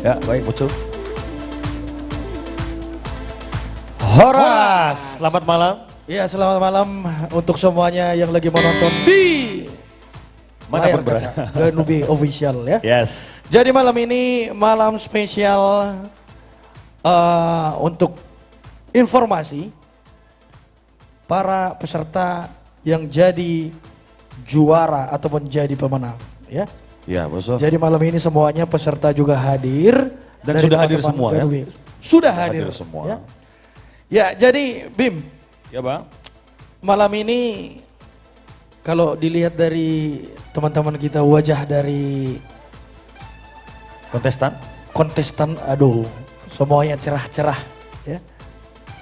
Ya, baik, muncul. Horas, selamat malam. Ya, selamat malam untuk semuanya yang lagi menonton di Mana pun kaca Ganubi Official ya. Yes. Jadi malam ini malam spesial untuk informasi para peserta yang jadi juara ataupun jadi pemenang ya. Ya, bos. Jadi malam ini semuanya peserta juga hadir Dan dari sudah hadir teman-teman semua ya? Ganubi. Sudah hadir semua. Ya. Ya, jadi Bim, Ya, Bang. malam ini kalau dilihat dari teman-teman kita wajah dari Kontestan? kontestan, aduh semuanya cerah-cerah ya.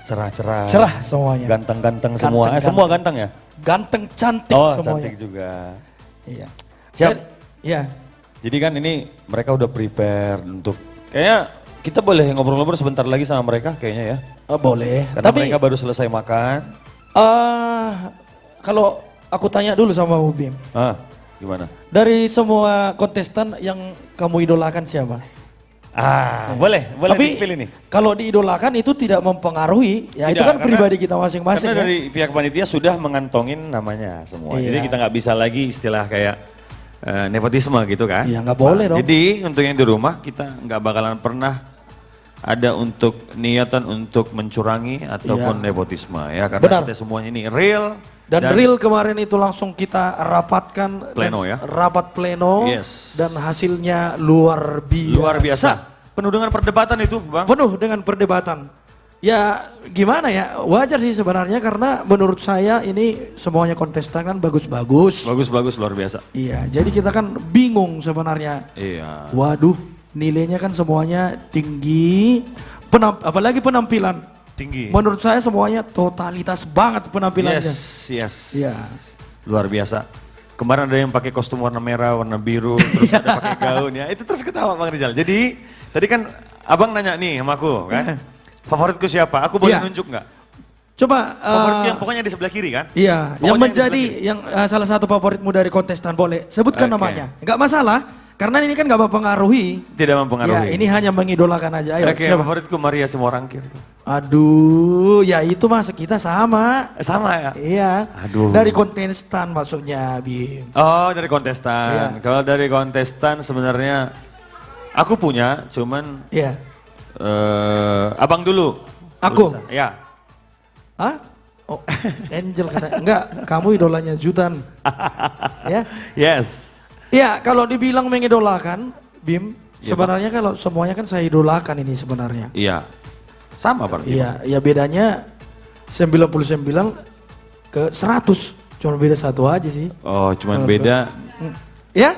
Cerah-cerah. Cerah semuanya. Ganteng-ganteng semua. Ganteng-ganteng. Semua ganteng ya? Ganteng cantik Oh, semuanya. cantik juga. Iya. Siap. Ya. Jadi kan ini mereka udah prepare untuk kayaknya kita boleh ngobrol-ngobrol sebentar lagi sama mereka kayaknya ya. Boleh. Karena Tapi mereka baru selesai makan. kalau aku tanya dulu sama Bu Bim, Gimana? dari semua kontestan yang kamu idolakan siapa? Boleh Tapi di-spill ini. kalau diidolakan itu tidak mempengaruhi, ya itu Tidak, kan karena- pribadi kita masing-masing. Karena Ya. dari pihak panitia sudah mengantongin namanya semua. Iya. Jadi kita nggak bisa lagi istilah kayak nepotisme gitu kan. Iya, nggak boleh dong. Jadi untuk yang di rumah kita nggak bakalan pernah ada untuk niatan untuk mencurangi ataupun Iya. nepotisme ya. Karena Benar. kita semuanya ini real. Dan real kemarin itu langsung kita rapatkan Pleno dan ya. rapat pleno Yes. dan hasilnya luar biasa. Luar biasa. Penuh dengan perdebatan itu Bang. Penuh dengan perdebatan. Ya gimana ya, wajar sih sebenarnya karena menurut saya ini semuanya kontestan kan bagus-bagus. Bagus-bagus luar biasa. Iya, jadi kita kan bingung sebenarnya. Iya. Waduh, nilainya kan semuanya tinggi, apalagi penampilan. Tinggi. Menurut saya semuanya totalitas banget penampilannya. Yes. Iya. Luar biasa. Kemarin ada yang pakai kostum warna merah, warna biru, terus ada pakai gaun ya. Itu terus ketawa Bang Rizal. Jadi tadi kan abang nanya nih sama aku kan, favoritku siapa? Aku boleh Iya. nunjuk nggak? Coba Favoritku yang pokoknya di sebelah kiri kan? iya, Pokoknya yang di menjadi sebelah yang salah satu favoritmu dari kontestan boleh sebutkan Oke. namanya. Enggak masalah, karena ini kan nggak mempengaruhi. kiri. Tidak mempengaruhi. Ya, ini hanya mengidolakan aja. Ayo, Oke, siapa? favoritku Maria Simorangkir. Aduh, ya itu mas kita sama. Sama ya? Iya. Aduh. Dari kontestan maksudnya, Bim. Oh, dari kontestan. Iya. Kalau dari kontestan sebenarnya aku punya, cuman Iya. abang dulu. Aku? Ya. Hah? Oh, Angel kata. Enggak, kamu idolanya Jutan. Ya. Yes. Iya, kalau dibilang mengidolakan, Bim, Iya, sebenarnya kalau semuanya kan saya idolakan ini sebenarnya. Iya. Sama berarti. Iya, ya bedanya 99 ke 100. Cuma beda satu aja sih. Oh, cuman beda. Ya?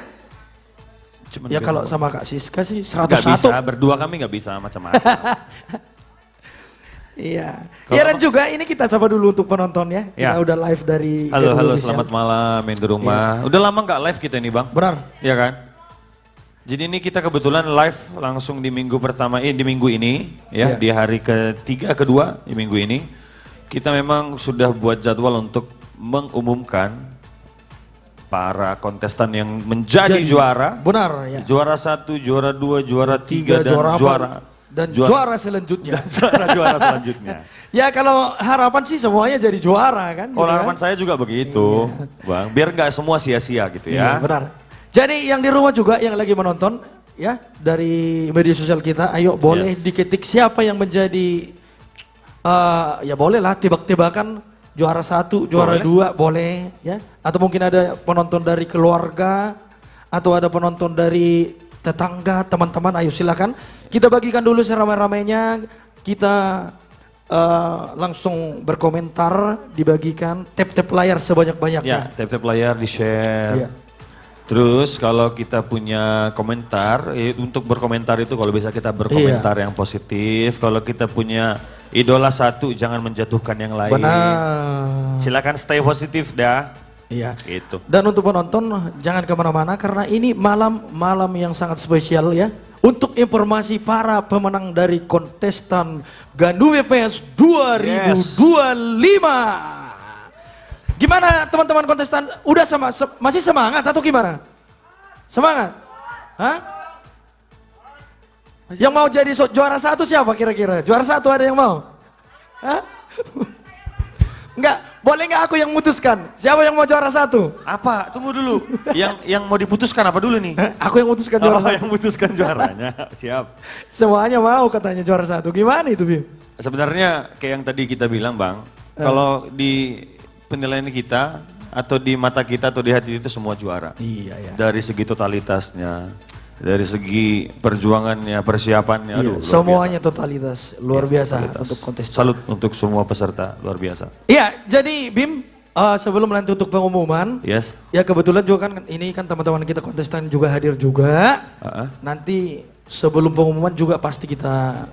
Cuman Ya beda kalau apa? sama Kak Siska sih Nggak bisa, 101. berdua kami nggak bisa macam-macam. Iya. Kalau Ya dan juga ini kita sapa dulu untuk penonton ya. Ya. Kita udah live dari Halo, halo, Indonesia. selamat malam yang di rumah. Udah lama nggak live kita ini Bang? Benar. Iya kan? Jadi ini kita kebetulan live langsung di minggu pertama, di minggu ini ya, Iya. di hari ketiga, kedua di minggu ini. Kita memang sudah buat jadwal untuk mengumumkan para kontestan yang menjadi juara. Benar ya. Juara 1, juara 2, juara 3, dan apa? juara. Dan juara selanjutnya. Juara selanjutnya. Ya kalau harapan sih semuanya jadi juara kan. Kalau gitu harapan kan? saya juga begitu, Bang. Biar nggak semua sia-sia gitu ya. Iya, benar. Jadi yang di rumah juga yang lagi menonton ya dari media sosial kita, ayo boleh Yes. diketik siapa yang menjadi ya boleh lah tebak-tebakan juara 1, juara Boleh. 2 boleh ya. Atau mungkin ada penonton dari keluarga atau ada penonton dari tetangga, teman-teman, ayo silakan. Kita bagikan dulu seramai-ramainya. Kita langsung berkomentar, dibagikan tap-tap layar Ya, sebanyak-banyaknya. tap-tap layar di-share. Iya. Terus kalau kita punya komentar, untuk berkomentar itu kalau bisa kita berkomentar yang positif. Kalau kita punya idola satu, jangan menjatuhkan yang lain. Benar. Silakan stay positif dah. Iya. Gitu. Dan untuk penonton jangan kemana-mana karena ini malam yang sangat spesial ya. Untuk informasi para pemenang dari kontestan Ganubi PS 2025. Gimana teman-teman kontestan? Udah masih semangat atau gimana? Semangat? Hah? Yang mau jadi juara satu siapa kira-kira? Juara satu ada yang mau? Hah? Enggak, boleh nggak aku yang mutuskan? Siapa yang mau juara satu? Apa? Tunggu dulu. Yang mau diputuskan apa dulu nih? Aku yang mutuskan juara satu. Yang memutuskan juaranya. Siap. Semuanya mau katanya juara satu. Gimana itu, Bim? Sebenarnya kayak yang tadi kita bilang, Bang, kalau di penilaian kita atau di mata kita atau di hati itu semua juara. Iya, ya. Dari segi totalitasnya, dari segi perjuangannya, persiapannya, Iya, aduh, luar semuanya biasa. totalitas luar biasa Totalitas. untuk kontestan. Salut untuk semua peserta, luar biasa. Iya, jadi Bim, sebelum nanti untuk pengumuman, Yes. ya kebetulan juga kan ini kan teman-teman kita kontestan juga hadir juga. Nanti sebelum pengumuman juga pasti kita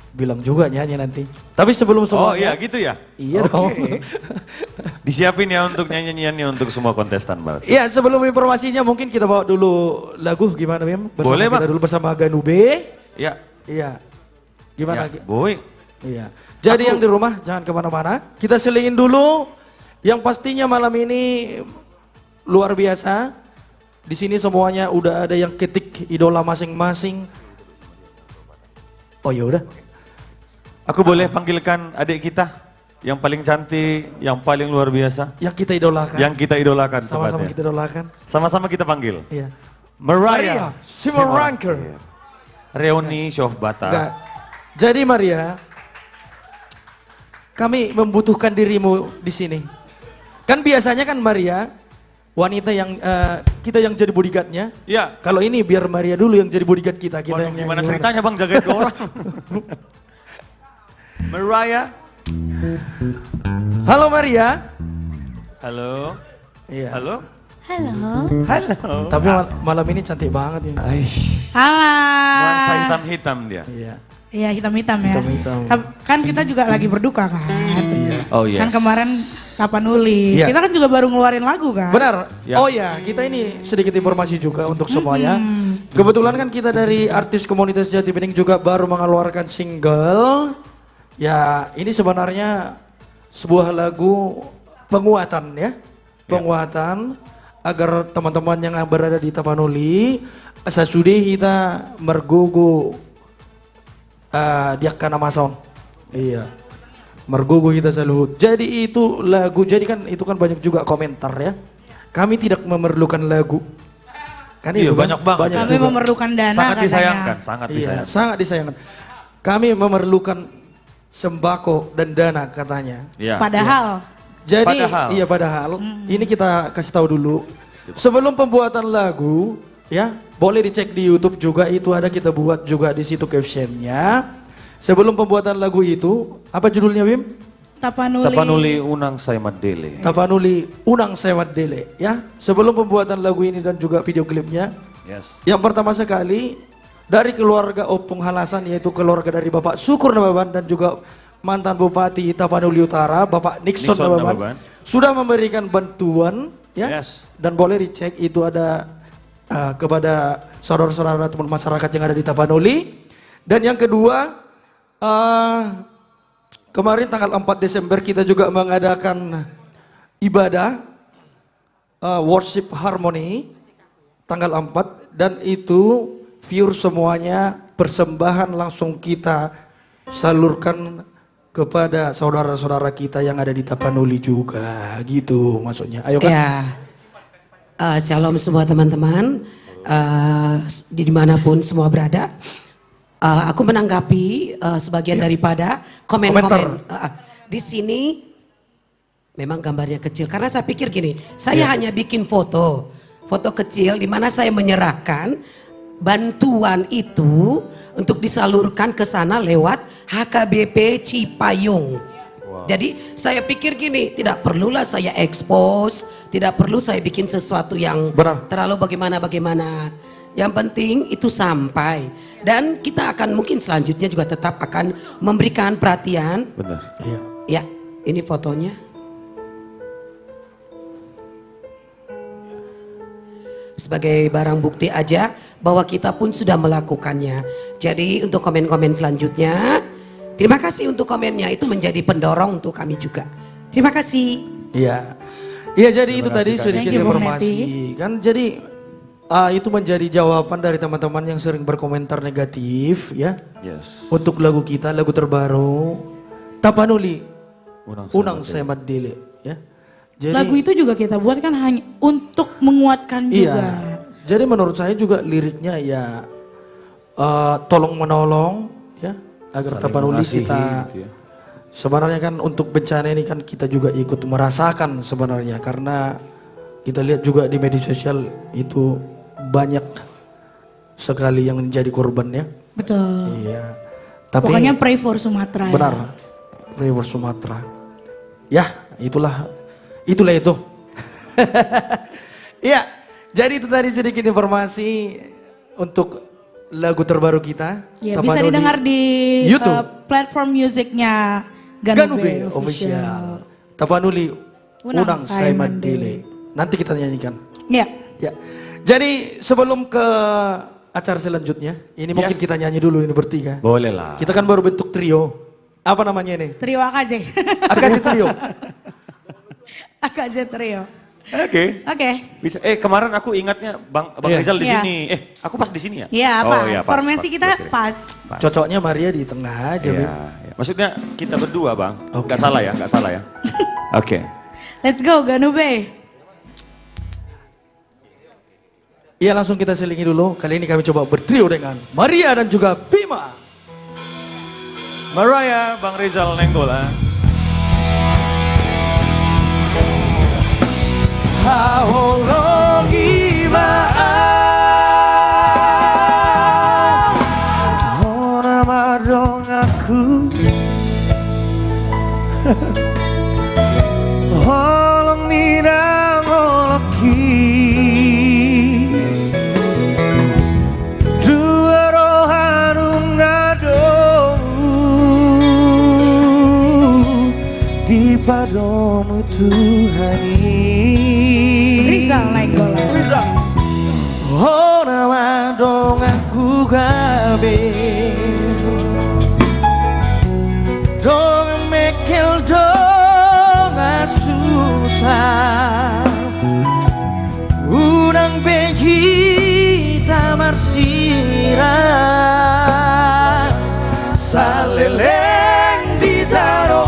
bilang juga nyanyi nanti. Tapi sebelum Oh semuanya. iya gitu ya? Iya Oke. dong. Disiapin ya untuk nyanyi-nyanyiannya untuk semua kontestan, Bang. Iya, sebelum informasinya mungkin kita bawa dulu lagu gimana Bim? Bersama Boleh, kita Bang. dulu bersama Ganube. Ya. Iya. Gimana? Ya, boy. Iya. Jadi yang di rumah jangan kemana-mana. Kita selingin dulu. Yang pastinya malam ini luar biasa. Di sini semuanya udah ada yang ketik idola masing-masing. Oh ya udah. Aku boleh panggilkan adik kita yang paling cantik, yang paling luar biasa, Yang kita idolakan. yang kita idolakan sama-sama tepatnya. kita idolakan. Sama-sama kita panggil. Iya. Maria Simorangker. Reuni Syofbata. Enggak. Jadi Maria, kami membutuhkan dirimu di sini. Kan biasanya kan Maria, wanita yang kita yang jadi bodyguardnya. Ya. Kalau ini biar Maria dulu yang jadi bodyguard kita. Kita Waduh, yang gimana nyanyi. ceritanya Bang jagain dua orang? Maria. Halo Maria. Halo. Iya. Halo. Halo. Halo. Tapi malam ini cantik banget ya. Halo. Nuansa hitam-hitam dia. Iya. Iya hitam-hitam ya. Hitam-hitam. Kan kita juga lagi berduka kan. Oh yes. Kan kemarin Tapanuli. Iya. Kita kan juga baru ngeluarin lagu kan. Benar. Ya. Oh ya, kita ini sedikit informasi juga untuk semuanya. Kebetulan kan kita dari artis komunitas Jati Bening juga baru mengeluarkan single. Ya, ini sebenarnya sebuah lagu penguatan ya. Penguatan agar teman-teman yang berada di Tapanuli sesudah kita mergogo diakan Amazon. Iya. Mergogo kita selalu. Jadi itu lagu, jadi kan itu kan banyak juga komentar ya. Kami tidak memerlukan lagu. Kan Iya, itu kan banyak banget. banyak Kami juga. memerlukan dana Sangat katanya. disayangkan, sangat Iya, disayangkan. sangat disayangkan. Kami memerlukan sembako dan dana katanya. Ya. Padahal. Jadi Padahal. iya padahal ini kita kasih tahu dulu. Sebelum pembuatan lagu ya, boleh dicek di YouTube juga, itu ada kita buat juga di situ captionnya. Sebelum pembuatan lagu itu, apa judulnya Bim? Tapanuli. Tapanuli Unang Saimat Dele. Tapanuli Unang Sewat Dele ya. Sebelum pembuatan lagu ini dan juga video klipnya, Yes. yang pertama sekali dari keluarga Opung Halasan, yaitu keluarga dari Bapak Syukur Nababan dan juga mantan Bupati Tapanuli Utara Bapak Nixon Nixon Nababan Nababan. sudah memberikan bantuan ya. Yes. Dan boleh dicek itu ada kepada saudara-saudara teman masyarakat yang ada di Tapanuli. Dan yang kedua kemarin tanggal 4 Desember kita juga mengadakan ibadah worship harmony tanggal 4, dan itu viewer semuanya persembahan langsung kita salurkan kepada saudara-saudara kita yang ada di Tapanuli juga gitu maksudnya. Ayo kan. Ya, shalom semua teman-teman, di dimanapun semua berada. Aku menanggapi sebagian daripada komen-komen di sini. Memang gambarnya kecil karena saya pikir gini, saya hanya bikin foto kecil di mana saya menyerahkan bantuan itu untuk disalurkan ke sana lewat HKBP Cipayung. Jadi saya pikir gini, tidak perlulah saya expose, tidak perlu saya bikin sesuatu yang terlalu bagaimana. Yang penting itu sampai, dan kita akan mungkin selanjutnya juga tetap akan memberikan perhatian. Benar. Iya. Ya, ini fotonya. Sebagai barang bukti aja bahwa kita pun sudah melakukannya. Jadi untuk komen-komen selanjutnya, terima kasih untuk komennya, itu menjadi pendorong untuk kami juga. Terima kasih. Iya. Iya, jadi itu tadi kasih, Kak. sedikit Thank you, Bung informasi Neti. kan. Jadi Itu menjadi jawaban dari teman-teman yang sering berkomentar negatif ya. Yes. Untuk lagu kita, lagu terbaru Tapanuli Unang Saya Semat Dile ya. Jadi, Lagu itu juga kita buat kan hanya untuk menguatkan iya. juga. Jadi menurut saya juga liriknya ya tolong menolong ya agar Saling Tapanuli mengasihi, kita gitu ya. sebenarnya kan untuk bencana ini kan kita juga ikut merasakan sebenarnya karena kita lihat juga di media sosial itu banyak sekali yang menjadi korban ya. Betul. Iya. Tapi Pokoknya pray for Sumatera. benar. Ya. Pray for Sumatera. Ya, itulah itu. Iya. Jadi itu tadi sedikit informasi untuk lagu terbaru kita. Ya, bisa Tapanuli didengar di YouTube. platform musiknya Ganube Ganube Official. Tapanuli Unang Unang Sai Saiman Mandele. Dile. Nanti kita nyanyikan. Ya. Ya. Jadi sebelum ke acara selanjutnya, ini mungkin kita nyanyi dulu ini bertiga. Boleh lah. Kita kan baru bentuk trio. Apa namanya ini? Trio AKJ. AKJ Trio. AKJ Trio. Oke. Oke. Bisa. Kemarin aku ingatnya Bang Iya. Rizal di Iya. sini. Aku pas di sini ya? Iya, Oh, pas. iya, Formasi kita Oke. pas. Cocoknya Maria di tengah aja, Bim. Iya, iya. Maksudnya kita berdua Bang. Oke. Nggak salah ya, nggak salah ya. Oke. Let's go Ganube. Iya, langsung kita selingi dulu. Kali ini kami coba bertrio dengan Maria dan juga Bima. Mariah, Bang Rizal Nenggol. Hahologi maaf Ona madong aku Holong minang holoki Dua rohanu ngadomu Di padomu Tuhani Rizal Nainggolan. Rizal. Oh nama dong aku gabe Dong mekel dong susah Unang beji tamar sirah Saleleng ditaruh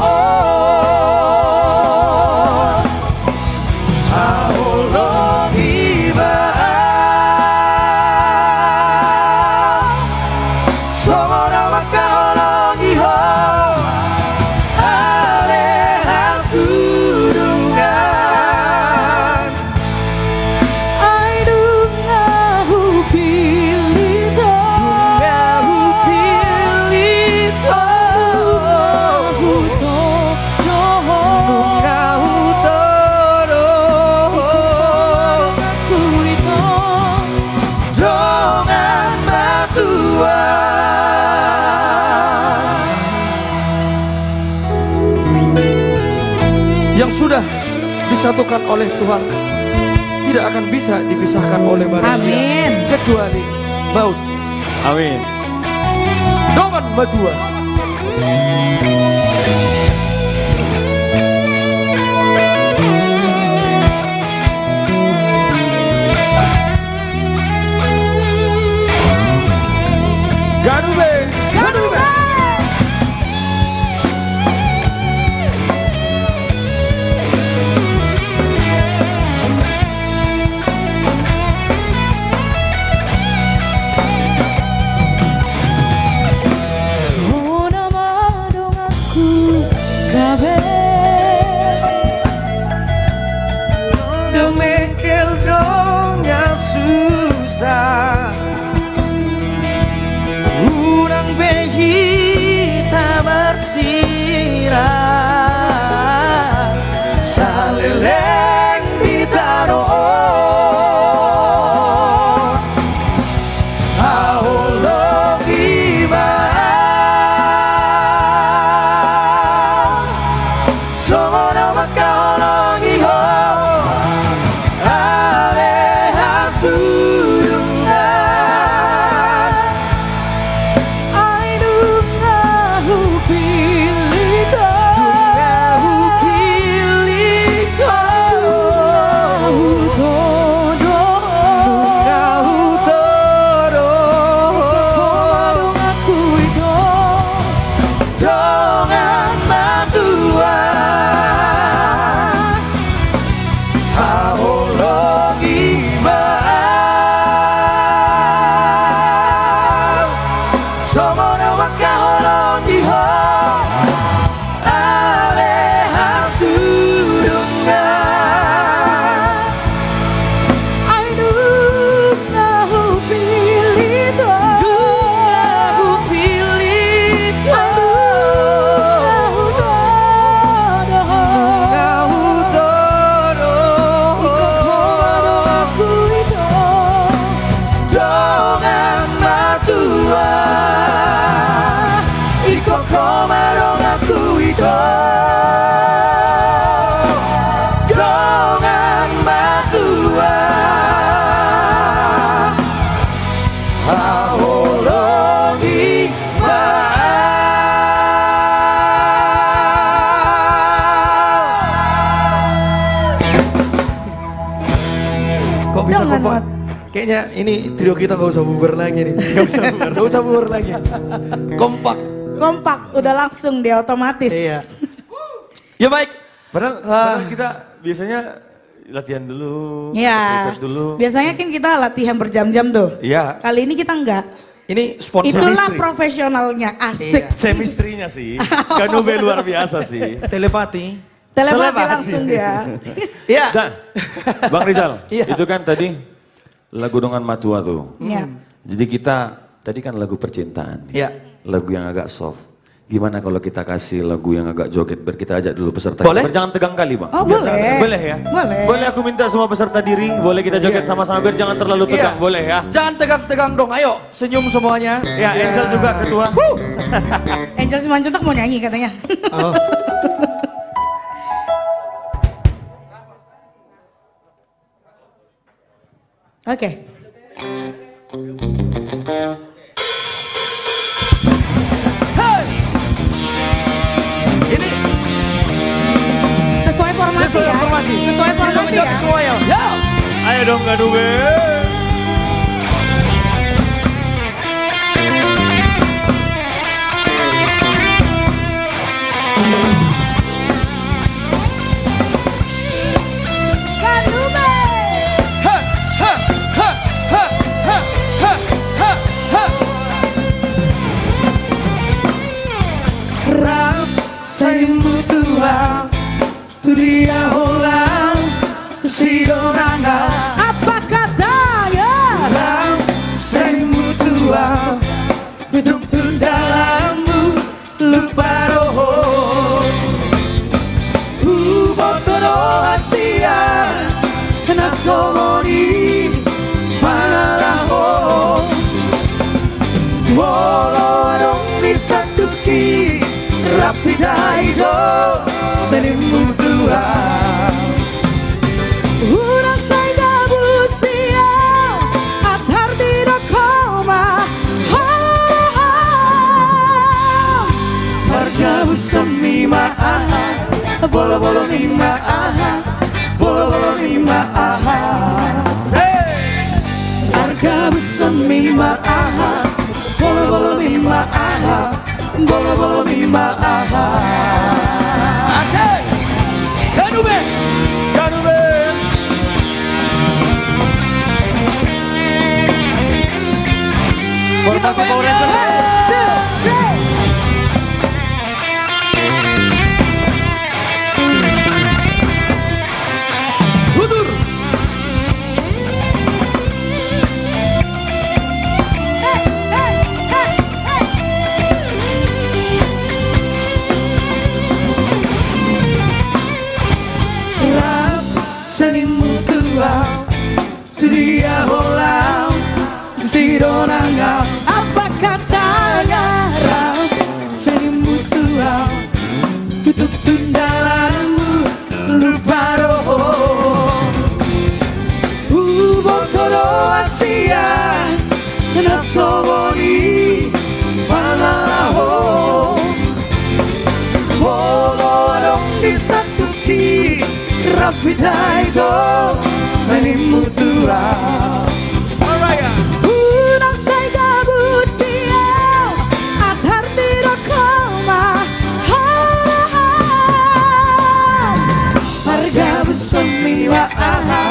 Yang sudah disatukan oleh Tuhan tidak akan bisa dipisahkan oleh manusia. Amin. Kecuali maut. Amin. Dongan Matua. Ganube. Ganube. Unang behi tabar sirah Saleleng ditaruh Hahologi maaf Somona makahologi ho Aleha surungan Ainungahu pilito Ahologi Kok bisa Jangan, kompak? Mat. Kayaknya ini trio kita gak usah bubar lagi nih. Gak usah bubar lagi. Kompak. Kompak, udah langsung dia otomatis. Iya. Ya baik. Padahal kita biasanya latihan dulu, Iya. prepare dulu. Biasanya kan kita latihan berjam-jam tuh. Iya. Kali ini kita enggak. Ini sponsor Itulah chemistry. profesionalnya, asik. Iya. Chemistry-nya sih, Ganube luar biasa sih. Telepati. Telepati langsung dia. Iya. Dan, Bang Rizal, Iya. itu kan tadi lagu dengan Matua tuh. Iya. Jadi kita, tadi kan lagu percintaan. Iya. Lagu yang agak soft. Gimana kalau kita kasih lagu yang agak joget, biar kita ajak dulu peserta. Boleh? Jangan tegang kali Bang. Oh, Biar boleh. jangan- Boleh ya? Boleh. Boleh aku minta semua peserta diri, boleh kita joget sama-sama biar jangan terlalu tegang, boleh ya? Jangan tegang-tegang dong, ayo senyum semuanya. Ya, Ansel juga ketua. Angel Simanjuntak mau nyanyi katanya. Oh. Oke. Hey! Ini Sesuai formasi sesuai ya. formasi. Sesuai Kita formasi menjawab ya. semuanya. Ya. Ayo dong Ganube. Ganube. Ha, ha, ha, ha, ha, ha, ha, ha. Ram sayangmu Tuhan, tu dia ulang, tu si donanga. Apa katanya? Ram sayangmu Tuhan, betul dalammu lupa roho. Ubotoro Asia, nasomoni panalaho. Wolorong disatuki, rapidaido, senimu Tuhan. Una saida busia, atar di koma, halaha. Margabu semima aha, bolo-bolo mima aha, bolo-bolo mima aha. Margabu semima aha, bolo-bolo mima aha, bolo-bolo mima aha. Asik! Ganube! Ganube! Formasi Power Ranger. Hudur! Rap senimu tua, tu dia holang, si donanga. Apa katanya rap senimu tua, tutup tundalanmu lupa roho. Ubotoro Asia, nasomoni pangalaho. Wolorong disatuki, rapidaido, senimu Tuhan. Unang saida busia, atar di koma, halaha. Harga busemiwa aha,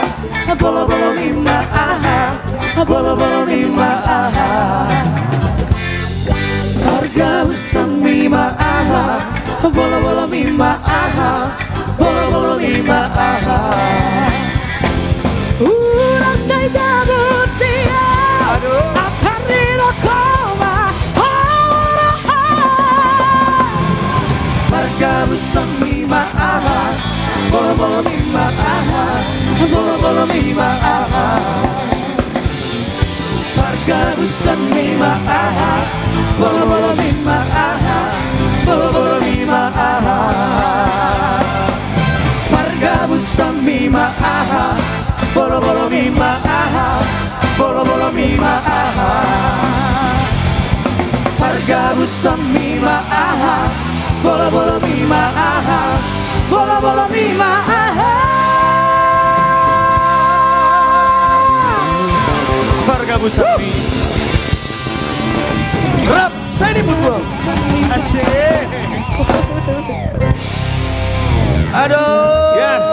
bolo-bolo mima aha, bolo-bolo mima aha. Harga busemima aha, bolo-bolo mima aha, bolo-bolo mima aha. Unang saida busia, atar di koma, halaha. Harga busemima aha, bolo-bolo mima aha, bolo-bolo mima aha. Harga busemima aha, bolo-bolo mima aha, bolo-bolo mima aha. Harga busemima aha, bolo-bolo mima aha, bolo-bolo mima aha. Pergabusan mima aha, bola mima aha, bola mima aha. Pergabusan mima. Rap, saya ini betul. Asik. Aduh. Yes.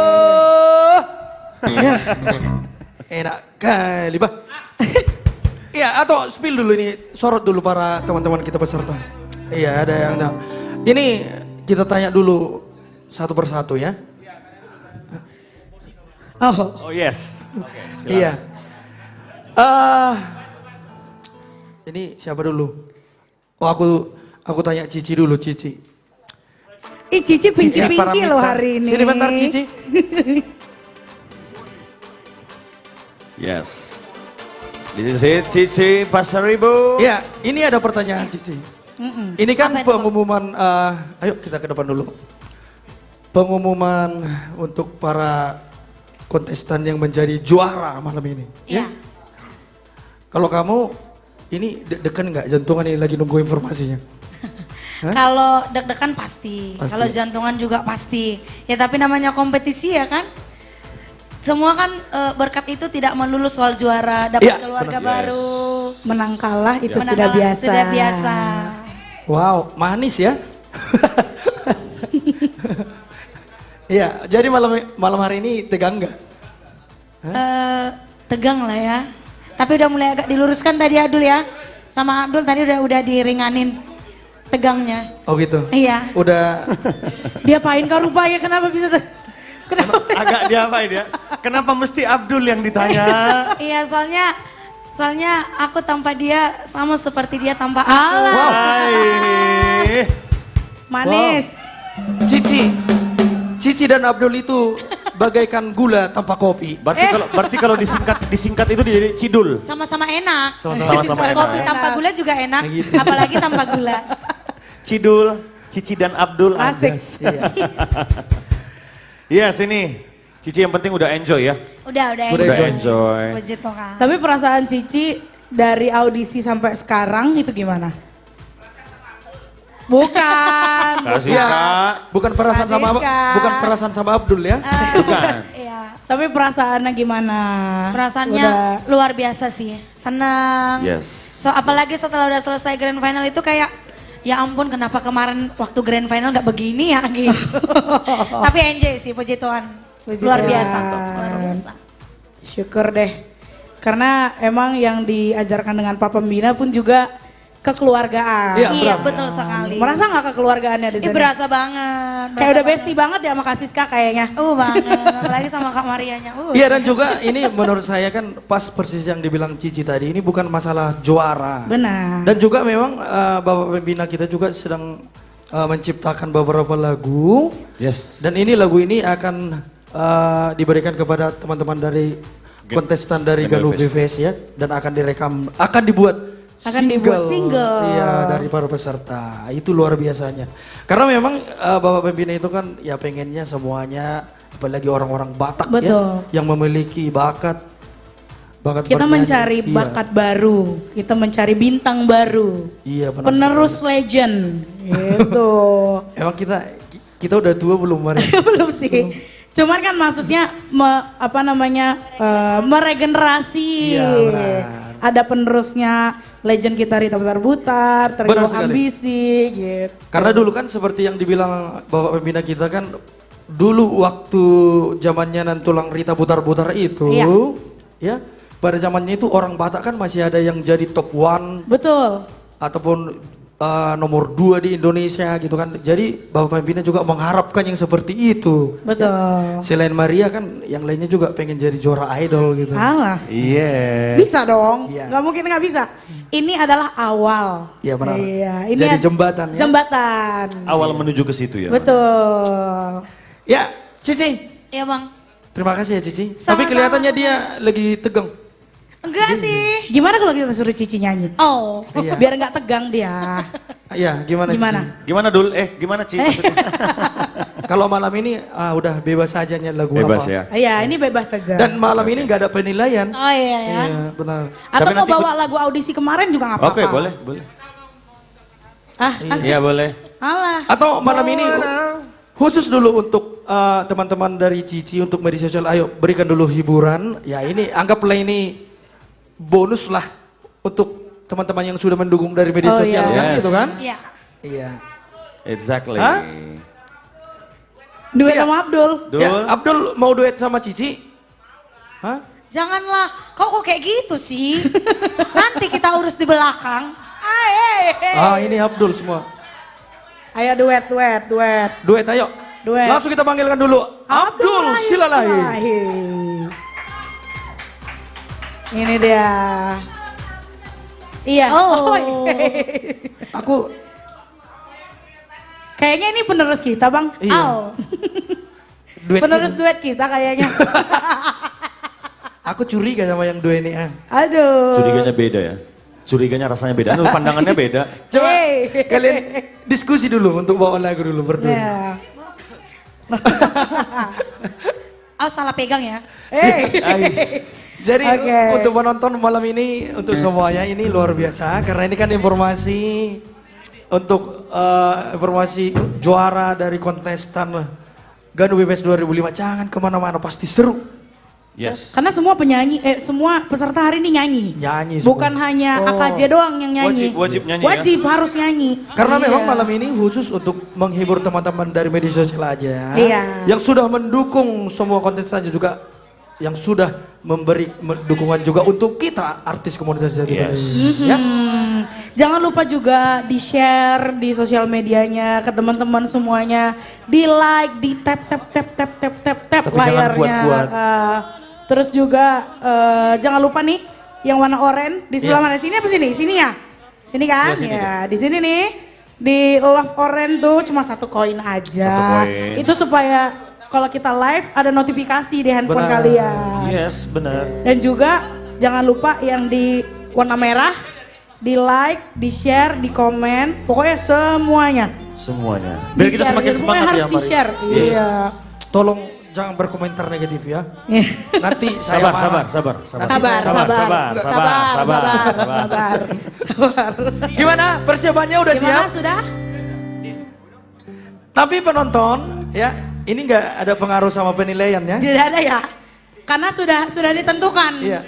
Ya. Enak kali, Bah. Iya, atau spill dulu ini, sorot dulu para teman-teman kita peserta. Iya, ada yang ada. Ini kita tanya dulu satu persatu ya. Oh yes. Oke, silakan. Iya. Ini siapa dulu? Oh, aku tanya Cici dulu, Cici. Ih, Cici pinky-pinky Paramita. loh hari ini. Sini bentar, Cici. Yes. This is it, Cici Pasaribu. Iya, ini ada pertanyaan Cici. Ini kan pengumuman, ayo kita ke depan dulu. Pengumuman untuk para kontestan yang menjadi juara malam ini. Iya. Kalau kamu, ini deg-degan nggak jantungan ini lagi nunggu informasinya? Kalau deg-degan pasti, Pasti. kalau jantungan juga pasti. Ya tapi namanya kompetisi ya kan. Semua kan berkat itu tidak melulu soal juara, dapat Iya, keluarga benar. baru. Menang kalah itu menang sudah kalah, biasa. Sudah biasa. Wow, manis ya. Iya, jadi malam hari ini tegang nggak? Tegang lah ya. Tapi udah mulai agak diluruskan tadi Abdul ya. Sama Abdul tadi udah diringanin tegangnya. Oh gitu. Iya. Udah. Dia pain kau rupanya kenapa bisa kenapa? Agak diapain ya? Kenapa mesti Abdul yang ditanya? Iya soalnya aku tanpa dia sama seperti dia tanpa aku. Alah. Hai. Manis. Cici dan Abdul itu bagaikan gula tanpa kopi. Berarti kalau disingkat itu jadi Cidul. Sama-sama enak. Sama-sama enak, Kopi ya. tanpa gula juga enak, Gitu. apalagi tanpa gula. Cidul, Cici dan Abdul Asik. Adas. Iya. Yes, ini. Cici yang penting udah enjoy ya. Udah Udah enjoy. Puji Tuhan. Tapi perasaan Cici dari audisi sampai sekarang itu gimana? Bukan. Kasih Ya, Kak. bukan perasaan sama Kasiska. bukan perasaan sama Abdul ya. Bukan. Iya. Tapi perasaannya gimana? Perasaannya Udah. luar biasa sih. Senang. Yes. So apalagi setelah udah selesai grand final itu kayak ya ampun kenapa kemarin waktu grand final gak begini ya gitu. Tapi enjoy sih puji Tuhan. Puji Luar Tuhan. biasa. Luar biasa. Syukur deh. Karena emang yang diajarkan dengan Pak Pembina pun juga kekeluargaan. Iya, Iya betul sekali. Merasa nggak kekeluargaannya di Ini sini? berasa banget. Kayak udah bestie banget ya sama Kak Siska kayaknya. Banget. Apalagi sama Kak Marianya. Iya, dan juga ini menurut saya kan pas persis yang dibilang Cici tadi, ini bukan masalah juara. Benar. Dan juga memang Bapak Pembina kita juga sedang menciptakan beberapa lagu. Yes. Dan ini lagu ini akan diberikan kepada teman-teman dari kontestan dari Ganu Ganu BVS ya, dan akan direkam, akan dibuat single. Iya, dari para peserta. Itu luar biasanya. Karena memang Bapak Pembina itu kan ya pengennya semuanya, apalagi orang-orang Batak Betul. ya, yang memiliki bakat Kita bernyanyi. mencari Iya. bakat baru, kita mencari bintang baru, Iya, benar. penerus legend, gitu. Emang kita udah tua belum Mari? Belum sih. Cuman kan maksudnya meregenerasi. Iya, benar. Ada penerusnya legend kita Rita Butar-Butar, Benar Terima sekali. Ambisi, gitu. Karena dulu kan seperti yang dibilang Bapak Pembina kita kan, dulu waktu zamannya Nantulang Rita Butar-Butar itu, Iya. ya pada zamannya itu orang Batak kan masih ada yang jadi top 1 Betul. ataupun nomor 2 di Indonesia gitu kan. Jadi Bapak Pembina juga mengharapkan yang seperti itu. Betul. Selain Maria kan yang lainnya juga pengen jadi juara idol gitu. Alah. Iya. Bisa dong, Iya. nggak mungkin nggak bisa. Ini adalah awal. Iya, benar. Iya, ini Jadi jembatan ya. Jembatan. Awal menuju ke situ ya. Betul. Ya, Cici. Iya bang. Terima kasih ya Cici. Sama-sama. Tapi kelihatannya dia lagi tegang. Enggak sih. Gimana kalau kita suruh Cici nyanyi? Oh. Iya. Biar nggak tegang dia. Iya, gimana Gimana? Cici? Gimana Dul? Gimana Ci? Maksudnya? Kalau malam ini udah bebas saja nyanyi lagu Bebas apa. ya. Iya, ini bebas saja. Dan malam ini nggak ada penilaian. Oh iya ya. Iya, benar. Atau Tapi mau nanti bawa lagu audisi kemarin juga nggak apa-apa. Oke, boleh. Iya boleh. Alah. Atau malam ini khusus dulu untuk teman-teman dari Cici untuk media sosial, ayo berikan dulu hiburan. Ya ini anggaplah ini bonus lah untuk teman-teman yang sudah mendukung dari media Oh, sosial iya. kan Yes. gitu kan? Iya. Iya. Exactly. Hah? Duet Iya. sama Abdul. Dul. Ya, Abdul mau duet sama Cici? Hah? Janganlah, kok kayak gitu sih? Nanti kita urus di belakang. Ini Abdul semua. Ayo duet. Duet ayo. Duet. Langsung kita panggilkan dulu Abdul Silalahi. Ini dia. Iya. Oh. Aku Kayaknya ini penerus kita, Bang. Iya. Au. duet Penerus ini. duet kita kayaknya. Aku curiga sama yang dua ini. Aduh. Curiganya beda ya. Curiganya rasanya beda. Anu, pandangannya beda. Coba Hey. kalian diskusi dulu untuk bawa lagu dulu berdua. Ya. Oh salah pegang ya. Jadi Oke. untuk penonton malam ini untuk semuanya ini luar biasa karena ini kan informasi untuk informasi juara dari kontestan Ganu BPS 2005. Jangan kemana-mana pasti seru. Yes. Karena semua penyanyi, semua peserta hari ini nyanyi. Nyanyi semua. Bukan hanya Oh. AKJ doang yang nyanyi. Wajib nyanyi ya? Wajib harus nyanyi. Karena Iya. memang malam ini khusus untuk menghibur teman-teman dari media sosial aja. Iya. Yang sudah mendukung semua kontestan juga yang sudah memberi dukungan juga untuk kita artis komunitas Jati Baru. Yes. Ya. Jangan lupa juga di-share di sosial medianya ke teman-teman semuanya. Di-like, di-tap Tapi jangan layarnya. kuat-kuat. Terus juga jangan lupa nih yang warna oranye di sebelah Iya. mana? Sini apa sini? Sini ya? Sini kan? Iya, sini Ya, di sini nih. Di love orange tuh cuma 1 koin aja. 1 koin. Itu supaya kalau kita live ada notifikasi di handphone Benar. kalian. Yes, benar. Dan juga jangan lupa yang di warna merah, di like, di share, di komen, pokoknya semuanya. Semuanya. Biar kita Di-share, semakin semuanya semangat harus ya, Mari. di share. Yes. Iya. Tolong jangan berkomentar negatif ya. Nanti saya Sabar, marah. sabar, sabar, sabar. Sabar, sabar. Gimana persiapannya udah Gimana siap? sudah? Tapi penonton ya ini nggak ada pengaruh sama penilaian ya. Tidak ada ya? Karena sudah ditentukan. Iya.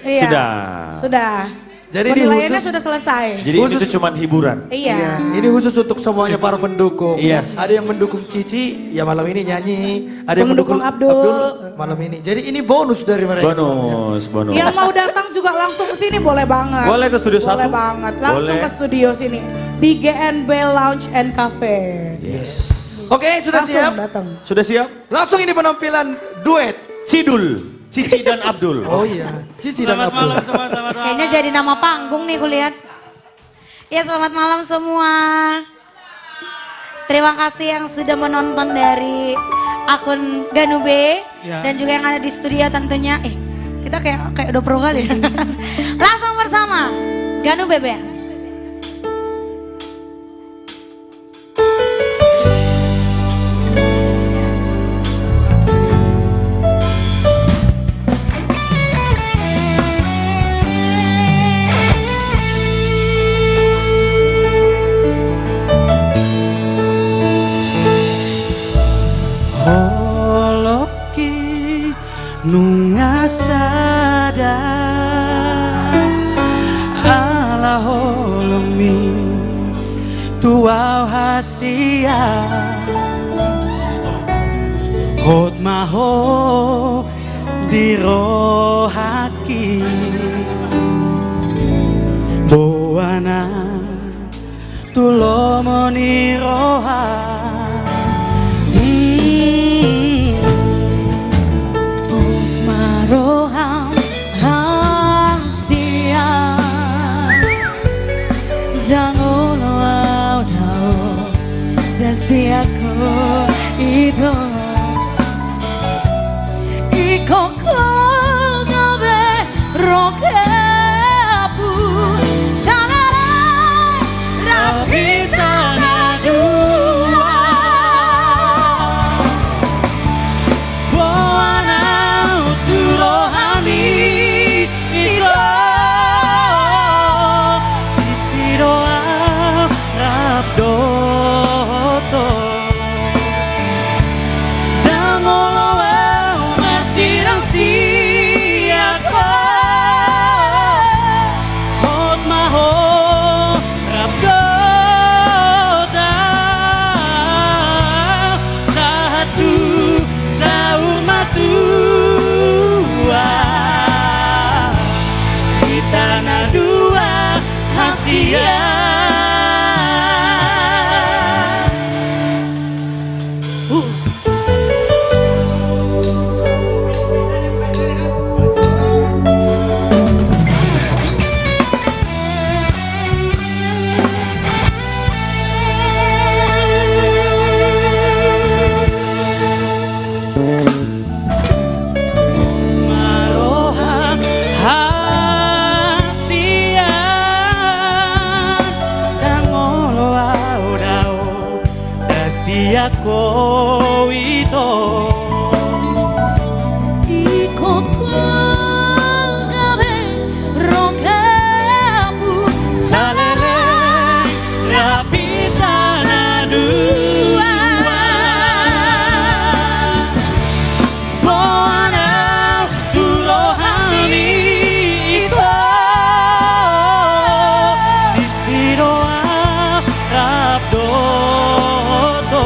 Sudah. Jadi ini penilaiannya khusus- sudah selesai. Jadi Khusus- itu cuma hiburan. Iya. Ini khusus untuk semuanya para pendukung. Yes. Ada yang mendukung Cici, ya malam ini nyanyi. Ada yang Pendukung mendukung Abdul. malam ini. Jadi ini bonus dari mereka. Bonus. Yang mau datang juga langsung ke sini boleh banget. Boleh ke studio Boleh 1. banget. Langsung Boleh. ke studio sini di GNB Lounge and Cafe. Yes. Oke, sudah Langsung siap? datang. Sudah siap? Langsung ini penampilan duet. Cidul. Cici dan Abdul. Oh iya, Cici dan Abdul. Kayaknya jadi nama panggung nih kulihat. Ya selamat malam semua. Terima kasih yang sudah menonton dari akun Ganu B dan juga yang ada di studio tentunya. Kita kayak udah pro kali ya. Langsung bersama Ganu BB. Holoki nungasada ala holomi tuau hasia hot maho dirohaki boana tulomoni roha Roham hasia jangan awal tahu dasiaku itu ikoko ngabe rokepu sanarai rapita dua Boana uturohami iko isidoa rabdo Maroham hasian dangolo audao dasia ko ito Iko gabe rokamu salele rapitana dua Bona turohani ito disidoa rabdoto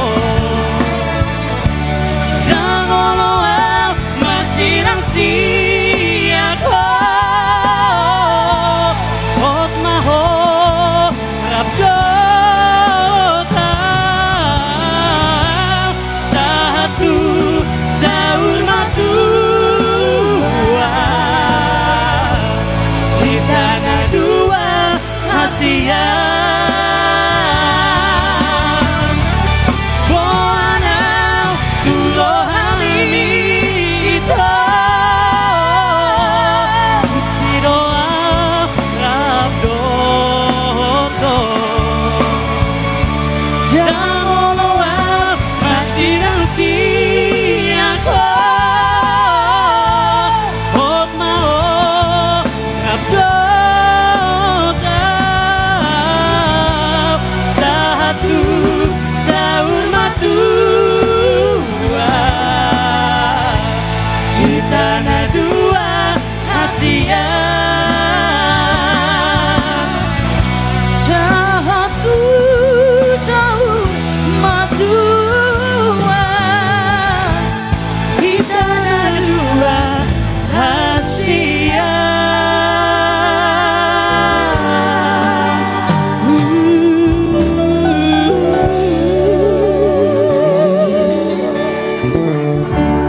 Dangoloa masirang siyako Hotmaho rabdota Satu saul matua Hitana dua hasian Boana turohani ito isi doa rabdoto Dangoloa masirang siyako Hotmao rabdota Satu saur matua Hitana dua hasian Satu saur matua Kita dua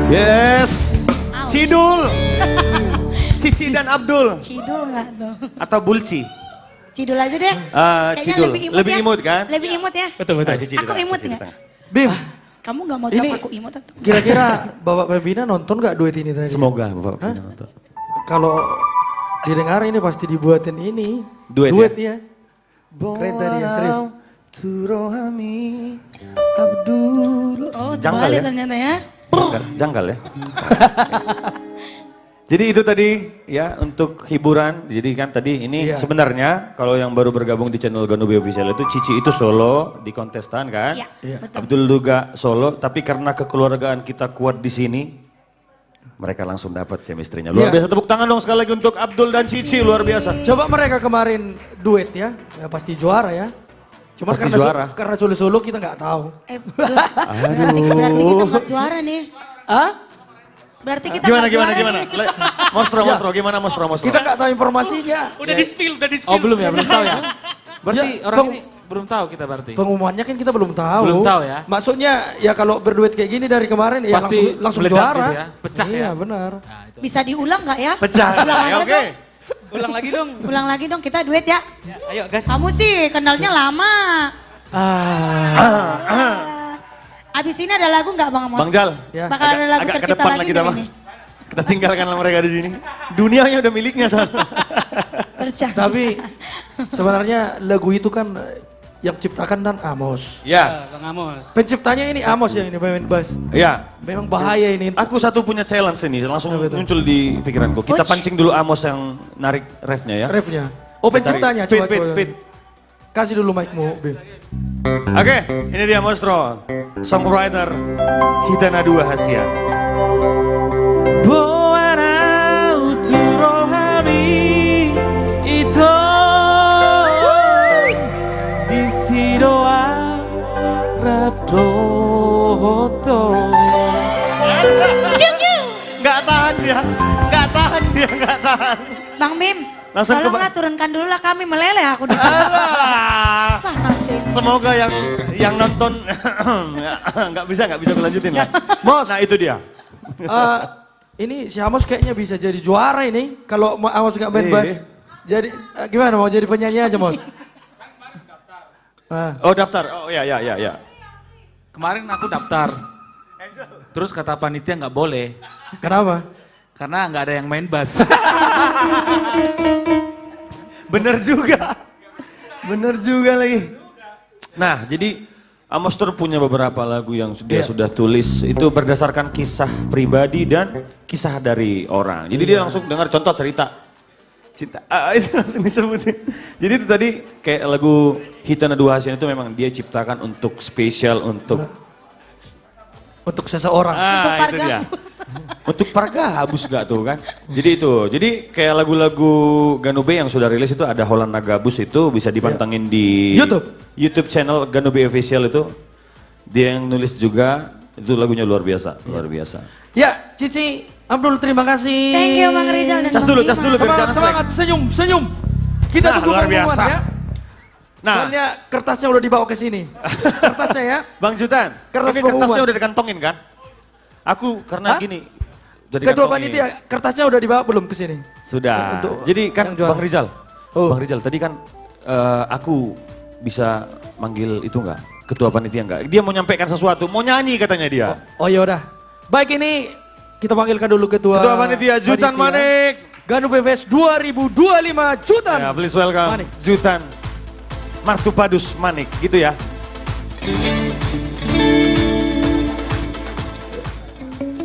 Yes. Sidul. Cici dan Abdul. Cidul nggak tuh? Atau Bulci. Cidul aja deh. Ah, Kayaknya Cidul. Lebih ya. imut kan? Lebih imut ya. Betul Ah, Cici di Aku tengah, imut Cici di nggak? tengah. Bim, Kamu nggak mau Ini- jawab aku imut atau? kira-kira Bapak Pembina nonton gak duet ini tadi? Semoga Bapak punya nonton. Kalau didengar ini pasti dibuatin ini. Duet ya. Keren tadi ya, serius. Turohami Abdul. Oh, Janggal terbalik ya? ternyata ya. Janggal ya. Jadi itu tadi ya untuk hiburan. Jadi kan tadi ini Iya. sebenarnya kalau yang baru bergabung di channel Ganube Official itu Cici itu solo di kontestan kan. Iya, betul. Abdul juga solo, tapi karena kekeluargaan kita kuat di sini, mereka langsung dapat chemistry-nya. Luar Iya. biasa, tepuk tangan dong sekali lagi untuk Abdul dan Cici, luar biasa. Coba mereka kemarin duet ya pasti juara ya. Cuma Pasti karena juara. karena solo-solo kita nggak tahu. Berarti kita nggak juara nih. Ah? Berarti kita Gimana nggak gimana juara gimana? nih. Mosro gimana Mosro? Kita nggak tahu informasinya. Udah di spill, udah di spill. Oh belum ya, belum tahu ya. Berarti Ya, orang Bang. ini belum tahu kita berarti. Pengumumannya kan kita belum tahu. Belum tahu ya. Maksudnya ya kalau berduet kayak gini dari kemarin ya Pasti langsung meledak juara. gitu ya, pecah Iya ya. benar. Nah, itu. Bisa diulang nggak ya? Pecah. Ulang Ya, aja oke. dong. Ulang lagi dong. Ulang lagi dong, kita duet ya. Ya, ayo gas. Kamu sih kenalnya lama. Abis ini ada lagu nggak Bang Amos? Bang Jal. Ya. Bakal ada lagu Agak ke tercipta depan lagi lagi nggak dah, Bang. ini? Kita tinggalkanlah mereka di sini. Dunianya udah miliknya sana. Bercanda. Tapi sebenarnya lagu itu kan yang ciptakan dan Amos. Yes. Bang Amos. Penciptanya ini Amos yang ini main bass. Ya. Memang bahaya ini. Aku satu punya challenge ini, langsung muncul di pikiranku. Kita pancing dulu Amos yang narik refnya ya. Refnya. Oh penciptanya Pit, coba pit, coba. pit. Kasih dulu mic-mu, Bim. Oke, ini dia Mosro, songwriter Hitana Dua Hasian. Boana uturohami ito disidoa rabdoto. Nggak tahan dia, nggak tahan dia, nggak tahan. Bang Bim, Langsung ke Tolonglah turunkan dulu lah kami meleleh aku di sana. Alah. Sah nanti. Semoga yang nonton nggak bisa gue lanjutin lah. Bos. Nah itu dia. Ini si Amos kayaknya bisa jadi juara ini kalau Amos nggak main Iya. bass. Jadi gimana mau jadi penyanyi aja, Bos? Oh daftar. Oh ya. Kemarin aku daftar. Terus kata panitia nggak boleh. Kenapa? Karena nggak ada yang main bass. Bener juga lagi. Nah, jadi Amos Tur punya beberapa lagu yang dia sudah tulis itu berdasarkan kisah pribadi dan kisah dari orang. Jadi dia langsung dengar contoh cerita. Cinta, itu langsung disebutin. Jadi itu tadi kayak lagu Hitana Dua Hasian itu memang dia ciptakan untuk spesial untuk seseorang. Untuk itu Parga dia. Abus. Untuk Parga Abus gak tuh kan? Jadi itu, jadi kayak lagu-lagu Ganube yang sudah rilis itu ada Holland Nagabus itu bisa dipantengin di YouTube channel Ganube Official itu. Dia yang nulis juga, itu lagunya luar biasa. Ya, Cici, Abdul terima kasih. Thank you Bang Rizal dan Cas Bang dulu Dimas. biar jangan Semangat, senyum. Kita Nah, tunggu luar pengumuman biasa. ya. Nah. Soalnya kertasnya udah dibawa ke sini. Kertasnya ya. Bang Jutan, Kertas ini pengumuman. kertasnya udah dikantongin kan? Aku karena Hah? gini, udah Ketua dikantongin. panitia, kertasnya udah dibawa belum ke sini? Sudah. Untuk Jadi kan yang juara. Bang Rizal, Oh. Bang Rizal tadi kan aku bisa manggil itu enggak? Ketua panitia enggak? Dia mau nyampaikan sesuatu, mau nyanyi katanya dia. Oh yaudah. Baik ini kita panggilkan dulu ketua Ketua panitia Jutan Manik. Ganube Fest 2025 Jutan. Ya, please welcome Manik. Jutan Martupadus Manik, gitu ya.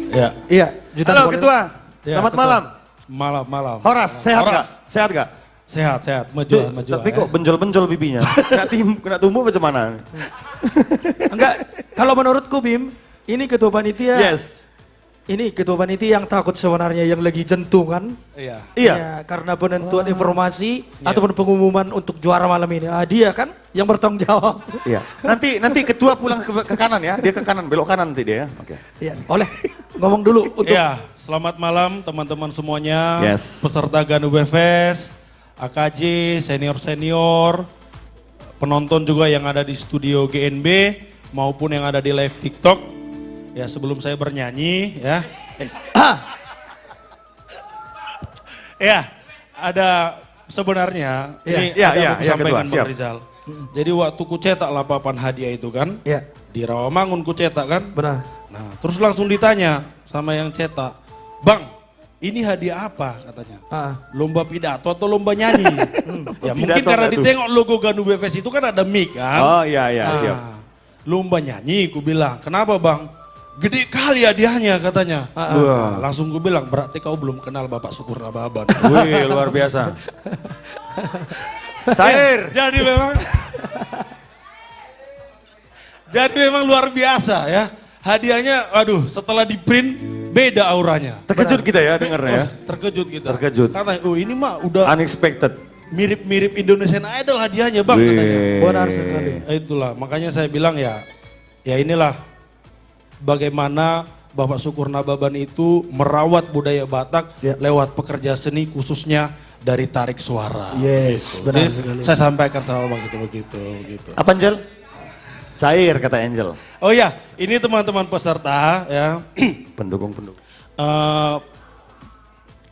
Ya. Iya, Jutan. Halo boleh. Ketua, Ya, selamat Ketua. malam. Malam. Horas, sehat Horas. enggak? Sehat enggak? Sehat. Maju. Tapi kok benjol-benjol bibinya? kena tumbuh macam mana? Enggak, kalau menurutku Bim, ini ketua panitia. Yes. Ini ketua panitia yang takut sebenarnya yang lagi jentungan. Iya. Iya. Ya, karena penentuan informasi ataupun pengumuman untuk juara malam ini. Dia kan yang bertanggung jawab. Iya. Nanti ketua pulang ke kanan ya. Dia ke kanan, belok kanan nanti dia ya. Oke. Iya, oleh ngomong dulu untuk Iya, selamat malam teman-teman semuanya. Yes. Peserta Ganube Fest, AKJ, senior-senior, penonton juga yang ada di studio GNB maupun yang ada di live TikTok. Ya, sebelum saya bernyanyi ya. Ya, ada sebenarnya ini Iya, ada iya, aku iya, sampaikan Ketua, siap. Bang Rizal. Jadi waktu ku cetak lapapan hadiah itu kan, ya, di Rawamangun ku cetak kan. benar. Nah, terus langsung ditanya sama yang cetak, "Bang, ini hadiah apa?" katanya. Lomba pidato atau lomba nyanyi? Ya mungkin Pidato karena nggak tuh? ditengok logo Ganube Fest itu kan ada mic kan. Oh iya, Nah, siap. lomba nyanyi, ku bilang, "Kenapa Bang?" "Gede kali hadiahnya," katanya. Wah. Langsung ku bilang, "Berarti kau belum kenal Bapak Sukurna Baban." Wih, luar biasa. Cair. Jadi memang luar biasa ya. Hadiahnya, aduh, setelah di print beda auranya. Terkejut kita ya dengarnya ya. Terkejut kita. Terkejut. Katanya, "Oh ini mah udah Unexpected. mirip-mirip Indonesian Idol hadiahnya Bang," katanya. Benar sekali. Itulah, makanya saya bilang ya inilah bagaimana Bapak Sukurna Baban itu merawat budaya Batak lewat pekerja seni khususnya dari tarik suara. Yes, Gitu. benar Jadi, sekali. saya sampaikan sama Bang begitu. Apa Angel? Cair kata Angel. Oh ya, ini teman-teman peserta ya. Pendukung-pendukung.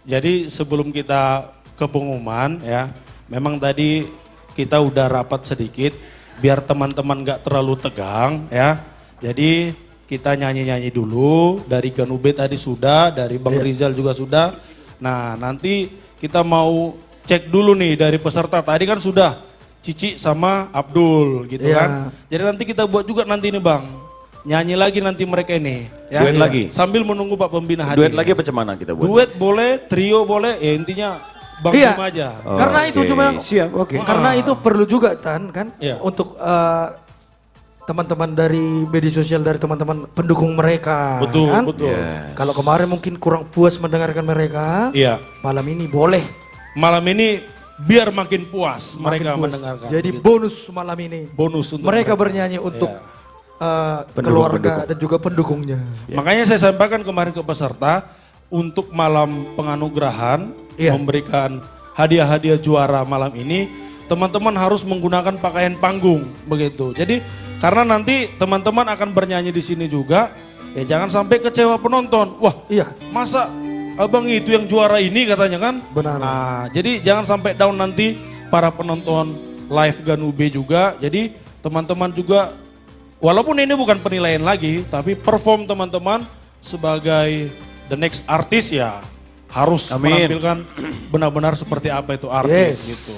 Jadi sebelum kita ke pengumuman ya, memang tadi kita udah rapat sedikit biar teman-teman gak terlalu tegang ya. Jadi kita nyanyi-nyanyi dulu, dari Ganube tadi sudah, dari Bang Rizal juga sudah. Nah nanti kita mau cek dulu nih dari peserta, tadi kan sudah Cici sama Abdul gitu kan. Jadi nanti kita buat juga nanti nih Bang, nyanyi lagi nanti mereka ini. Ya. Duet lagi? Sambil menunggu Pak Pembina hadir. Duet lagi apa cemana kita buat? Duet boleh, trio boleh, ya intinya Bang Bim aja. Karena itu Oke. cuma Siap, oke. Karena itu perlu juga kan Iya. untuk teman-teman dari media sosial, dari teman-teman pendukung mereka. Betul, kan? betul. Kalau kemarin mungkin kurang puas mendengarkan mereka, Iya. malam ini boleh Malam ini biar makin puas makin mereka puas. mendengarkan. Jadi Gitu. bonus malam ini. Bonus untuk Mereka bernyanyi untuk keluarga dan juga pendukungnya. Makanya saya sampaikan kemarin ke peserta untuk malam penganugerahan Iya. memberikan hadiah-hadiah juara malam ini, teman-teman harus menggunakan pakaian panggung begitu. Jadi karena nanti teman-teman akan bernyanyi di sini juga, ya jangan sampai kecewa penonton. Wah, Iya. masa abang itu yang juara ini katanya kan? Benar. Nah, jadi jangan sampai down nanti para penonton live Ganube juga. Jadi teman-teman juga, walaupun ini bukan penilaian lagi, tapi perform teman-teman sebagai the next artist ya harus Amin. menampilkan benar-benar seperti apa itu artis Yes. gitu.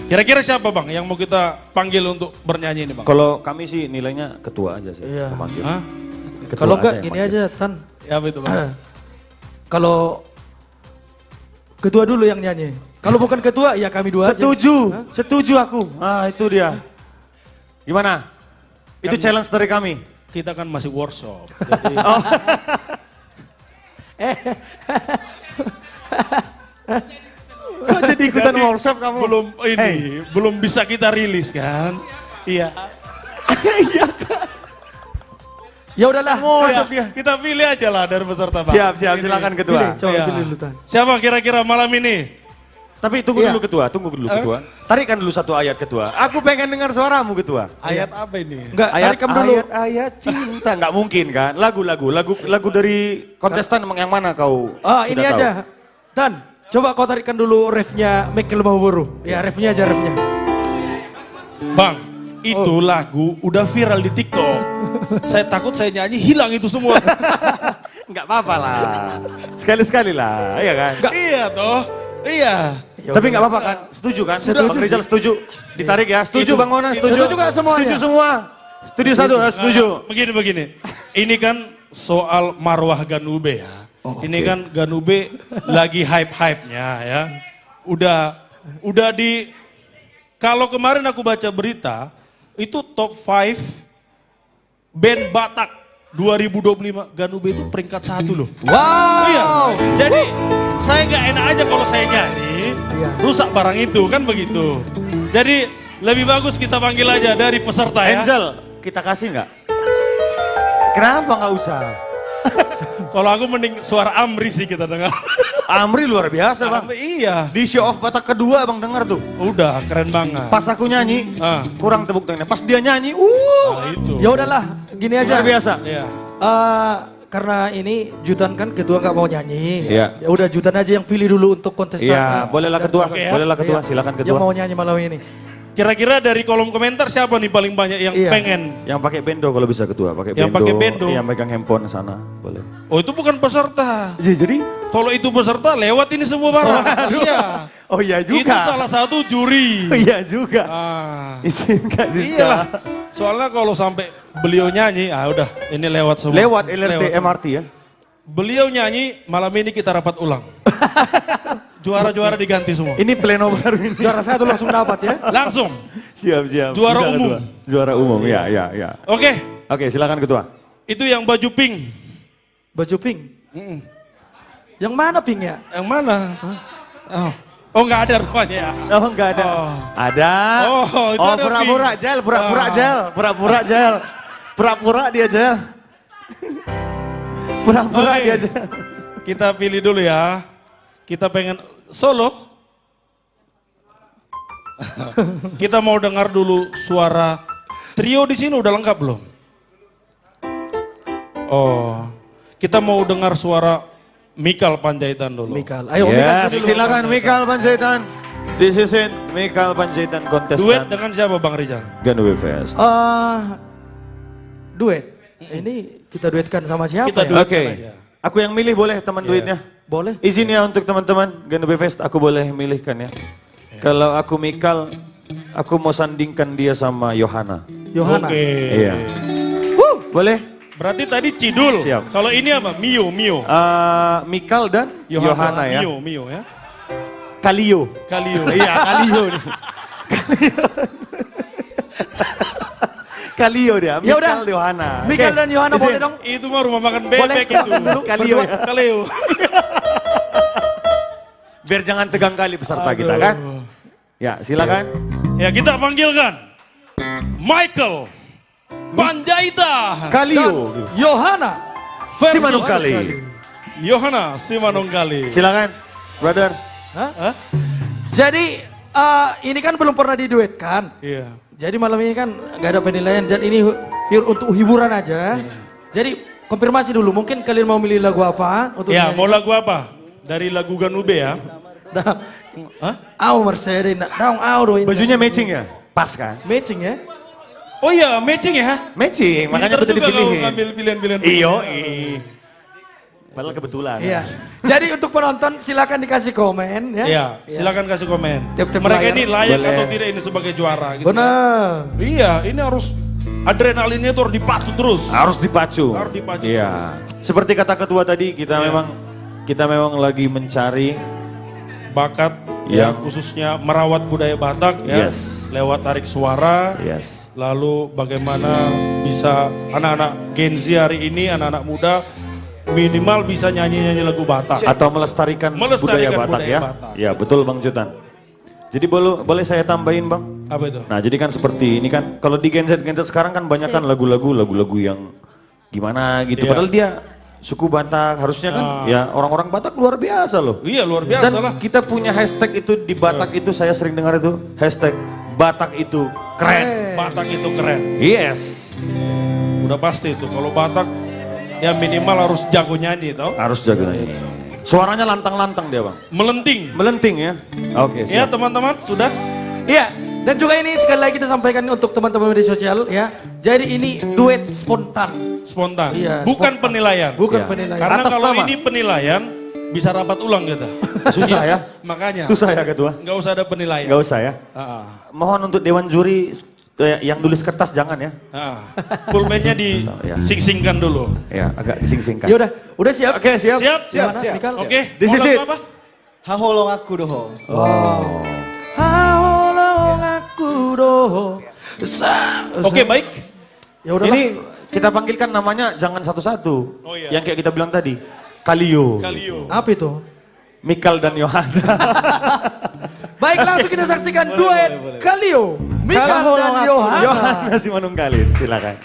Kira-kira siapa bang yang mau kita panggil untuk bernyanyi ini bang? Kalau kami sih nilainya ketua aja sih. Iya. Memanggil. Hah? Ketua Kalau enggak yang gini manggil. aja Tan. Ya apa itu bang? Kalau ketua dulu yang nyanyi. Kalau bukan ketua ya kami dua aja. Setuju aku. Ah itu dia. Gimana? Itu challenge dari kami. Kita kan masih workshop. Jadi Kok jadi ikutan workshop kamu? belum bisa kita rilis kan? Iya. Ya udahlah. Ya, kita pilih aja lah dari peserta bang. Siap, Pilih. silakan Pilih, ketua. coba Iya. pilih dulu Tan. Siapa kira-kira malam ini? Tapi tunggu Iya. dulu ketua, tunggu dulu ketua. Tarikan dulu satu ayat ketua. Aku pengen dengar suaramu ketua. Ayat apa ini? Enggak, Ayat tarik dulu. ayat cinta nggak mungkin kan? Lagu dari kontestan emang yang mana kau? Ah, ini sudah tahu? aja. Tan, coba kau tarikan dulu refnya Michael Mawuru. Ya, refnya aja, refnya. Bang, itu lagu udah viral di TikTok. Saya takut saya nyanyi hilang itu semua. Nggak apa-apa lah. Sekali-sekali lah, iya kan? Iya toh, iya. Tapi nggak apa-apa kan? Setuju kan? Bang Rizal setuju? Ditarik ya? Setuju Bang Mona? Setuju? Setuju nggak semuanya? Setuju semua? Setuju satu? Setuju. Begini. Ini kan soal marwah Ganube ya. Ini kan Ganube lagi hype-hype-nya ya. Udah di, kalau kemarin aku baca berita, itu top 5 band Batak 2025. Ganube itu peringkat 1 loh. Wow. Iya, jadi saya nggak enak aja kalau saya nyanyi, Iya. rusak barang itu kan begitu. Jadi lebih bagus kita panggil aja dari peserta ya. Angel, kita kasih nggak? Kenapa nggak usah? Kalau aku mending suara Amri sih kita dengar. Amri luar biasa Bang. Iya, Di show off Batak kedua Bang dengar tuh. udah keren banget. Pas aku nyanyi, Ah. kurang tepuk tangannya. Pas dia nyanyi, Nah, itu. Ya udahlah, gini aja. luar biasa. Iya. Karena ini Jutan kan ketua nggak mau nyanyi. Iya. Ya udah Jutan aja yang pilih dulu untuk kontestan. Iya, bolehlah ketua, Oke ya. bolehlah ketua, Iya. silakan Yang ketua. mau nyanyi malam ini. Kira-kira dari kolom komentar siapa nih paling banyak yang Iya. pengen? Yang pakai bendo kalau bisa ketua, pakai Yang bendo. pakai bendo. Yang megang handphone sana, boleh. Oh itu bukan peserta. Iya, jadi? Kalau itu peserta lewat ini semua barang. Iya. Oh iya Itu juga. salah satu juri. Iya juga. Ah. Izin Kak Siska. Iyalah. Soalnya kalau sampai beliau nyanyi, udah ini lewat semua. Lewat LRT, Lewat. MRT ya. Beliau nyanyi, malam ini kita rapat ulang. Juara-juara diganti semua. Ini pleno baru ini. Juara satu langsung dapat ya. Langsung. Siap, siap. Juara Bisa, umum. Ketua. Juara umum, ya, ya, ya. Oke, Oke, silakan ketua. itu yang baju pink. Baju pink. Mm-mm. Yang mana pinknya? Yang mana? Oh nggak ada rupanya ya. Oh, enggak ada. Oh. Ada. Oh, itu ada pura-pura pink. Jel, pura-pura Ah. Jel, pura-pura Jel. Pura-pura dia Jel. Pura-pura Oke. dia Jel. Kita pilih dulu ya. Kita pengen solo. Kita mau dengar dulu suara trio di sini udah lengkap belum? Oh, kita mau dengar suara Mikal Panjaitan dulu. Mikal. Ayo Yes, Mikal dulu. silakan Mikal Panjaitan. This is it, Mikal Panjaitan Duet kontestan dengan siapa Bang Rizal? Ganube Fest. Duet. Ini kita duetkan sama siapa Kita ya? duet. Oke, aja. aku yang milih boleh teman duitnya. Boleh. Izin ya untuk teman-teman Ganube Fest, aku boleh milihkan ya. Kalau aku Mikal, aku mau sandingkan dia sama Yohana. Yohana. Oke. Iya. Boleh? Berarti tadi Cidul. Siap. Kalau ini apa? Mio. Mikal dan Yohana ya. Mio ya. Kalio. Kalio. Iya, Kalio nih. Kalio dia, Ya udah. Mikal Yohana. Mikal Oke, dan Yohana izin. boleh dong? Itu mah rumah makan Boleh bebek itu. dulu? Kalio ya. Kalio. Biar jangan tegang kali peserta kita kan. Ya, silakan. Ya kita panggilkan Michael Panjaitan. Kalio. Yohana. Simanung kali. Yohana Simanunggali. Silakan, brother. Hah? Jadi ini kan belum pernah diduetkan. Iya. Jadi malam ini kan nggak ada penilaian dan ini untuk hiburan aja. Jadi konfirmasi dulu, mungkin kalian mau milih lagu apa? Untuk Ya, mau lagu apa? Dari lagu Ganube ya. Mercedes, Bajunya matching ya? Pas kan? matching ya? Oh iya, matching ya? Matching, makanya Pinter betul juga kau dipilihin. ngambil pilihan-pilihan. Iyo, padahal kebetulan. Iya. Jadi untuk penonton silakan dikasih komen ya. Iya, silakan kasih komen. Tiap-tiap Mereka layar. ini layak Boleh. atau tidak ini sebagai juara gitu. Benar. Iya, ini harus adrenalinnya itu harus dipacu terus. Harus dipacu. Harus dipacu Iya. Seperti kata ketua tadi, kita memang lagi mencari Bakat Iya. yang khususnya merawat budaya Batak ya. Yes. Lewat tarik suara. yes. Lalu bagaimana bisa anak-anak Gen Z hari ini, anak-anak muda minimal bisa nyanyi-nyanyi lagu Batak. Atau melestarikan budaya Batak budaya ya. Batak. Ya, betul Bang Jutan. Jadi boleh saya tambahin Bang? Apa itu? Nah, jadi kan seperti ini kan, kalau di Gen Z sekarang kan banyak kan lagu-lagu yang gimana gitu. Iya. Padahal dia suku Batak, harusnya kan ya orang-orang Batak luar biasa loh. Iya, luar biasa Dan lah. kita punya hashtag itu di Batak itu, saya sering dengar itu, hashtag Batak itu keren. Batak itu keren. Yes, Udah pasti itu. Kalau Batak ya minimal harus jago nyanyi tau. harus jago nyanyi. Suaranya lantang-lantang dia Bang. Melenting. Melenting ya. Oke, Ya siap. teman-teman, sudah? Iya. Dan juga ini sekali lagi kita sampaikan untuk teman-teman media sosial ya. Jadi ini duet spontan. Spontan. Iya, Bukan spontan. penilaian. Bukan Iya. penilaian. Karena Atas kalau nama. ini penilaian bisa rapat ulang kita. Susah ya. Makanya. Susah ya ketua. Nggak usah ada penilaian. Nggak usah ya. Ah, Mohon untuk Dewan Juri yang tulis kertas jangan ya. ah. Pulpennya Ya. dising-singkan dulu. Ya, agak dising-singkan. Ya udah siap. Oke, siap. Siap, Gimana, Mikal? Oke, This mau is lagu it. apa? Haholong aku doho. Haolong aku doho. Oke, baik. Ya udah. Ini kita panggilkan namanya jangan satu-satu. Oh, iya. Yang kayak kita bilang tadi. Kalio. Kalio. Apa itu? Mikal dan Yohana. Baik, langsung kita saksikan duet Kalio, Mikal dan Yohana. Yohana Simanunggalin, silakan.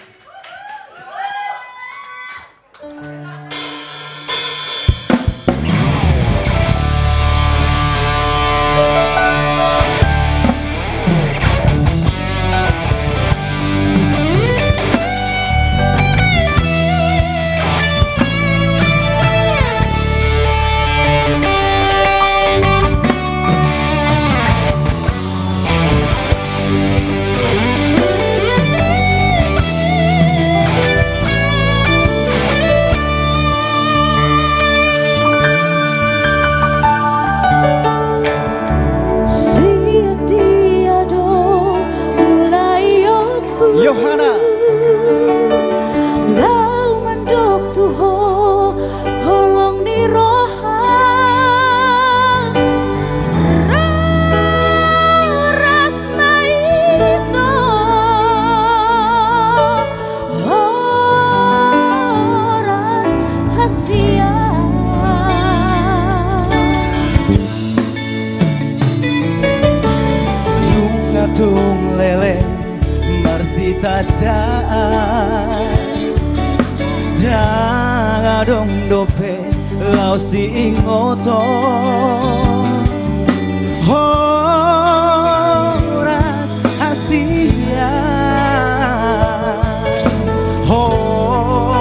Yohana. Lau mandok tuho holong ni roha ras maito ras hasia Nungatung lele marsita Dagadong dope lau si ingoto Horas hasia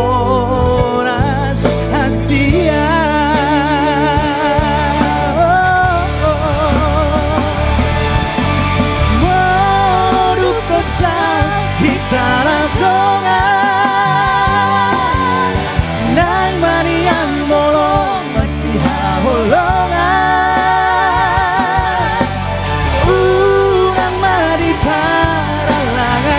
Horas hasia Moruk kosal hitara tongan Nang marian bolong masih haholongan Urang mari paralangan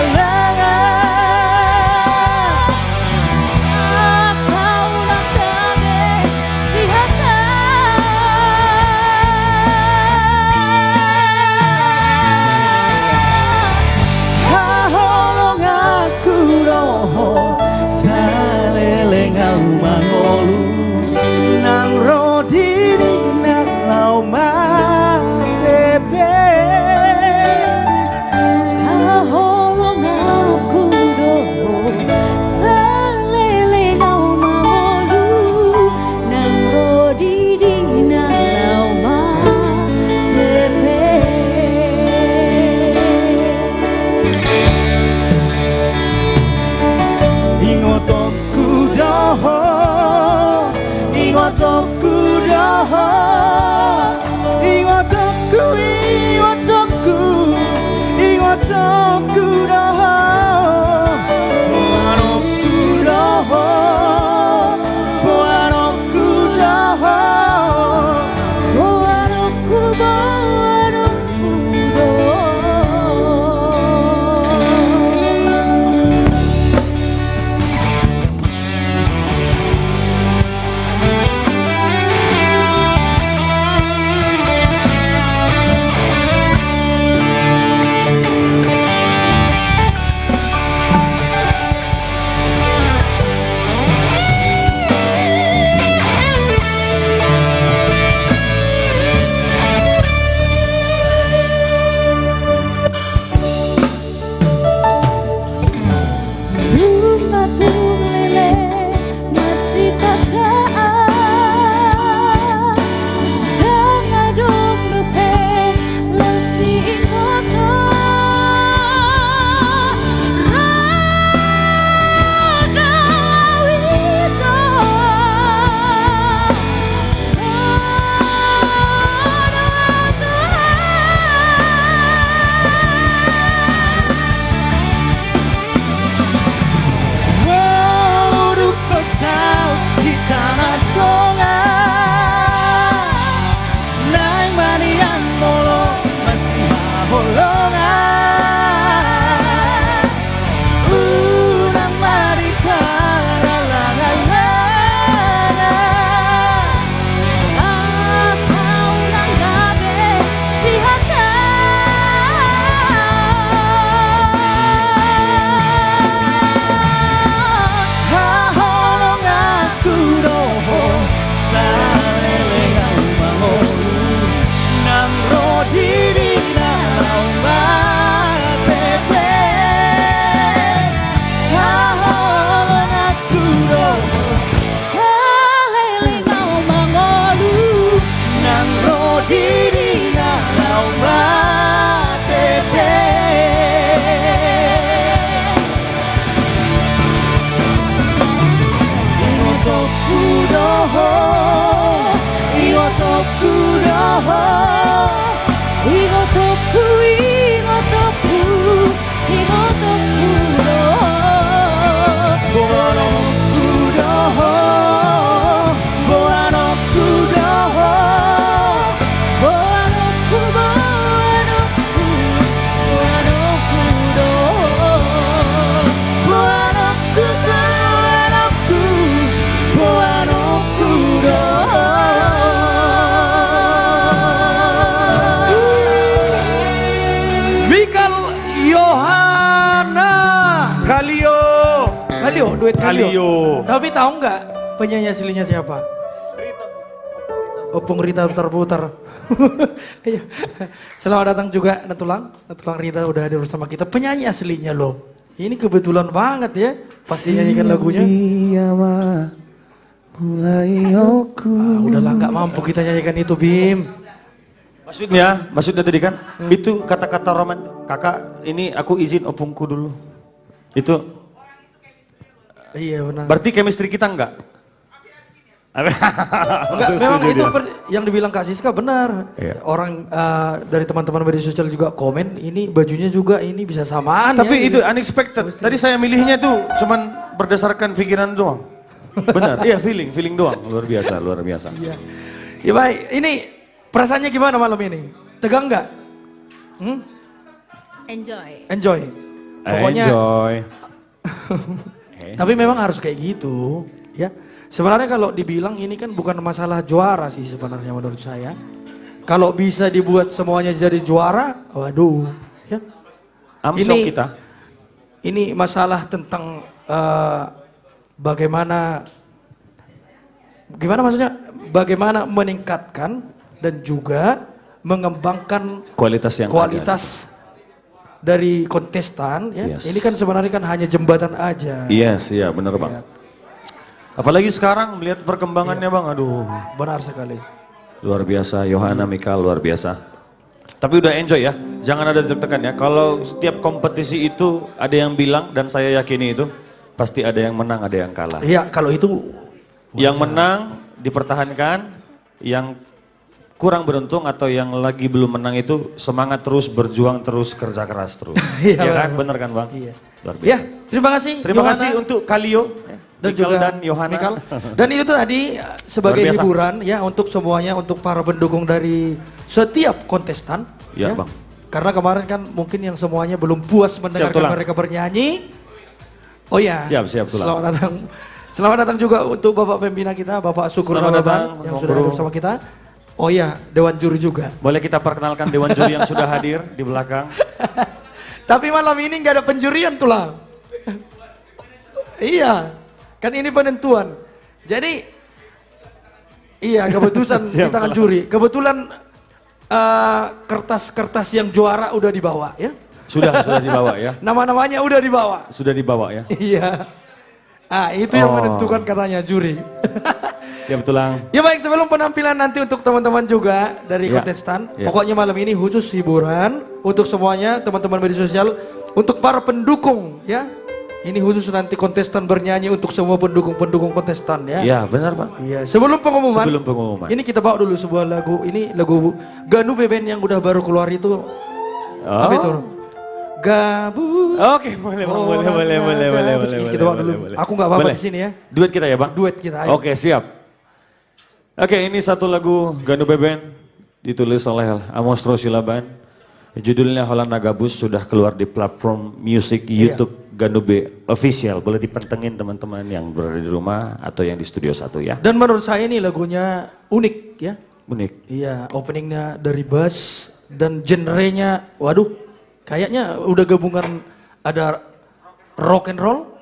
duet Kalio. Kalio. Tapi tahu nggak penyanyi aslinya siapa? Opung Rita putar-putar. Iya. Selamat datang juga Natulang. Natulang Rita udah hadir bersama kita. Penyanyi aslinya loh. Ini kebetulan banget ya. Pasti nyanyikan lagunya. Mulai aku. Udahlah nggak mampu kita nyanyikan itu Bim. Maksudnya tadi kan, itu kata-kata roman. Kakak, ini aku izin opungku dulu. Itu, Iya benar. berarti chemistry kita enggak? Enggak, memang itu yang dibilang Kak Siska benar. Iya. Orang dari teman-teman media sosial juga komen, ini bajunya juga ini bisa samaan. Tapi ya, itu gitu. unexpected. Tadi saya milihnya tuh cuman berdasarkan pikiran doang. Benar, iya feeling doang. Luar biasa. Iya. Ya baik, ini perasaannya gimana malam ini? Tegang nggak? Enjoy. Pokoknya. Enjoy. Tapi memang harus kayak gitu, ya. Sebenarnya kalau dibilang ini kan bukan masalah juara sih sebenarnya menurut saya. Kalau bisa dibuat semuanya jadi juara, waduh, ya. Amsok kita. Ini masalah tentang gimana maksudnya? Bagaimana meningkatkan dan juga mengembangkan kualitas dari kontestan, ya. Yes. Ini kan sebenarnya kan hanya jembatan aja. Yes, iya benar Bang. Apalagi sekarang melihat perkembangannya Bang, aduh. Benar sekali. Luar biasa, Yohana Mikal luar biasa. Tapi udah enjoy ya, jangan ada deg-degan ya. Kalau setiap kompetisi itu ada yang bilang dan saya yakini itu, pasti ada yang menang, ada yang kalah. Iya, kalau itu Yang menang dipertahankan, yang kurang beruntung atau yang lagi belum menang itu semangat terus, berjuang terus, kerja keras terus. Iya, ya kan, benar. bener kan Bang? Iya. Luar biasa. Ya, terima kasih. Terima Yohana kasih untuk Kalio dan Mikal juga dan Yohana. Mikal. Dan itu tadi sebagai Luar biasa. hiburan ya untuk semuanya, untuk para pendukung dari setiap kontestan. Ya, Bang. Karena kemarin kan mungkin yang semuanya belum puas mendengarkan Tulang. mereka bernyanyi. Oh ya. Siap, Tulang. Selamat datang. Selamat datang juga untuk Bapak pembina kita, Bapak Syukur Selamat Nolaban datang, yang Bang sudah Bro. hadir bersama kita. Oh ya, Dewan Juri juga. Boleh kita perkenalkan Dewan Juri yang sudah hadir di belakang. Tapi malam ini nggak ada penjurian Tulang. Iya, kan ini penentuan. Jadi, iya keputusan di tangan juri. Kebetulan kertas-kertas yang juara udah dibawa ya. Sudah dibawa ya. Nama-namanya udah dibawa. Sudah dibawa ya. Iya. Itu yang menentukan katanya juri. Siap Tulang. Ya baik, sebelum penampilan nanti untuk teman-teman juga dari Ya, kontestan. ya. Pokoknya malam ini khusus hiburan untuk semuanya, teman-teman media sosial, untuk para pendukung ya. Ini khusus nanti kontestan bernyanyi untuk semua pendukung kontestan ya. Iya benar Pak. Iya, sebelum pengumuman. Ini kita bawa dulu sebuah lagu. Ini lagu Ganu Beben yang udah baru keluar itu. Apa itu? Gabus. Oke, boleh Bang, boleh. Kita bawa dulu. Aku nggak apa-apa di sini ya. Duet kita ya Bang? Duet kita. Ayo. Oke, siap. Oke, ini satu lagu Ganu Beben ditulis oleh Amos Rosilaban. Judulnya Holanda Gabus, sudah keluar di platform musik YouTube Ganu B Official. Boleh dipantengin teman-teman yang berada di rumah atau yang di Studio 1 ya. Dan menurut saya ini lagunya unik ya. Unik. Iya, openingnya dari bass dan genrenya, waduh, kayaknya udah gabungan ada rock and roll,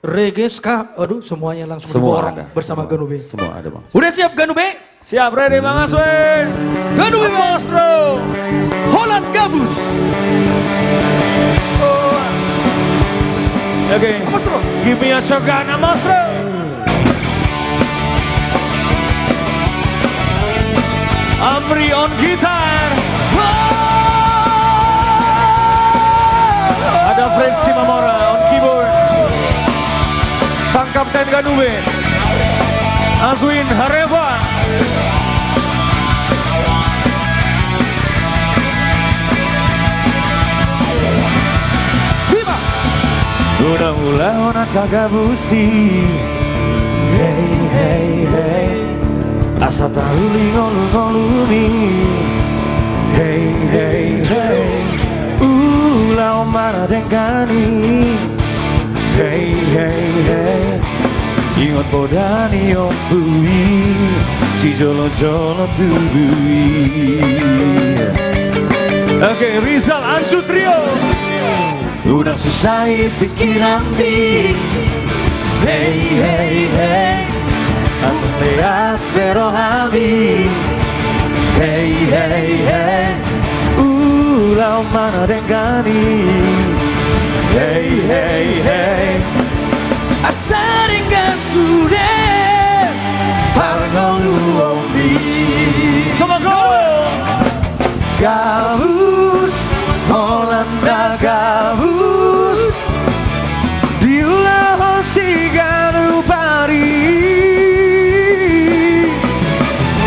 reggae, ska, waduh semuanya langsung Semua diborong ada. bersama Ganu B. Semua ada Bang. Udah siap Ganu B? Siap, ready Bang Aswin. Ganu B Maestro, Holland Gabus. Oke, Maestro. give me a shotgun, Maestro. Amri on gitar. Ada Fred Simamora on keyboard. Sang Kapten Ganube. Aswin Hareva. Bima. Una ona kagabusi. Hey hey hey. Asa taluli ngolu-ngolumi. Hey hey hey. Ula omara dengkani. Hey hey hey. Ingot podani ompui. Si jolo-jolo tubui. Oke, Rizal Anju Trio. Udah selesai pikiran di Hey, hey, hey, asli spero ami. Hey, hey, hey, ulau mana dengani. Hey, hey, hey, asaringa sude, parnolu ombi. Come on, go! Gabus, Holanda gabus, diulah hosiganu pari.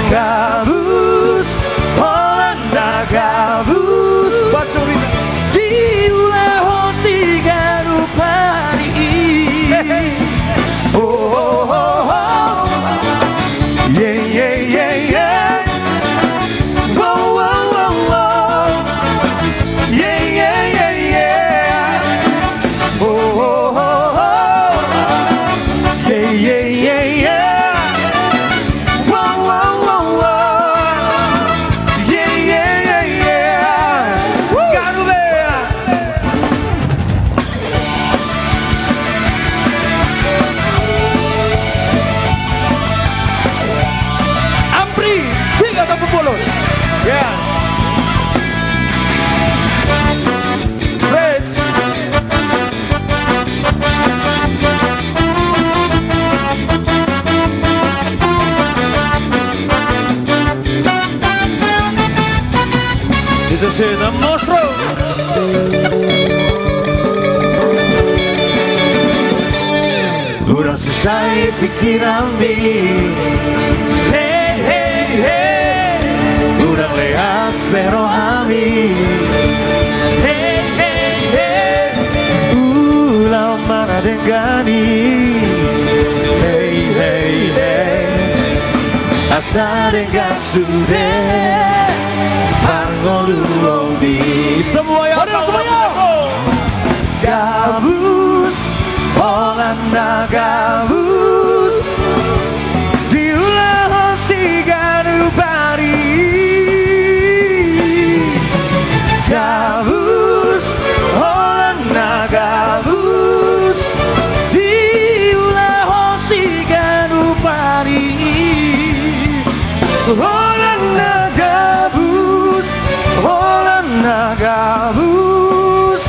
Gabus, Holanda gabus, diulah hosiganu pari. Oh, oh, oh, oh, yeah, yeah, yeah, yeah. Yes. Fritz. This is the monstro. Udah selesai pikiran mi. Hey, hey, hey. Udah leas pero ami. Hey, hey, hey, ulau mana dengani. Hey, hey, hey, asa dengar sude, pangolu ombi. Semua yang tahu gabus, Holanda gabus, diulah hosiganu pari. Gabus, Holanda gabus, diulah hosiganu pari. Holanda gabus, Holanda gabus,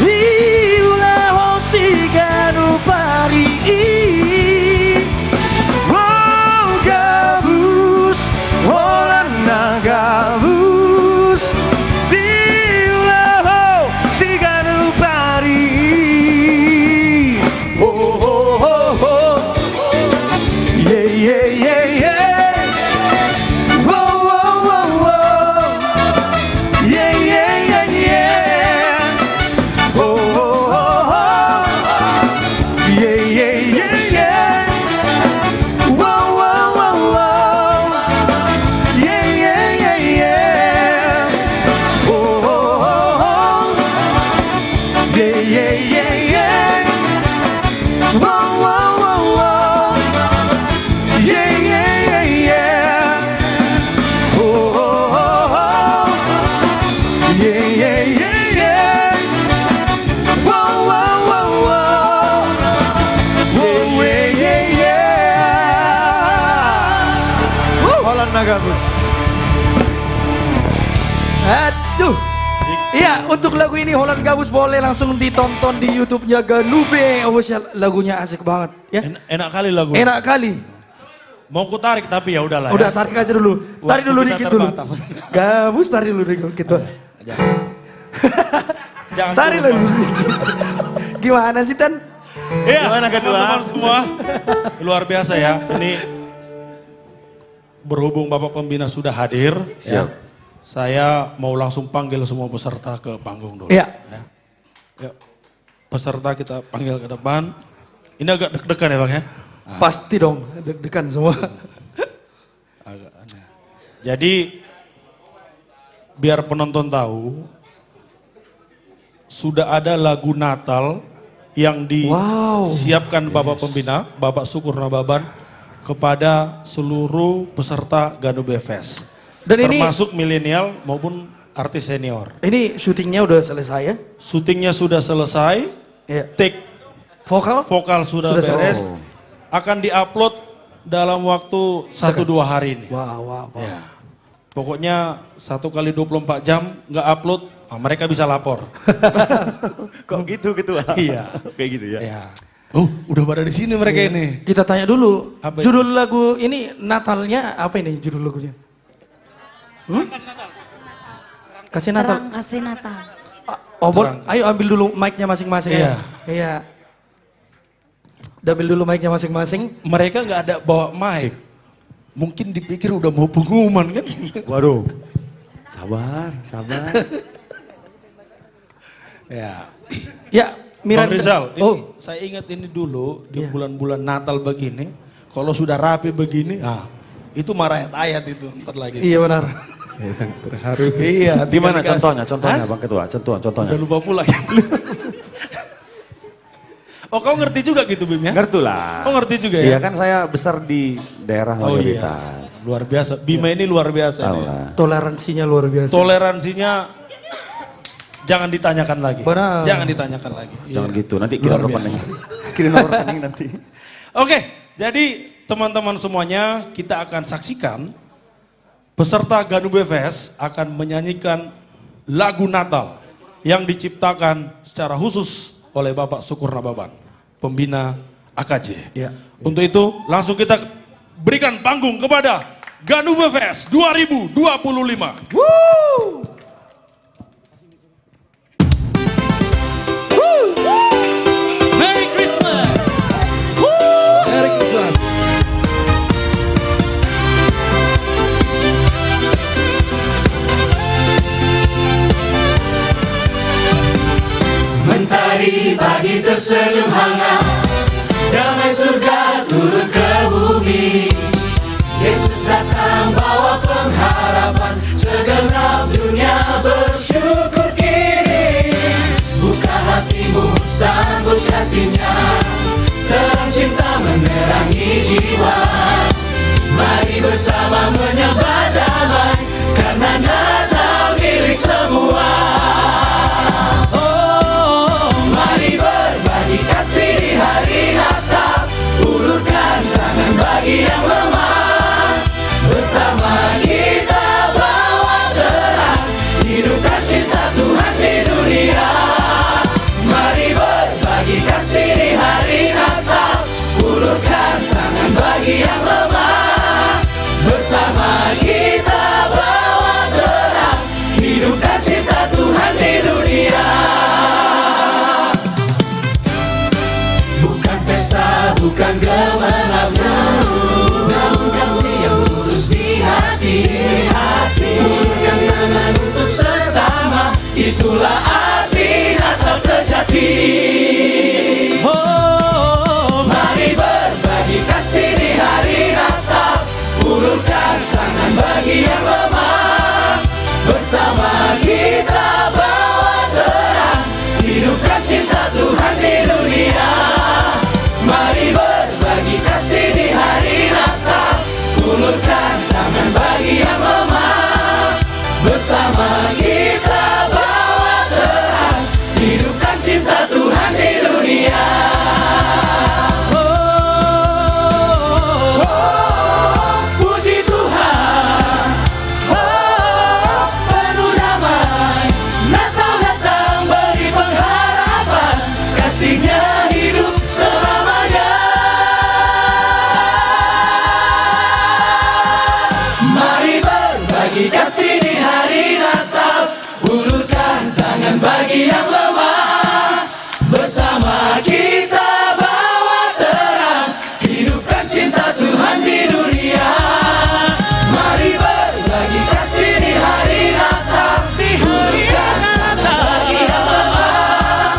diulah hosiganu pari. Oh gabus, Holanda gabus, Gabus. Aduh. Iya, untuk lagu ini Holland Gabus boleh langsung ditonton di YouTube-nya Ganube official. Lagunya asik banget, ya. Enak kali lagu. Enak kali. Mau ku tarik tapi ya udahlah. Udah Ya. tarik aja dulu. Tarik dulu dikit dulu. Gabus tarik dulu dikit gitu. Jangan tarik dulu dikit. Gimana sih Tan? Iya, gimana teman-teman semua? Luar biasa ya. Ini berhubung Bapak Pembina sudah hadir, ya, saya mau langsung panggil semua peserta ke panggung dulu. Iya. Ya. Yuk, peserta kita panggil ke depan. Ini agak deg-degan ya Bang ya? Pasti dong, deg-degan semua. Agak aneh. Jadi, biar penonton tahu, sudah ada lagu Natal yang disiapkan Bapak Pembina, Bapak Sukurna Baban, kepada seluruh peserta Ganube Fest. Dan termasuk milenial maupun artis senior. Ini syutingnya udah selesai ya? Syutingnya sudah selesai, ya. take Vokal sudah Sudah beres. selesai. Akan diupload dalam waktu 1-2 hari ini. Wah. Ya. Pokoknya 1 kali 24 jam nggak upload, mereka bisa lapor. Kok gitu ketua? Iya. Kayak gitu ya. Ya. Udah pada di sini mereka ini. Kita tanya dulu, Apa judul lagu ini Natalnya apa ini judul lagunya? Kasih Natal. Terang kasih Natal. Ayo ambil dulu mic-nya masing-masing ya. Iya. Ambil dulu mic-nya masing-masing. Mereka nggak ada bawa mic. Mungkin dipikir udah mau pengumuman kan? Waduh. Sabar. Ya. Ya, Bang Rizal, Oh, saya ingat ini dulu di Iya. bulan-bulan Natal begini, kalau sudah rapi begini, itu marah ayat itu ntar lagi. iya benar. Saya sangat terharu. Iya. Gimana tinggal dikasih. contohnya Hah? Bang Ketua? Contohnya. Udah lupa pula. Oh, kau ngerti juga gitu Bim ya? Ngerti lah. Oh, ngerti juga Iya ya? kan saya besar di daerah Oh iya. mayoritas. Luar biasa. Bima ini luar biasa. Tahu Nih. lah. Toleransinya luar biasa. Toleransinya jangan ditanyakan lagi. Benar. Jangan ditanyakan lagi. Jangan Iya. gitu, nanti kirim Luar nomor biasa. rekening. Kirim nomor rekening nanti. Oke, jadi teman-teman semuanya kita akan saksikan peserta Ganube Fest akan menyanyikan lagu Natal yang diciptakan secara khusus oleh Bapak Syukur Nababan, pembina AKJ. Ya. Untuk itu langsung kita berikan panggung kepada Ganube Fest 2025. Merry Christmas. Merry Christmas. Mentari pagi tersenyum hangat, damai surga turun ke bumi. Yesus datang bawa pengharapan, segenap dunia bersyukur kini. Buka hatimu, sambut kasihnya, terang cinta menerangi jiwa. Mari bersama menyembah damai, karena Natal milik semua. Mari berbagi kasih di hari Natal, ulurkan tangan bagi yang lemah. Bersama kita bawa terang, hidupkan cinta Tuhan di dunia. Mari berbagi kasih di hari Natal, ulurkan tangan bagi yang lemah. Bersama kita bawa terang, hidupkan cinta Tuhan di dunia. Bukan pesta, bukan gemerlapnya, namun kasih yang tulus di hati. Ulurkan tangan untuk sesama, itulah arti Natal sejati. Mari berbagi kasih di hari Natal, ulurkan tangan bagi yang lemah. Bersama kita bawa terang, hidupkan cinta Tuhan di dunia. Mari berbagi kasih di hari Natal, ulurkan tangan bagi yang lemah. Bersama kita bawa terang, hidupkan cinta Tuhan di dunia. Puji Tuhan, penuh damai. Natal datang beri pengharapan, kasihnya hidup selamanya. Mari berbagi kasih di hari Natal, ulurkan tangan bagi yang lemah. Bersama kita bawa terang, hidupkan cinta Tuhan di dunia. Mari berbagi kasih di hari Natal, ulurkan tangan bagi yang lemah.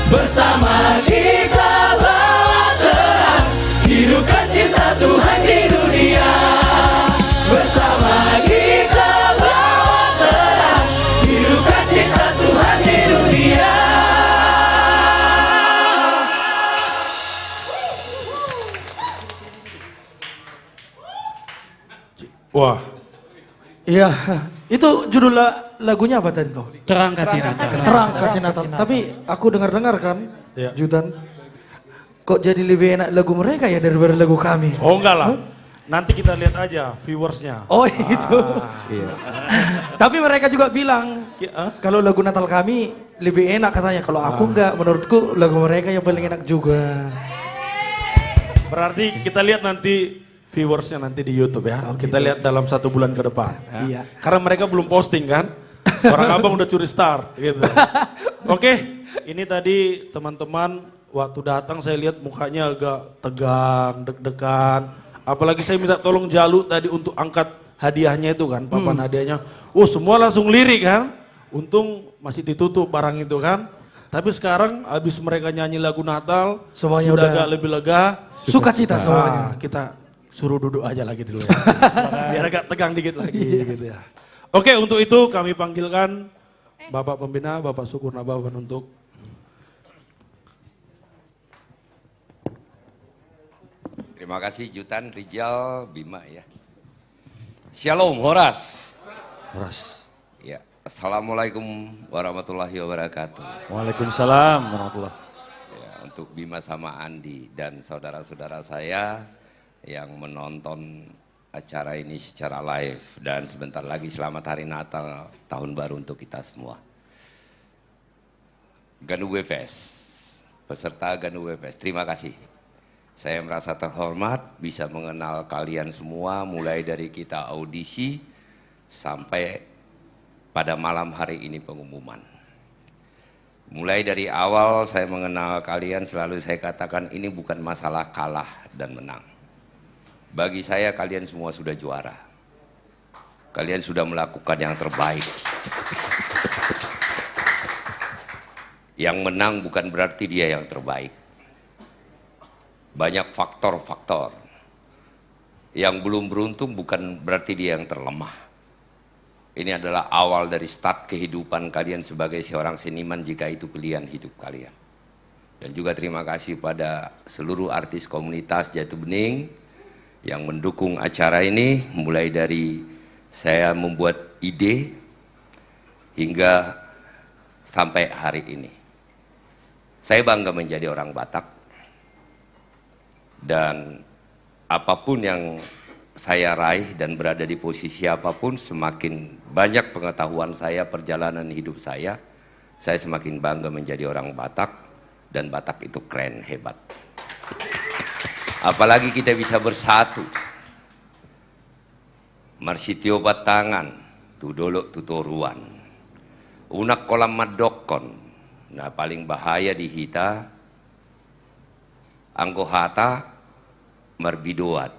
Bersama kita bawa terang, hidupkan cinta Tuhan di dunia. Bersama kita bawa terang, hidupkan cinta Tuhan di dunia. Wah, Iya, itu judul lagunya apa tadi tuh? Terang kasih Natal. Terang kasih Natal. Tapi aku dengar-dengar kan, Iya. Judan, kok jadi lebih enak lagu mereka ya daripada lagu kami? Oh enggak lah. Nanti kita lihat aja viewersnya. Oh itu. Iya. Tapi mereka juga bilang kalau lagu Natal kami lebih enak katanya. Kalau aku enggak, menurutku lagu mereka yang paling enak juga. Berarti kita lihat nanti viewersnya nanti di YouTube ya. Kita lihat dalam 1 bulan ke depan. Ya. Iya. Karena mereka belum posting kan. Orang abang udah curi start gitu. Oke, ini tadi teman-teman waktu datang saya lihat mukanya agak tegang, deg-degan. Apalagi saya minta tolong Jalu tadi untuk angkat hadiahnya itu kan, papan hadiahnya. Oh semua langsung lirik kan. Untung masih ditutup barang itu kan. Tapi sekarang habis mereka nyanyi lagu Natal, Semuanya sudah udah agak lebih lega. Sukacita semuanya. Kita suruh duduk aja lagi dulu ya. Biar agak tegang dikit lagi gitu ya. Oke, untuk itu kami panggilkan Bapak Pembina, Bapak Syukur Nabawan untuk Terima kasih Jutan, Rijal, Bima ya. Shalom, Horas. Horas. Ya, Assalamualaikum warahmatullahi wabarakatuh. Waalaikumsalam warahmatullahi. Ya, untuk Bima sama Andi dan saudara-saudara saya yang menonton acara ini secara live dan sebentar lagi selamat hari Natal tahun baru untuk kita semua. Ganube Fest, peserta Ganube Fest, terima kasih. Saya merasa terhormat bisa mengenal kalian semua mulai dari kita audisi sampai pada malam hari ini pengumuman. Mulai dari awal saya mengenal kalian selalu saya katakan ini bukan masalah kalah dan menang. Bagi saya kalian semua sudah juara. Kalian sudah melakukan yang terbaik. Yang menang bukan berarti dia yang terbaik. Banyak faktor-faktor. Yang belum beruntung bukan berarti dia yang terlemah. Ini adalah awal dari start kehidupan kalian sebagai seorang seniman jika itu pilihan hidup kalian. Dan juga terima kasih pada seluruh artis komunitas Jati Bening yang mendukung acara ini, mulai dari saya membuat ide hingga sampai hari ini. Saya bangga menjadi orang Batak dan apapun yang saya raih dan berada di posisi apapun, semakin banyak pengetahuan saya, perjalanan hidup saya semakin bangga menjadi orang Batak dan Batak itu keren, hebat. Apalagi kita bisa bersatu. Marsitio batangan, tudolok tutoruan. Unak kolam madokon. Nah paling bahaya di hita, anggohata marbidoat.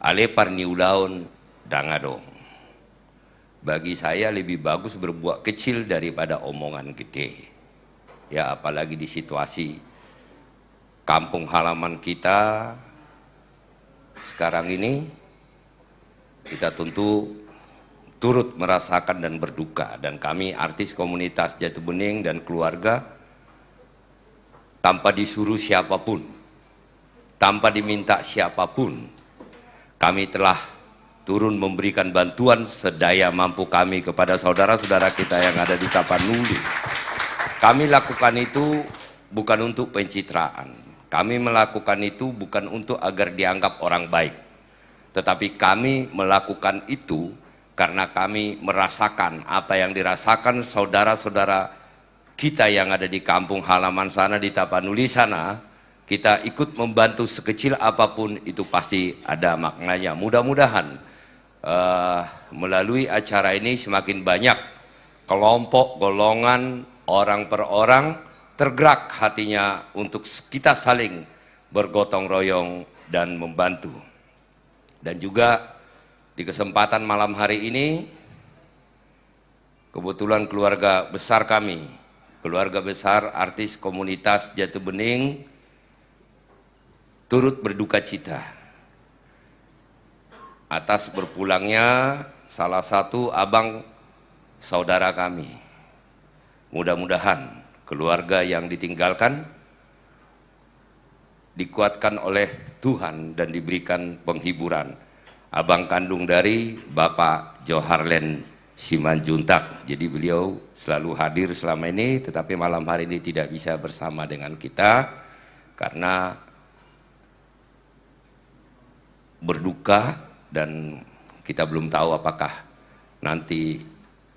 Ale parniulaun dangadong. Bagi saya lebih bagus berbuat kecil daripada omongan gede. Ya apalagi di situasi kampung halaman kita sekarang ini, kita tentu turut merasakan dan berduka. Dan kami artis komunitas Jati Bening dan keluarga tanpa disuruh siapapun, tanpa diminta siapapun, kami telah turun memberikan bantuan sedaya mampu kami kepada saudara-saudara kita yang ada di Tapanuli. Kami lakukan itu bukan untuk pencitraan. Kami melakukan itu bukan untuk agar dianggap orang baik. Tetapi kami melakukan itu karena kami merasakan apa yang dirasakan saudara-saudara kita yang ada di kampung halaman sana, di Tapanuli sana. Kita ikut membantu sekecil apapun itu pasti ada maknanya. Mudah-mudahan melalui acara ini semakin banyak kelompok, golongan, orang per orang tergerak hatinya untuk kita saling bergotong royong dan membantu. Dan juga di kesempatan malam hari ini, kebetulan keluarga besar kami, keluarga besar artis komunitas Jati Bening, turut berduka cita atas berpulangnya salah satu abang saudara kami. Mudah-mudahan keluarga yang ditinggalkan dikuatkan oleh Tuhan dan diberikan penghiburan. Abang kandung dari Bapak Joharlen Simanjuntak. Jadi beliau selalu hadir selama ini, tetapi malam hari ini tidak bisa bersama dengan kita. karena berduka dan kita belum tahu apakah nanti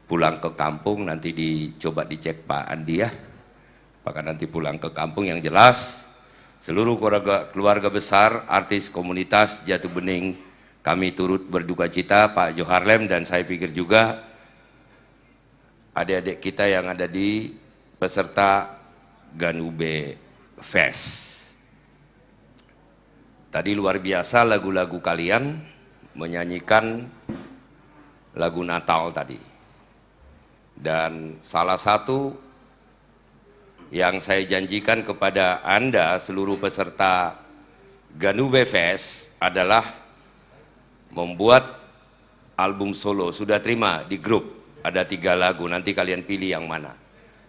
pulang ke kampung, nanti dicoba dicek Pak Andi ya, apakah nanti pulang ke kampung. Yang jelas seluruh keluarga besar artis komunitas Jati Bening kami turut berduka cita, Pak Joharlem, dan saya pikir juga adik-adik kita yang ada di peserta Ganube Fest. Tadi luar biasa lagu-lagu kalian menyanyikan lagu Natal tadi. Dan salah satu yang saya janjikan kepada Anda seluruh peserta Ganube Fest adalah membuat album solo. Sudah terima di grup, ada 3 lagu, nanti kalian pilih yang mana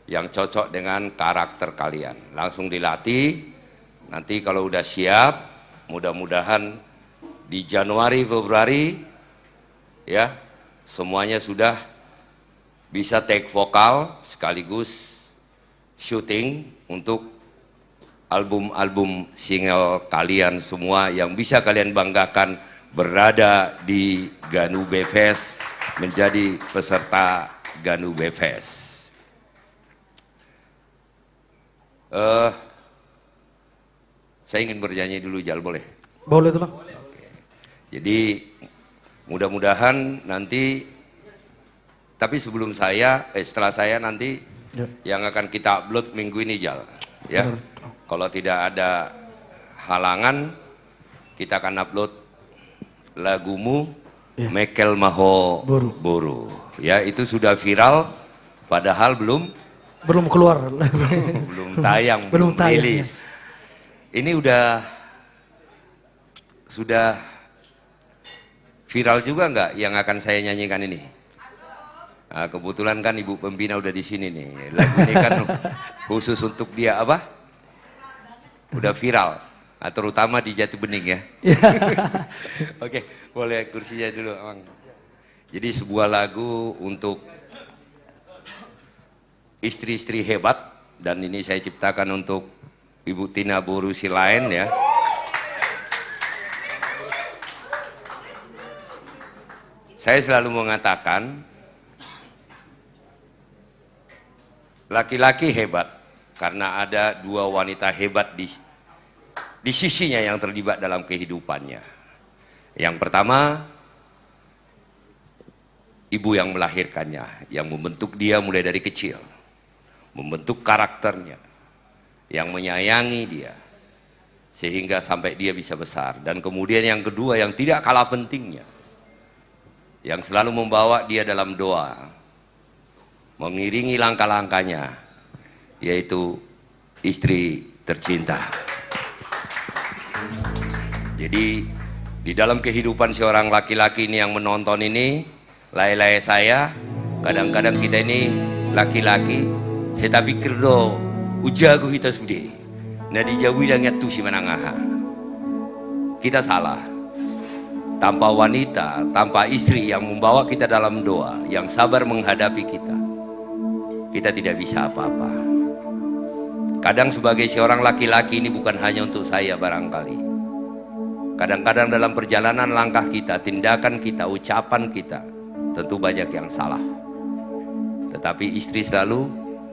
yang cocok dengan karakter kalian. Langsung dilatih, nanti kalau udah siap, mudah-mudahan di Januari, Februari ya, semuanya sudah bisa take vokal sekaligus syuting untuk album-album single kalian semua yang bisa kalian banggakan berada di Ganube Fest, menjadi peserta Ganube Fest. Saya ingin bernyanyi dulu, Jal, boleh? Boleh tuh Bang. Jadi mudah-mudahan nanti, tapi sebelum saya, setelah saya nanti yang akan kita upload minggu ini, Jal, ya. Kalau tidak ada halangan, kita akan upload lagumu Mekel Maho Boru. Ya, itu sudah viral, padahal belum keluar, belum tayang, belum rilis. Ini sudah viral juga nggak yang akan saya nyanyikan ini? Nah, kebetulan kan Ibu Pembina udah di sini nih. Lagu ini kan khusus untuk dia apa? Udah viral. Nah, terutama di Jati Bening ya. Oke, boleh kursinya dulu, Bang. Jadi sebuah lagu untuk istri-istri hebat, dan ini saya ciptakan untuk Ibu Tina Boru Silain ya. Saya selalu mengatakan laki-laki hebat karena ada 2 wanita hebat di sisinya yang terlibat dalam kehidupannya. Yang pertama, ibu yang melahirkannya, yang membentuk dia mulai dari kecil, membentuk karakternya, yang menyayangi dia sehingga sampai dia bisa besar. Dan kemudian yang kedua yang tidak kalah pentingnya, yang selalu membawa dia dalam doa, mengiringi langkah-langkahnya, yaitu istri tercinta. Jadi di dalam kehidupan seorang laki-laki ini yang menonton ini, lay-lay saya, kadang-kadang kita ini laki-laki, saya tak pikir do ujago kita sudah, nah dijauhi dan tu si menangaha. Kita salah. Tanpa wanita, tanpa istri yang membawa kita dalam doa, yang sabar menghadapi kita tidak bisa apa-apa. Kadang sebagai seorang laki-laki ini bukan hanya untuk saya barangkali. Kadang-kadang dalam perjalanan langkah kita, tindakan kita, ucapan kita, tentu banyak yang salah. Tetapi istri selalu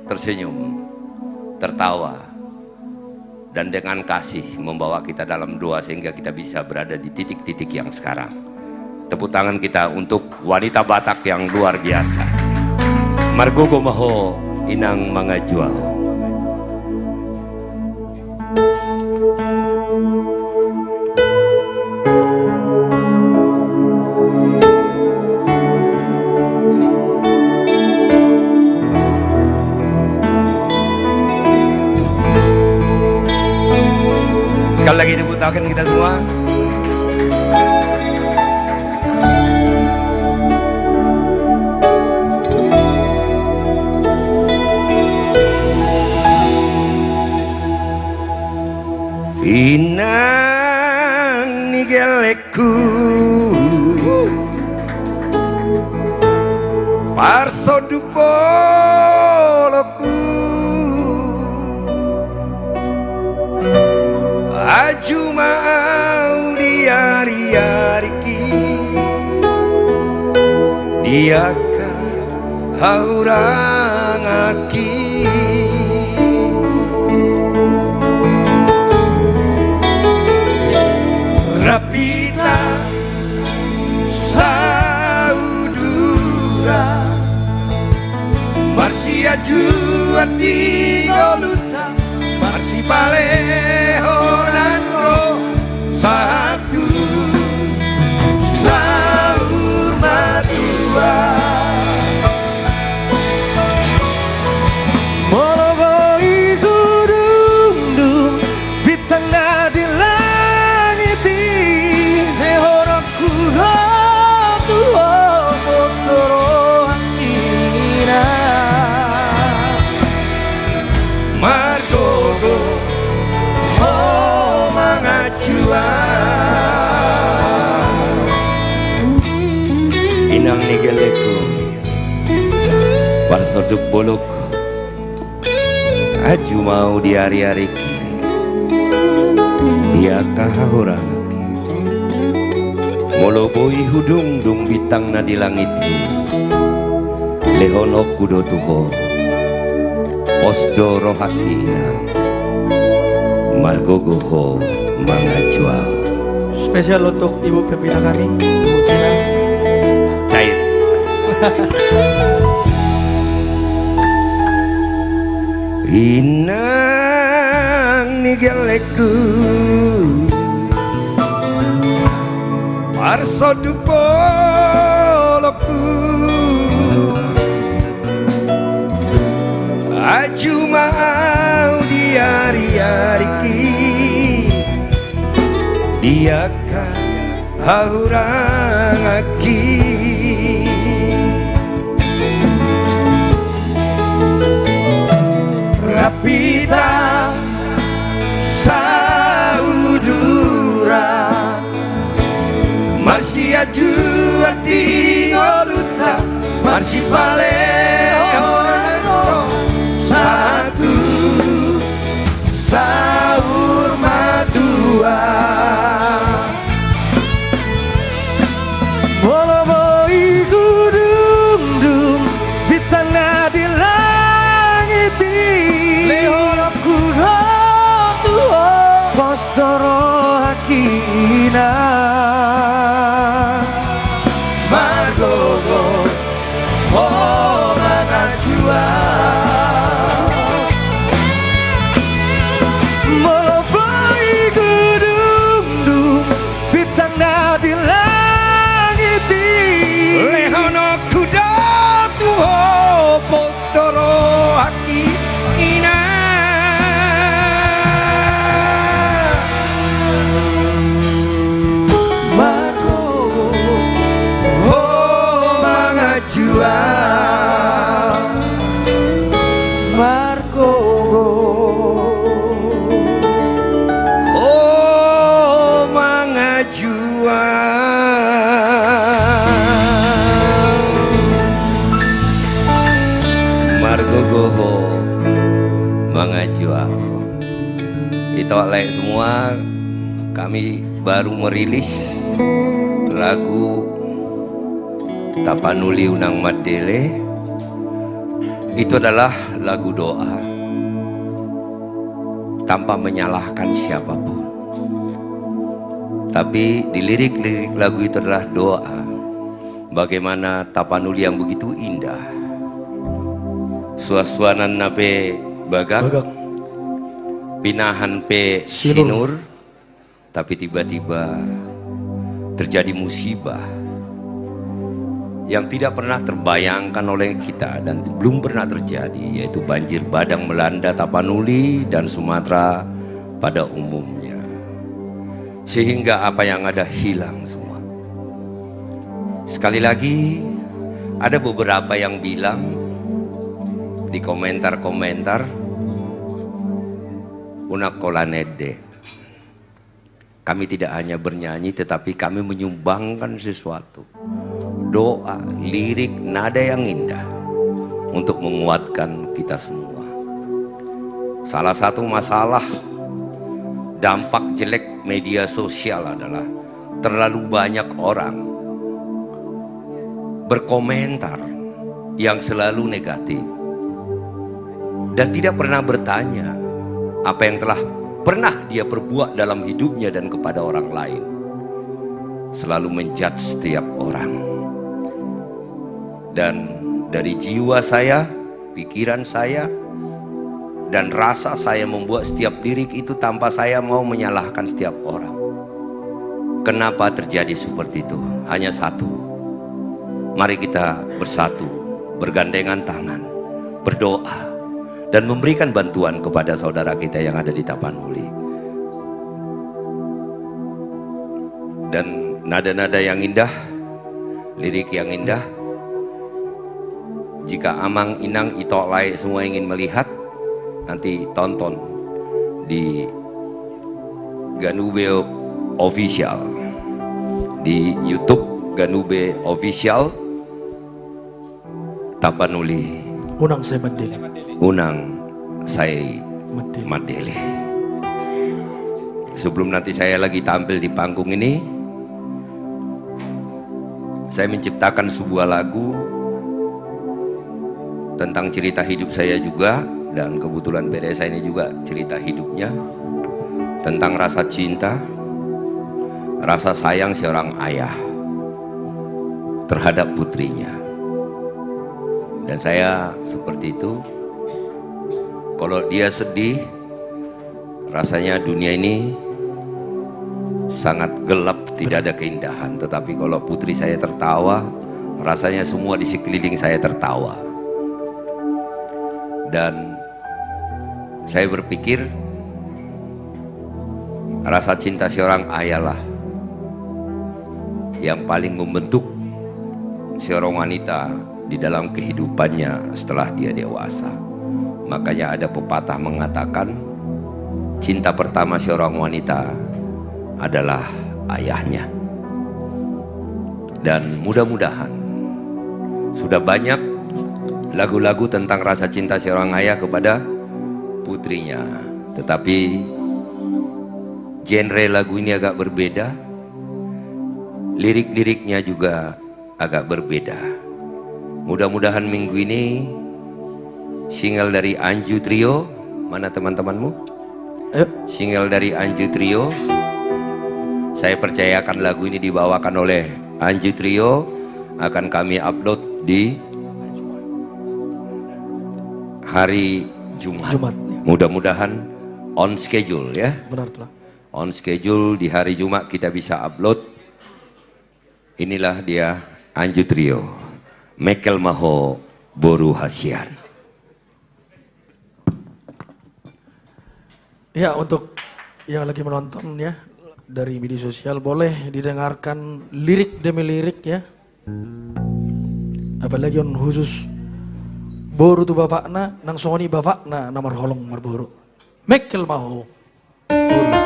tersenyum, tertawa, dan dengan kasih membawa kita dalam doa sehingga kita bisa berada di titik-titik yang sekarang. Tepuk tangan kita untuk wanita Batak yang luar biasa. Margogo maho inang mangajuaho. Sekali lagi tepuk tangan kita semua. Inang nigeleku parsodu boloku Aju mau diari-ariki Diaka haurang aki Rapita saudura Marsi aju ati ngoluta Marsi palehonan roh satu sahur madua Moloboi gudung-dung bintang di langit Nehorokku ratu opos korohakina Margogo oh mangajua Inang nigeleku Parsoduk boloko Aju mau di hari-hariki Dia kahahurangaki Moloboi hudung dung bintang na di langiti Lehonok kudo tuho Posdo rohakina Margogoho mangajua Spesial untuk Ibu pimpinan kami, Ibu Tina. Cair Inang nigeleku Parsodu poloku Aju mau diari-ariki Diaka haurang aki Rapita saudura Marsi aju ati ngoluta Marsi palehonan satu sahur madua Moloboi gudung-dung bintang di langit Lehorokku ratu opos korohakina Margogo oh mangajua Moloboi gudung-dung bintang di langit Lehono kuda tuho postoro haki ina Margogo oh mangajua Margogo oh mangajua Margogoho mangajua itu oleh semua kami baru merilis lagu Tapanuli Unang Madele. Itu adalah lagu doa tanpa menyalahkan siapapun, tapi di lirik-lirik lagu itu adalah doa bagaimana Tapanuli yang begitu indah, suasana nape bagak pinahan pe sinur, tapi tiba-tiba terjadi musibah yang tidak pernah terbayangkan oleh kita dan belum pernah terjadi, yaitu banjir bandang melanda Tapanuli dan Sumatera pada umumnya, sehingga apa yang ada hilang semua. Sekali lagi ada beberapa yang bilang di komentar-komentar unak kolanede. Kami tidak hanya bernyanyi tetapi kami menyumbangkan sesuatu, doa, lirik, nada yang indah untuk menguatkan kita semua. Salah satu masalah dampak jelek media sosial adalah terlalu banyak orang berkomentar yang selalu negatif dan tidak pernah bertanya apa yang telah pernah dia perbuat dalam hidupnya dan kepada orang lain. Selalu menjudge setiap orang. Dan dari jiwa saya, pikiran saya, dan rasa saya membuat setiap lirik itu tanpa saya mau menyalahkan setiap orang. Kenapa terjadi seperti itu? Hanya satu. Mari kita bersatu, bergandengan tangan, berdoa, dan memberikan bantuan kepada saudara kita yang ada di Tapanuli. Dan nada-nada yang indah, lirik yang indah. Jika Amang, Inang, Ito, Lai semua ingin melihat, nanti tonton di Ganube Official, di YouTube Ganube Official Tapanuli. Unang saya Madele. Unang saya Madele. Sebelum nanti saya lagi tampil di panggung ini, saya menciptakan sebuah lagu tentang cerita hidup saya juga, dan kebetulan Beresa ini juga cerita hidupnya tentang rasa cinta, rasa sayang seorang ayah terhadap putrinya. Dan saya seperti itu, kalau dia sedih rasanya dunia ini sangat gelap, tidak ada keindahan. Tetapi kalau putri saya tertawa, rasanya semua di sekeliling saya tertawa. Dan saya berpikir rasa cinta seorang ayah lah yang paling membentuk seorang wanita di dalam kehidupannya setelah dia dewasa. Makanya ada pepatah mengatakan cinta pertama seorang wanita adalah ayahnya. Dan mudah-mudahan sudah banyak lagu-lagu tentang rasa cinta seorang ayah kepada putrinya, tetapi genre lagu ini agak berbeda, lirik-liriknya juga agak berbeda. Mudah-mudahan minggu ini single dari Anju Trio, mana teman-temanmu? Single dari Anju Trio, saya percayakan lagu ini dibawakan oleh Anju Trio, akan kami upload di hari Jumat. Mudah-mudahan on schedule ya. Benar telah. On schedule di hari Jumat kita bisa upload. Inilah dia Anju Trio, Mekel Maho Boru Hasian. Ya, untuk yang lagi menonton ya dari media sosial, boleh didengarkan lirik demi lirik ya. Apalagi on khusus boru tu bapakna, nang soni bapakna namar holong marboru. Mekel Maho Boru.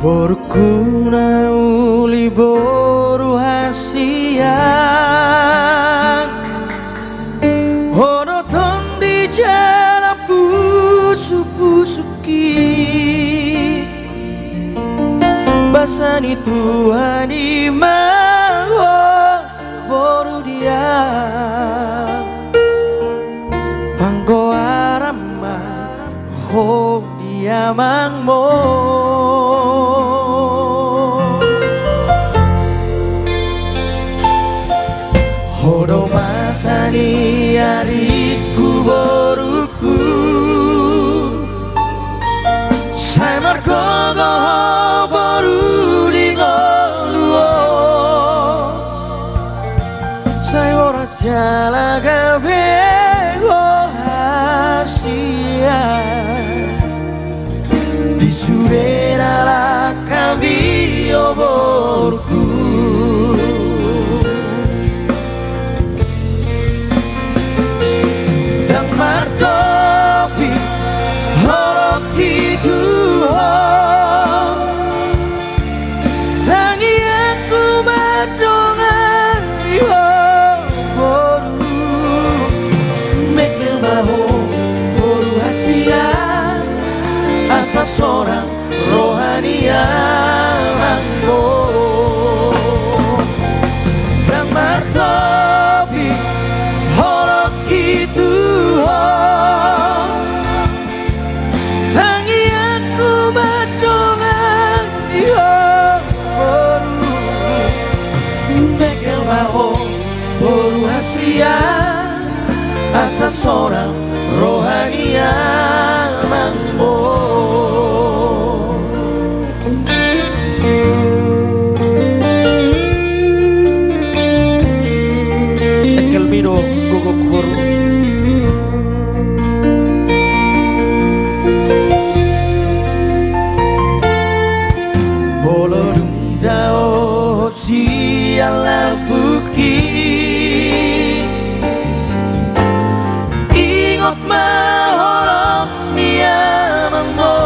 Boru kuna uli boru hasian, ono tondi jala pusu-pusuki, basani Tuhan imaho boru dia, panggo arama ho dia mangmo. Hodo matani adikku boruku, samar kogo boru di ngoluo, saya ora jala gabe hasia, di surera kami oborku dan martopi horoki Tuhan tangi aku badongan di oborku mekel baho boru hasia asa seorang rohania mangbo dan martopi horoki Tuhan tangi aku badongan iyo boru mekel baho boru hasia asa seorang rohania mangbo Ekel Mido Gogok Boru. Bolodung dao siala buki ingot mahorok nia mambo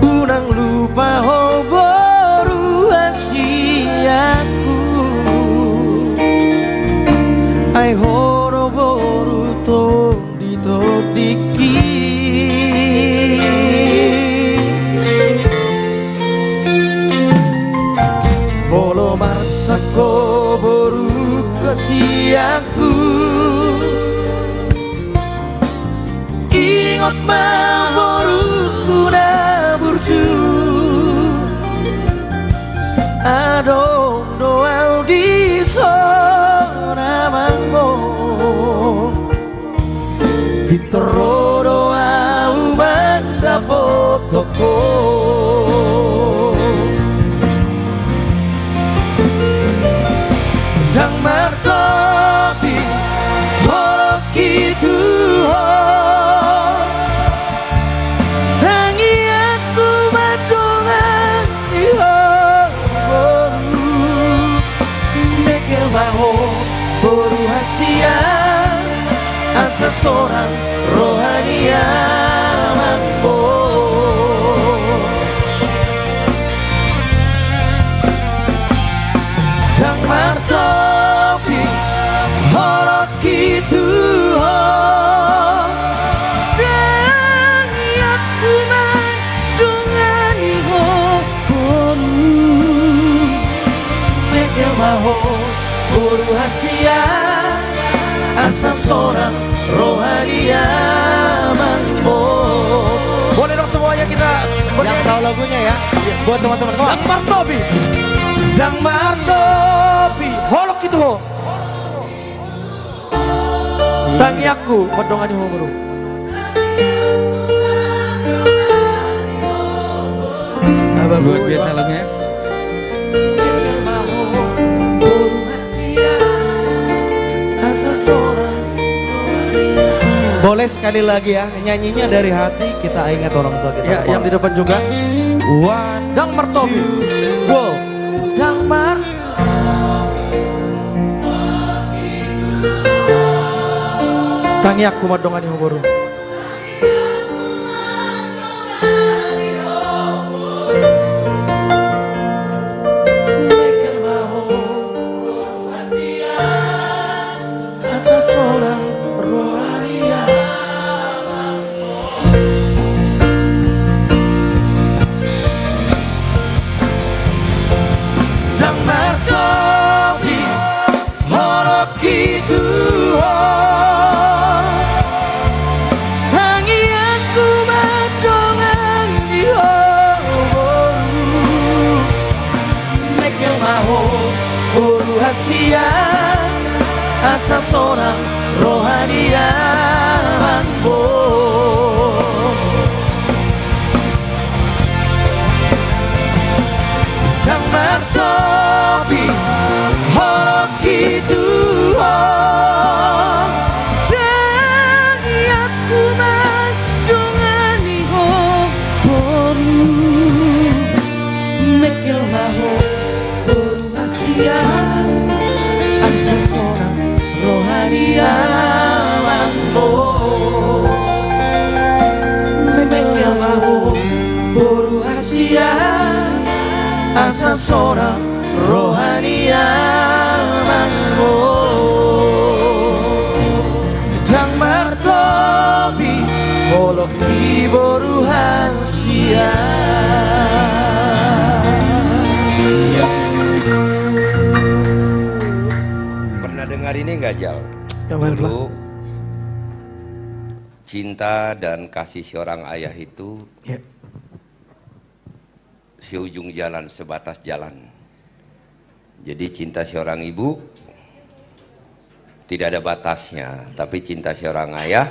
unang lupa ho boru asiaku ai horo boru to diki bolo marsako boru kasiaku ingot ma boru kuna burju adong doa di sona mangmo pitero doa umanda fotoko Dang martopi horoki Tuhan tangi aku badongan iyo boru mekel baho boru hasia asa seorang rohania mambo Dang martopi horoki Tuhan tangi aku mandungan boru mekel baho boru hasia asa seorang rohania mambo. Boleh dong semuanya kita Yang tahu lagunya ya, buat teman-teman. Dang Martopi. Dang martopi Holok itu ho. Tangi aku pedongani ho bro. Luar biasa lagunya. mekel baho boru hasia asa seorang. Boleh sekali lagi ya, nyanyinya dari hati, kita ingat orang tua kita. Ya, yang di depan juga. One, Dang Martopi. go. Dang mar. Tangi aku pedongani ho bro. Mekel baho hasia asa seorang rohania. Dang martopi horoki Tuhan tangi aku badongan iyo boru mekel maho boru hasia asa seorang rohania mambo Dang martopi horoki Tuhan tangi aku mandungan asa seorang rohani amanmu. Dang martobi bolok di boru hasia. Pernah dengar ini nggak, Jal? Yang mana, Dulu cinta dan kasih seorang ayah itu seujung jalan, sebatas jalan. Jadi cinta seorang ibu tidak ada batasnya, tapi cinta seorang ayah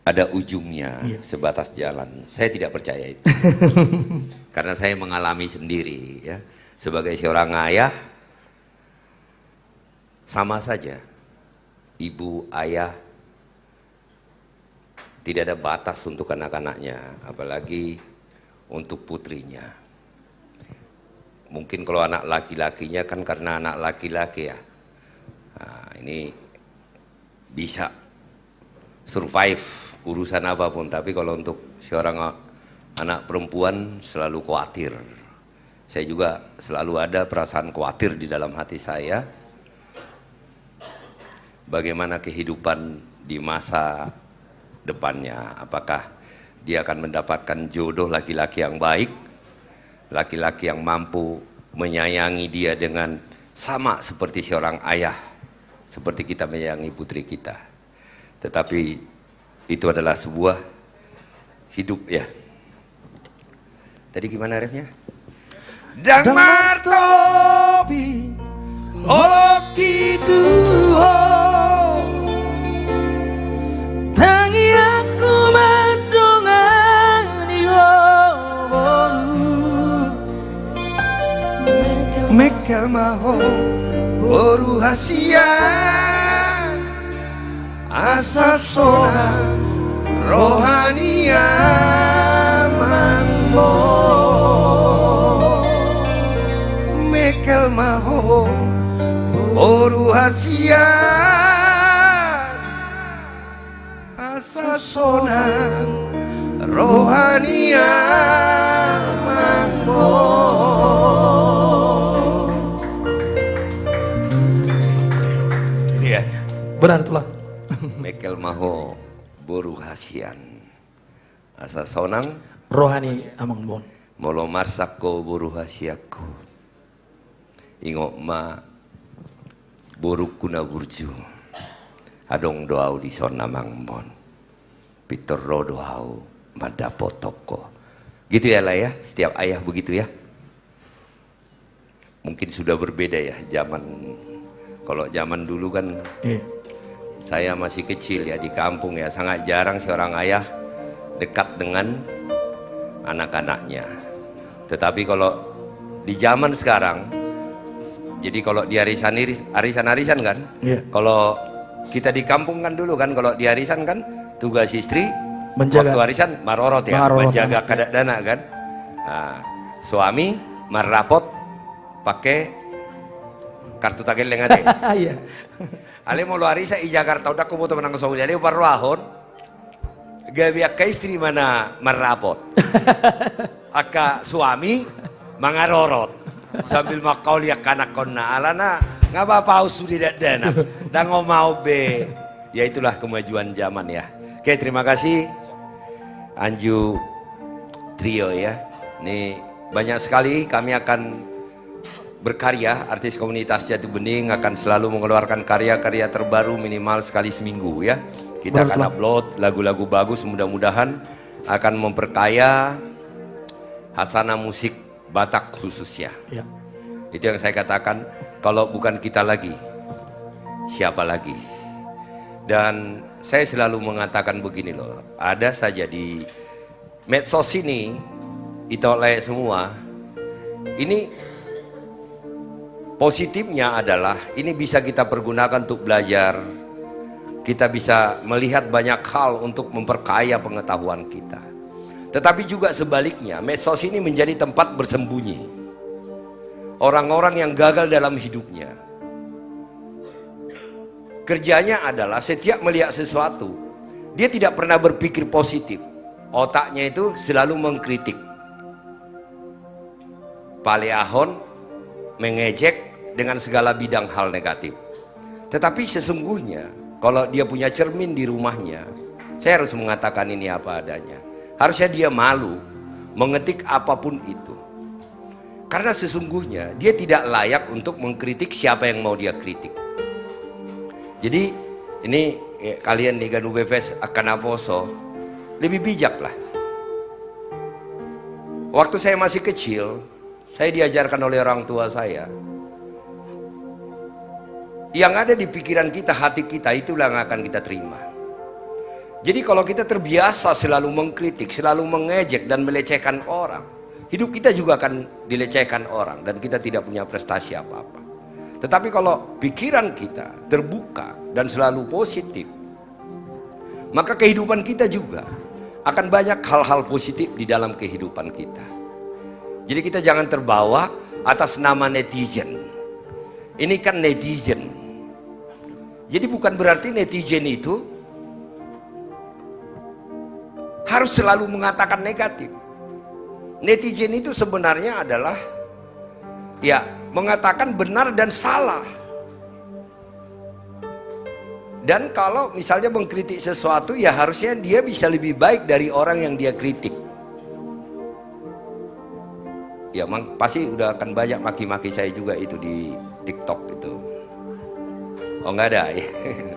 ada ujungnya, sebatas jalan. Saya tidak percaya itu. Karena saya mengalami sendiri ya. Sebagai seorang ayah sama saja. Ibu, ayah tidak ada batas untuk anak-anaknya, apalagi untuk putrinya. Mungkin kalau anak laki-lakinya kan karena anak laki-laki ya, nah, ini bisa survive urusan apapun. Tapi kalau untuk seorang anak perempuan selalu khawatir. Saya juga selalu ada perasaan khawatir di dalam hati saya. Bagaimana kehidupan di masa depannya, apakah dia akan mendapatkan jodoh laki-laki yang baik, laki-laki yang mampu menyayangi dia dengan sama seperti seorang ayah, seperti kita menyayangi putri kita. Tetapi itu adalah sebuah hidup ya. Tadi gimana refnya? Dang martobi holok itu tangi aku mendongani Mekel maho boru hasia asa sona rohania mangmo Mekel maho boru hasia asa sona rohania mangmo. Benar itulah. Mekel maho boru hasian asa sonang rohani amang bon. Molo marsako boru hasiaku ingok ma boru kuna burju adong doau di sona mangbon pitor ro doau madapo toko gitu ya lah ya. Setiap ayah begitu ya. Mungkin sudah berbeda ya zaman. Kalau zaman dulu kan saya masih kecil ya di kampung ya, sangat jarang seorang ayah dekat dengan anak-anaknya. Tetapi kalau di zaman sekarang, jadi kalau di arisan kan, kalau kita di kampung kan dulu kan, kalau di arisan kan tugas istri menjaga, waktu arisan marorot ya, menjaga kadak dana kan. Nah, suami marrapot pakai kartu tagel lengate. Iya. Ale mau luari sa i Jakarta udah kumu teman nang sawili ale parwahon. Gabiak ka istri mana marapot. Aka suami mangarorot. Sambil makau liak kanak konna alana ngapa paus sudah dana. Dan mau be. Ya itulah kemajuan zaman ya. Oke, terima kasih Anju Trio ya. Nih banyak sekali kami akan berkarya. Artis komunitas Jati Bening akan selalu mengeluarkan karya-karya terbaru minimal sekali seminggu ya. Kita akan upload lagu-lagu bagus, mudah-mudahan akan memperkaya hasanah musik Batak khususnya. Ya. Itu yang saya katakan, kalau bukan kita lagi, siapa lagi? Dan saya selalu mengatakan begini loh, ada saja di medsos ini, itu oleh semua, ini positifnya adalah ini bisa kita pergunakan untuk belajar. Kita bisa melihat banyak hal untuk memperkaya pengetahuan kita. Tetapi juga sebaliknya, medsos ini menjadi tempat bersembunyi orang-orang yang gagal dalam hidupnya. Kerjanya adalah setiap melihat sesuatu, dia tidak pernah berpikir positif. Otaknya itu selalu mengkritik. Pak Ale Ahon mengejek dengan segala bidang hal negatif. Tetapi sesungguhnya kalau dia punya cermin di rumahnya, saya harus mengatakan ini apa adanya. Harusnya dia malu mengetik apapun itu. Karena sesungguhnya dia tidak layak untuk mengkritik siapa yang mau dia kritik. Jadi ini kalian di Ganu Befes akan Aposo lebih bijak lah. Waktu saya masih kecil, saya diajarkan oleh orang tua saya, yang ada di pikiran kita, hati kita, itulah yang akan kita terima. Jadi kalau kita terbiasa selalu mengkritik, selalu mengejek dan melecehkan orang, hidup kita juga akan dilecehkan orang dan kita tidak punya prestasi apa-apa. Tetapi kalau pikiran kita terbuka dan selalu positif, maka kehidupan kita juga akan banyak hal-hal positif di dalam kehidupan kita. Jadi kita jangan terbawa atas nama netizen. Ini kan netizen. Jadi bukan berarti netizen itu harus selalu mengatakan negatif. Netizen itu sebenarnya adalah ya mengatakan benar dan salah. Dan kalau misalnya mengkritik sesuatu, ya harusnya dia bisa lebih baik dari orang yang dia kritik. Ya pasti udah akan banyak maki-maki saya juga itu di TikTok itu. Oh nggak ada ya,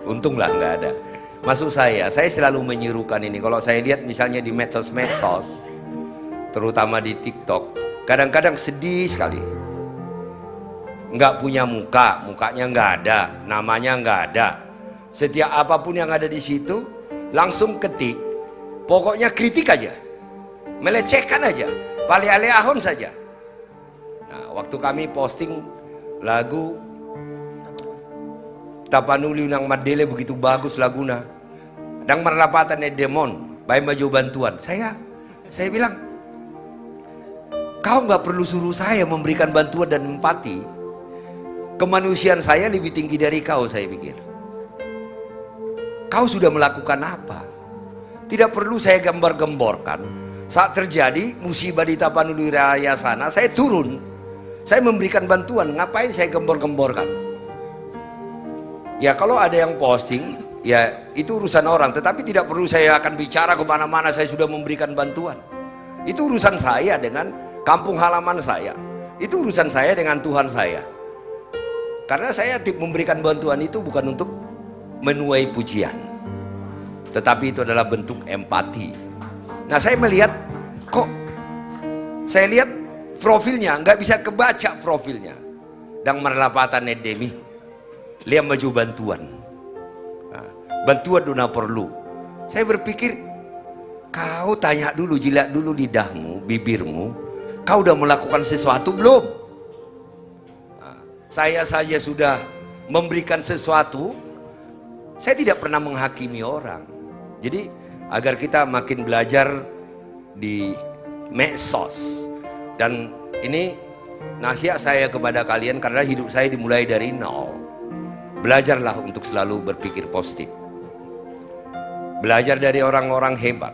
untunglah nggak ada. Maksud saya selalu menyuruhkan ini. Kalau saya lihat misalnya di medsos, terutama di TikTok, kadang-kadang sedih sekali. Nggak punya muka, mukanya nggak ada, namanya nggak ada. Setiap apapun yang ada di situ, langsung ketik. Pokoknya kritik aja, melecehkan aja, Pak Ale Ahon saja. Nah, waktu kami posting lagu Tapanuli Unang Madele begitu bagus laguna, dan merlapatan demon, baik maju bantuan. Saya bilang, kau nggak perlu suruh saya memberikan bantuan dan empati. Kemanusiaan saya lebih tinggi dari kau, saya pikir. Kau sudah melakukan apa? Tidak perlu saya gambar-gemborkan. Saat terjadi musibah di Tapanuli Raya sana, saya turun, saya memberikan bantuan. Ngapain saya gembor-gemborkan? Ya kalau ada yang posting, ya itu urusan orang. Tetapi tidak perlu saya akan bicara kemana-mana saya sudah memberikan bantuan. Itu urusan saya dengan kampung halaman saya. Itu urusan saya dengan Tuhan saya. Karena saya memberikan bantuan itu bukan untuk menuai pujian, tetapi itu adalah bentuk empati. Nah saya melihat, kok saya lihat profilnya, nggak bisa kebaca profilnya. Dan merlapatan edemi, lihat maju bantuan. Nah, bantuan dona perlu. Saya berpikir, kau tanya dulu, jilat dulu lidahmu, bibirmu, kau udah melakukan sesuatu belum? Nah, saya saja sudah memberikan sesuatu, saya tidak pernah menghakimi orang. Jadi agar kita makin belajar di medsos. Dan ini nasihat saya kepada kalian karena hidup saya dimulai dari nol. Belajarlah untuk selalu berpikir positif. Belajar dari orang-orang hebat.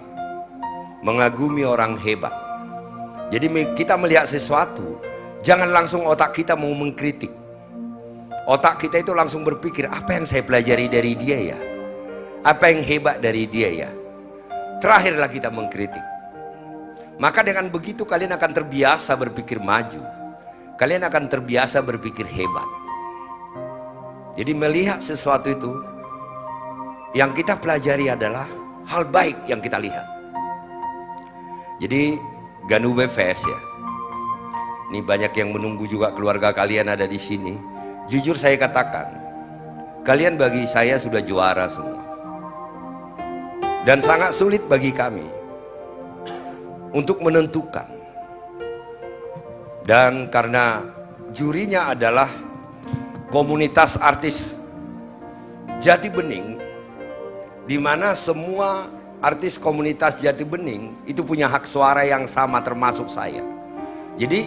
Mengagumi orang hebat. Jadi kita melihat sesuatu, jangan langsung otak kita mau mengkritik. Otak kita itu langsung berpikir, apa yang saya pelajari dari dia ya? Apa yang hebat dari dia ya? Terakhirlah kita mengkritik. Maka dengan begitu kalian akan terbiasa berpikir maju. Kalian akan terbiasa berpikir hebat. Jadi melihat sesuatu itu, yang kita pelajari adalah hal baik yang kita lihat. Jadi Ganu Befes ya, ini banyak yang menunggu juga keluarga kalian ada di sini. Jujur saya katakan, kalian bagi saya sudah juara semua. Dan sangat sulit bagi kami untuk menentukan. Dan karena jurinya adalah komunitas artis Jati Bening, di mana semua artis komunitas Jati Bening itu punya hak suara yang sama termasuk saya. Jadi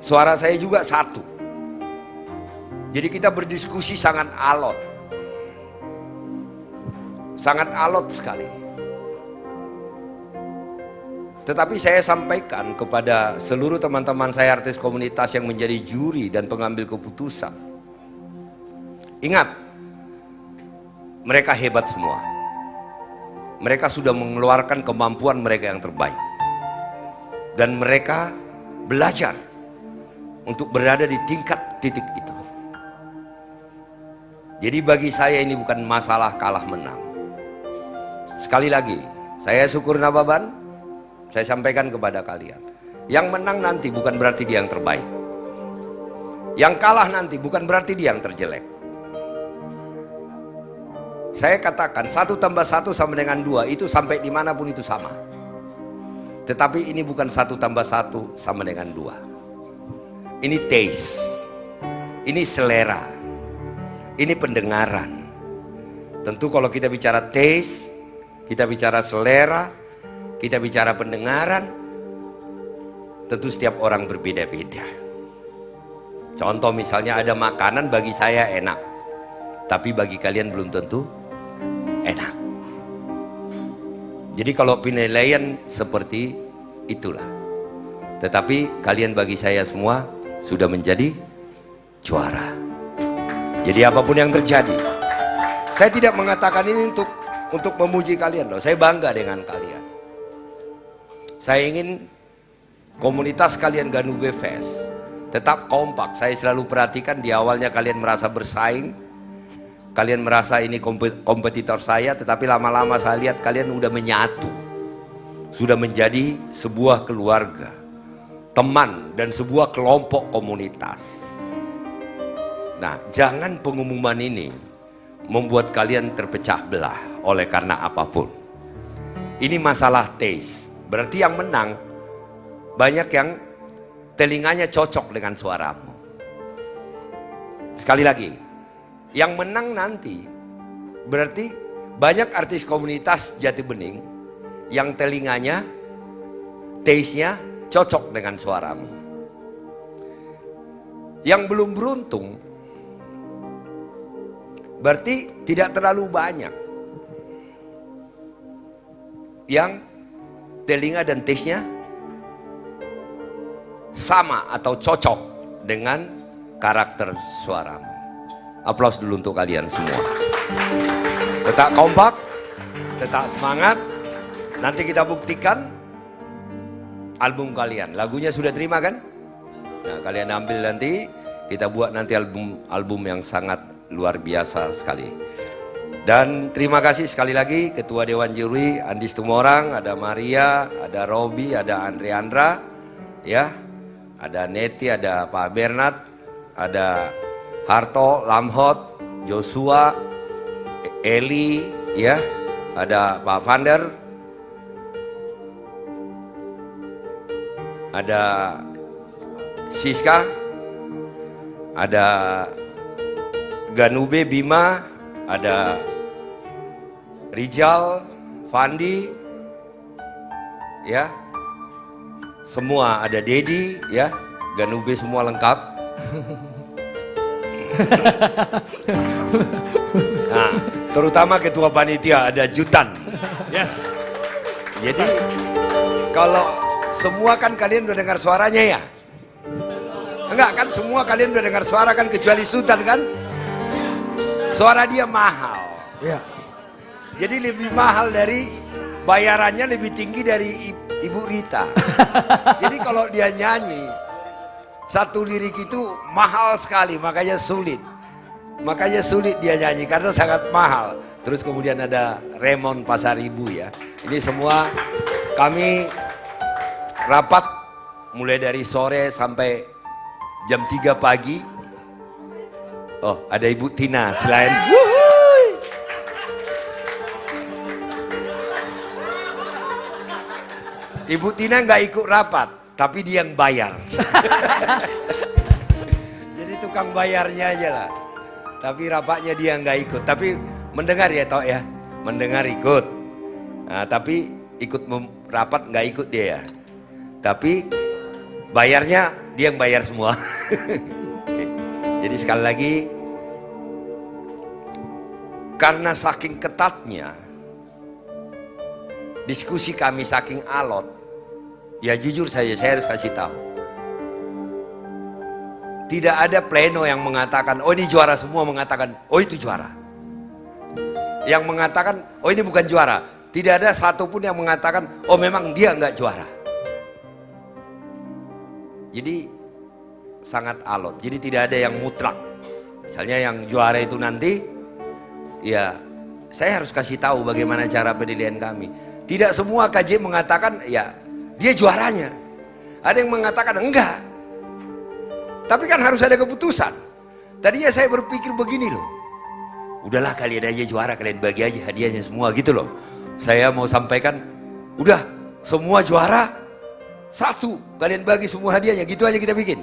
suara saya juga satu. Jadi kita berdiskusi sangat alot. Sangat alot sekali. Tetapi saya sampaikan kepada seluruh teman-teman saya artis komunitas yang menjadi juri dan pengambil keputusan. Ingat, mereka hebat semua. Mereka sudah mengeluarkan kemampuan mereka yang terbaik. Dan mereka belajar untuk berada di tingkat titik itu. Jadi bagi saya ini bukan masalah kalah menang. Sekali lagi, saya syukur Nababan. Saya sampaikan kepada kalian, yang menang nanti bukan berarti dia yang terbaik. Yang kalah nanti bukan berarti dia yang terjelek. Saya katakan 1 tambah 1 sama dengan 2, itu sampai dimanapun itu sama. Tetapi ini bukan 1 tambah 1 sama dengan 2. Ini taste, ini selera, ini pendengaran. Tentu kalau kita bicara taste, kita bicara selera, kita bicara pendengaran, tentu setiap orang berbeda-beda. Contoh misalnya ada makanan bagi saya enak, tapi bagi kalian belum tentu enak. Jadi kalau penilaian seperti itulah. Tetapi kalian bagi saya semua sudah menjadi juara. Jadi apapun yang terjadi, saya tidak mengatakan ini untuk memuji kalian loh. Saya bangga dengan kalian. Saya ingin komunitas kalian Ganube Fest tetap kompak. Saya selalu perhatikan di awalnya kalian merasa bersaing, kalian merasa ini kompetitor saya, tetapi lama-lama saya lihat kalian udah menyatu, sudah menjadi sebuah keluarga, teman, dan sebuah kelompok komunitas. Nah, jangan pengumuman ini membuat kalian terpecah belah oleh karena apapun. Ini masalah taste. Berarti yang menang banyak yang telinganya cocok dengan suaramu. Sekali lagi, yang menang nanti berarti banyak artis komunitas Jati Bening yang telinganya, taste-nya cocok dengan suaramu. Yang belum beruntung berarti tidak terlalu banyak yang telinga dan taste-nya sama atau cocok dengan karakter suaramu. Aplaus dulu untuk kalian semua. Tetap kompak, tetap semangat. Nanti kita buktikan album kalian. Lagunya sudah terima kan? Nah, kalian ambil nanti, kita buat nanti album yang sangat luar biasa sekali. Dan terima kasih sekali lagi Ketua Dewan Juri Andi Tumorang, ada Maria, ada Robi, ada Andreandra, ya, ada Neti, ada Pak Bernard, ada Harto, Lamhot, Joshua, Eli, ya, ada Pak Vander, ada Siska, ada Ganube Bima, ada Rijal, Fandi, ya, semua ada Dedi, ya, Ganube semua lengkap. Nah, terutama ketua panitia ada Jutan. Yes. Jadi kalau semua kan kalian udah dengar suaranya ya? Enggak kan, semua kalian udah dengar suara kan, kecuali Sultan kan? Suara dia mahal. Ya. Jadi lebih mahal dari, bayarannya lebih tinggi dari Ibu Rita. Jadi kalau dia nyanyi, satu lirik itu mahal sekali, makanya sulit. Makanya sulit dia nyanyi karena sangat mahal. Terus kemudian ada Raymond Pasaribu ya. Ini semua kami rapat mulai dari sore sampai jam 3 pagi. Oh, ada Ibu Tina selain. Ibu Tina nggak ikut rapat, tapi dia yang bayar. Jadi tukang bayarnya aja lah. Tapi rapatnya dia nggak ikut. Tapi mendengar ya Tok ya, mendengar ikut. Nah, tapi ikut rapat nggak ikut dia ya. Tapi bayarnya dia yang bayar semua. Oke. Jadi sekali lagi, karena saking ketatnya, diskusi kami saking alot, Ya jujur saja, saya harus kasih tahu. Tidak ada pleno yang mengatakan, oh ini juara, semua mengatakan, oh itu juara. Yang mengatakan, oh ini bukan juara. Tidak ada satupun yang mengatakan, oh memang dia nggak juara. Jadi sangat alot. Jadi tidak ada yang mutlak. Misalnya yang juara itu nanti, ya saya harus kasih tahu bagaimana cara penilaian kami. Tidak semua KJ mengatakan, ya dia juaranya. Ada yang mengatakan enggak. Tapi kan harus ada keputusan. Tadinya saya berpikir begini loh. Udahlah kalian aja juara, kalian bagi aja hadiahnya semua gitu loh. Saya mau sampaikan, udah semua juara, satu, kalian bagi semua hadiahnya, gitu aja kita bikin.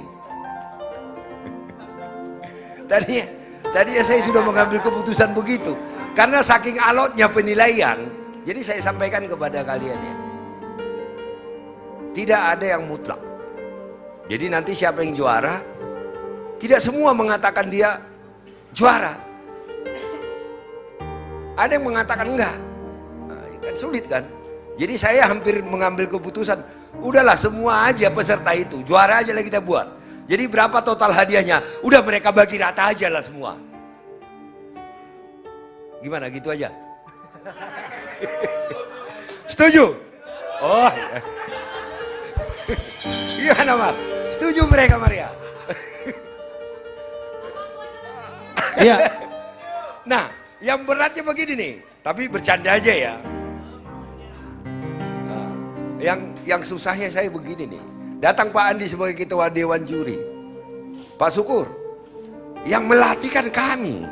Tadinya saya sudah mengambil keputusan begitu. Karena saking alotnya penilaian, jadi saya sampaikan kepada kalian ya. Tidak ada yang mutlak. Jadi nanti siapa yang juara, tidak semua mengatakan dia juara. Ada yang mengatakan enggak. Nah, kan sulit kan. Jadi saya hampir mengambil keputusan, udahlah semua aja peserta itu, juara aja lah kita buat. Jadi berapa total hadiahnya? Udah mereka bagi rata aja lah semua. Gimana gitu aja? Setuju? Oh ya. Gimana Mar? Setuju mereka Maria? Iya. Nah, yang beratnya begini nih, tapi bercanda aja ya. Nah, yang susahnya saya begini nih. Datang Pak Andi sebagai ketua Dewan Juri. Pak Syukur, yang melatih kan kami.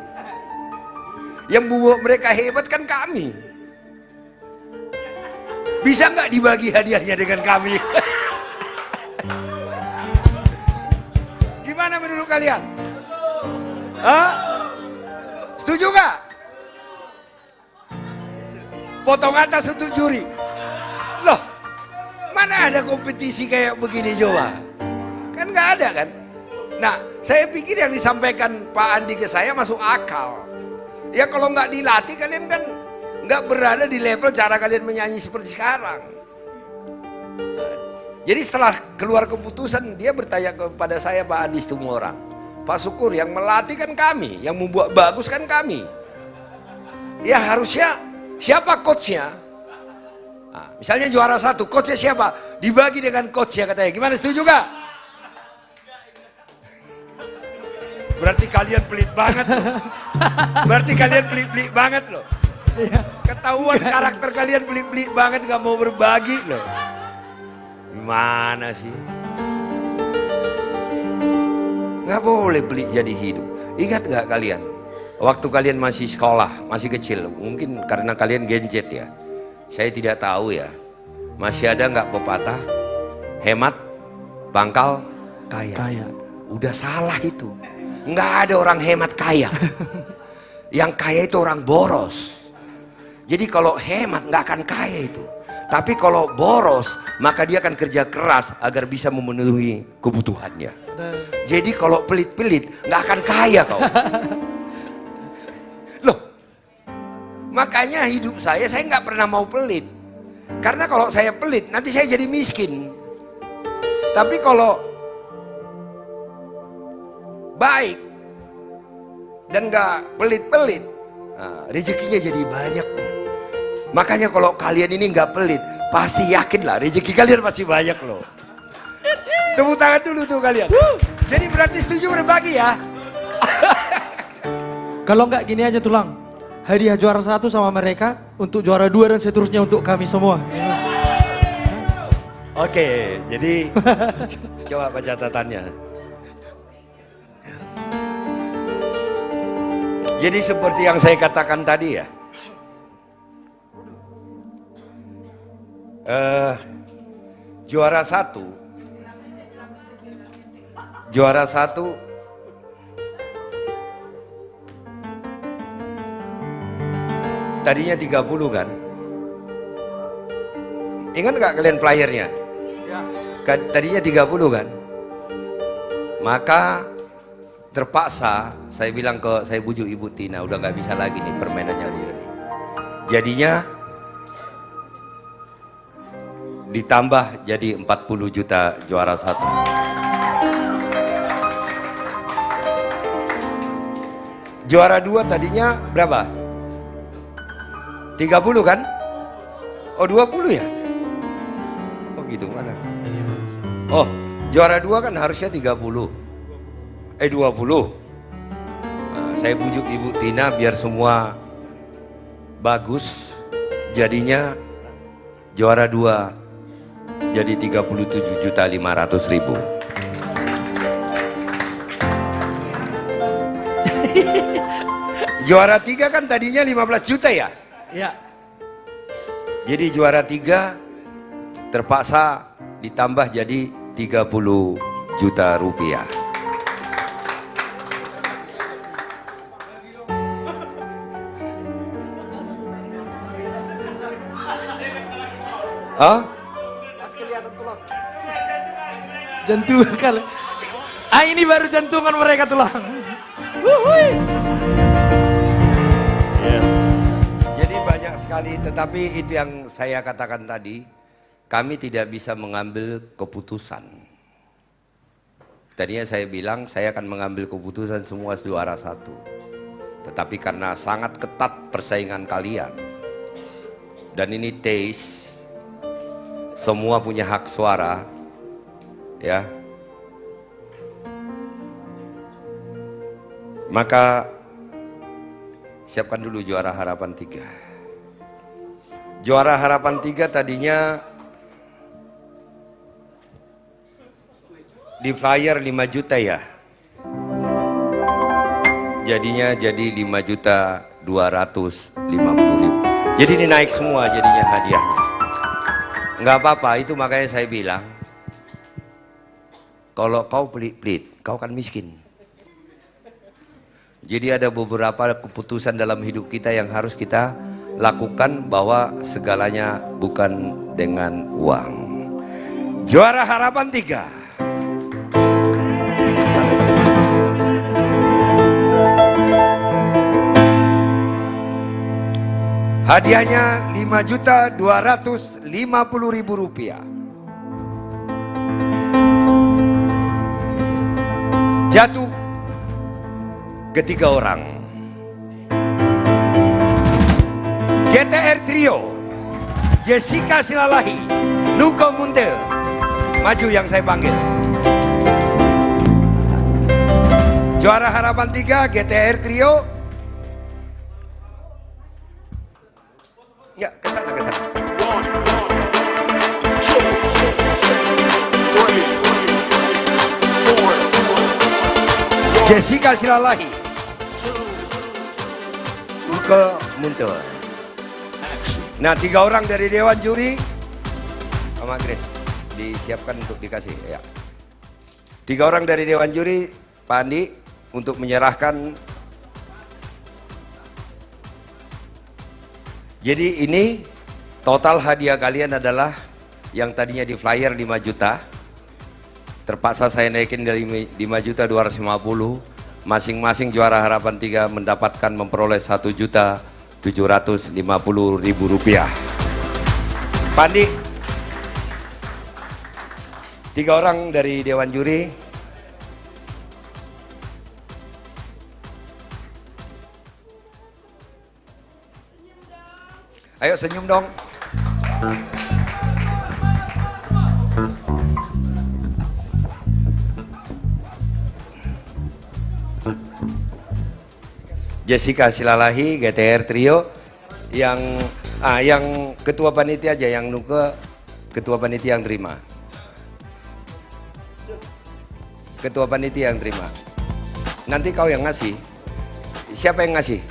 Yang membuat mereka hebat kan kami. Bisa nggak dibagi hadiahnya dengan kami? Gimana menurut kalian? Hah? Setuju nggak? Potong atas untuk juri. Loh, mana ada kompetisi kayak begini coba? Kan nggak ada kan? Nah, saya pikir yang disampaikan Pak Andi ke saya masuk akal. Ya kalau nggak dilatih kalian kan nggak berada di level cara kalian menyanyi seperti sekarang. Jadi setelah keluar keputusan dia bertanya kepada saya, Pak Andi semua orang, Pak Syukur yang melatih kan kami, yang membuat bagus kan kami. Ya harusnya siapa coachnya? Nah, misalnya juara 1, coachnya siapa? Dibagi dengan coachnya katanya. Gimana, setuju gak? Berarti kalian pelit banget loh. Berarti kalian pelit-pelit banget loh. Ketahuan karakter kalian pelit-pelit banget, gak mau berbagi loh. Gimana sih? Gak boleh pelit jadi hidup. Ingat gak kalian? Waktu kalian masih sekolah, masih kecil, mungkin karena kalian gadget ya. Saya tidak tahu ya. Masih ada gak pepatah? Hemat, pangkal, kaya. Udah salah itu. Nggak ada orang hemat kaya. Yang kaya itu orang boros. Jadi kalau hemat nggak akan kaya itu. Tapi kalau boros, maka dia akan kerja keras agar bisa memenuhi kebutuhannya. Jadi kalau pelit-pelit nggak akan kaya kau. Loh, makanya hidup saya nggak pernah mau pelit. Karena kalau saya pelit, nanti saya jadi miskin. Tapi kalau baik dan gak pelit-pelit, nah, rezekinya jadi banyak. Makanya kalau kalian ini gak pelit, pasti yakin lah rezeki kalian pasti banyak loh. Tepuk tangan dulu tuh kalian. Jadi berarti setuju berbagi ya. Kalau enggak gini aja Tulang, hadiah juara 1 sama mereka, untuk juara 2 dan seterusnya untuk kami semua. Oke, jadi coba apa catatannya. Jadi seperti yang saya katakan tadi ya, juara satu tadinya 30 kan? Ingat nggak kalian flyernya? Tadinya 30 kan? Maka terpaksa saya bilang saya bujuk Ibu Tina, udah nggak bisa lagi nih permainannya begini. Jadinya ditambah jadi 40 juta juara 1. Juara 2 tadinya berapa? 30 kan? Oh 20 ya? Oh gitu mana? Oh juara 2 kan harusnya 30. 20. Nah, saya bujuk Ibu Tina biar semua bagus. Jadinya juara 2 jadi 37.500.000. Juara 3 kan tadinya 15 juta ya? Iya. Jadi juara 3 terpaksa ditambah jadi 30 juta rupiah. Hah? Jantungan kali. Ini baru jantungan mereka tulang. Yes. Jadi banyak sekali, tetapi itu yang saya katakan tadi, kami tidak bisa mengambil keputusan. Tadinya saya bilang saya akan mengambil keputusan semua juara 1. Tetapi karena sangat ketat persaingan kalian, dan ini taste, semua punya hak suara, ya. Maka siapkan dulu juara harapan 3. Juara harapan 3 tadinya di flyer 5 juta ya. Jadinya jadi 5.250.000. Jadi ini naik semua jadinya hadiahnya. Nggak apa-apa, itu makanya saya bilang, kalau kau pelit-pelit, kau kan miskin. Jadi ada beberapa keputusan dalam hidup kita yang harus kita lakukan, bahwa segalanya bukan dengan uang. Juara harapan 3. Hadiahnya 5.250.000 rupiah. Jatuh ke 3 orang. GTR Trio, Jessica Silalahi, Nuko Muntel. Maju yang saya panggil. Juara harapan 3 GTR Trio. Ya, ke sana, ke sana. Jessica Silalahi, Nuko Muntel. Nah, 3 orang dari Dewan Juri, sama Grace, disiapkan untuk dikasih. Ya. 3 orang dari Dewan Juri, Pak Andi, untuk menyerahkan. Jadi ini total hadiah kalian adalah yang tadinya di flyer 5 juta. Terpaksa saya naikin dari 5.250.000. Masing-masing juara harapan 3 mendapatkan memperoleh 1.750.000 rupiah. Pandi, 3 orang dari Dewan Juri. Ayo senyum dong. Jessica Silalahi, GTR Trio, yang ketua panitia aja, yang Nuke ketua panitia yang terima. Ketua panitia yang terima. Nanti kau yang ngasih. Siapa yang ngasih?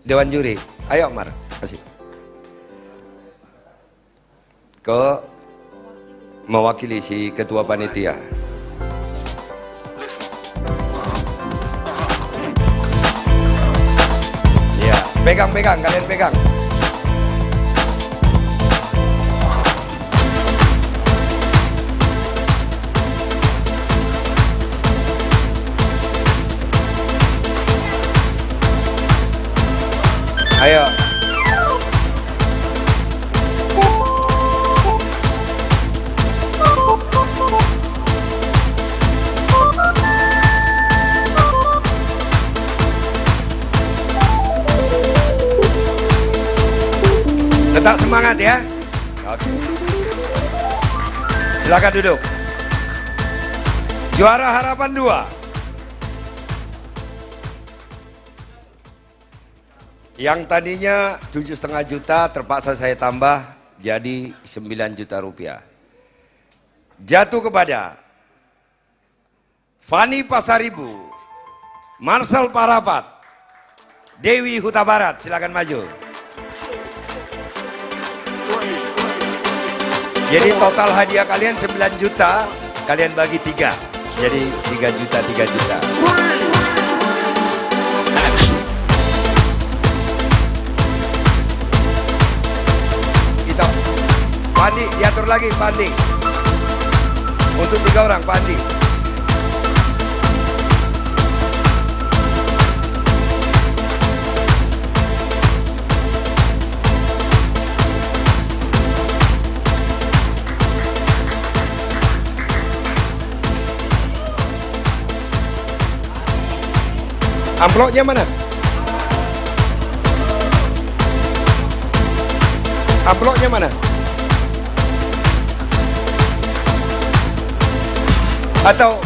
Dewan Juri. Ayo Mar, kasih. Ke mewakili si ketua panitia. Pegang, kalian pegang. Ayo. Tetap semangat ya. Oke. Silakan duduk. Juara harapan 2. Yang tadinya 7,5 juta terpaksa saya tambah jadi 9 juta rupiah. Jatuh kepada Fani Pasaribu, Marcel Parafat, Dewi Huta Barat. Silakan maju. Jadi total hadiah kalian 9 juta, kalian bagi 3. Jadi 3 juta, 3 juta. Kita, Pandi, diatur lagi Pandi. Untuk 3 orang, Pandi. Amplopnya mana? Amplopnya mana? Atau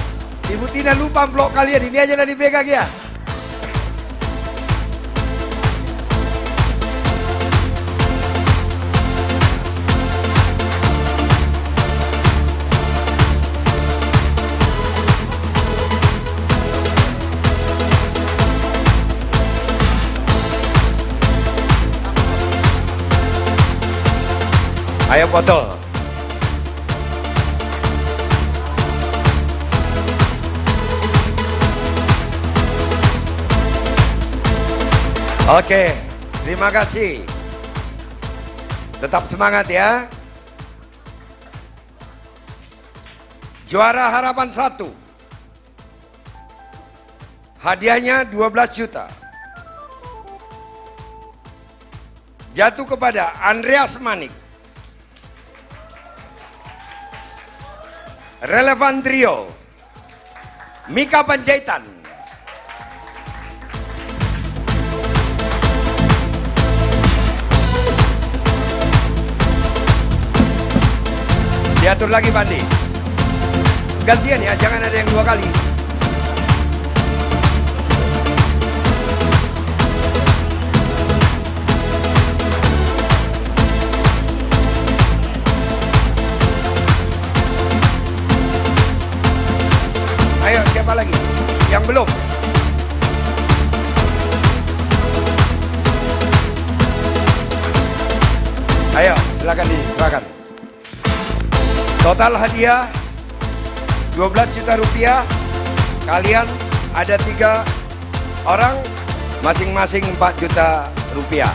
Ibu Tina lupa amplop kalian, ini aja lah dipegang ya. Ayo foto. Oke, terima kasih. Tetap semangat ya. Juara harapan 1. Hadiahnya 12 juta. Jatuh kepada Andreas Manik, Relevan Trio, Mika Panjaitan. Diatur lagi Pandi. Gantian ya, jangan ada yang 2 kali. Ayo, siapa lagi? Yang belum? Ayo, silakan diserahkan. Total hadiah 12 juta rupiah. Kalian ada 3 orang, masing-masing 4 juta rupiah.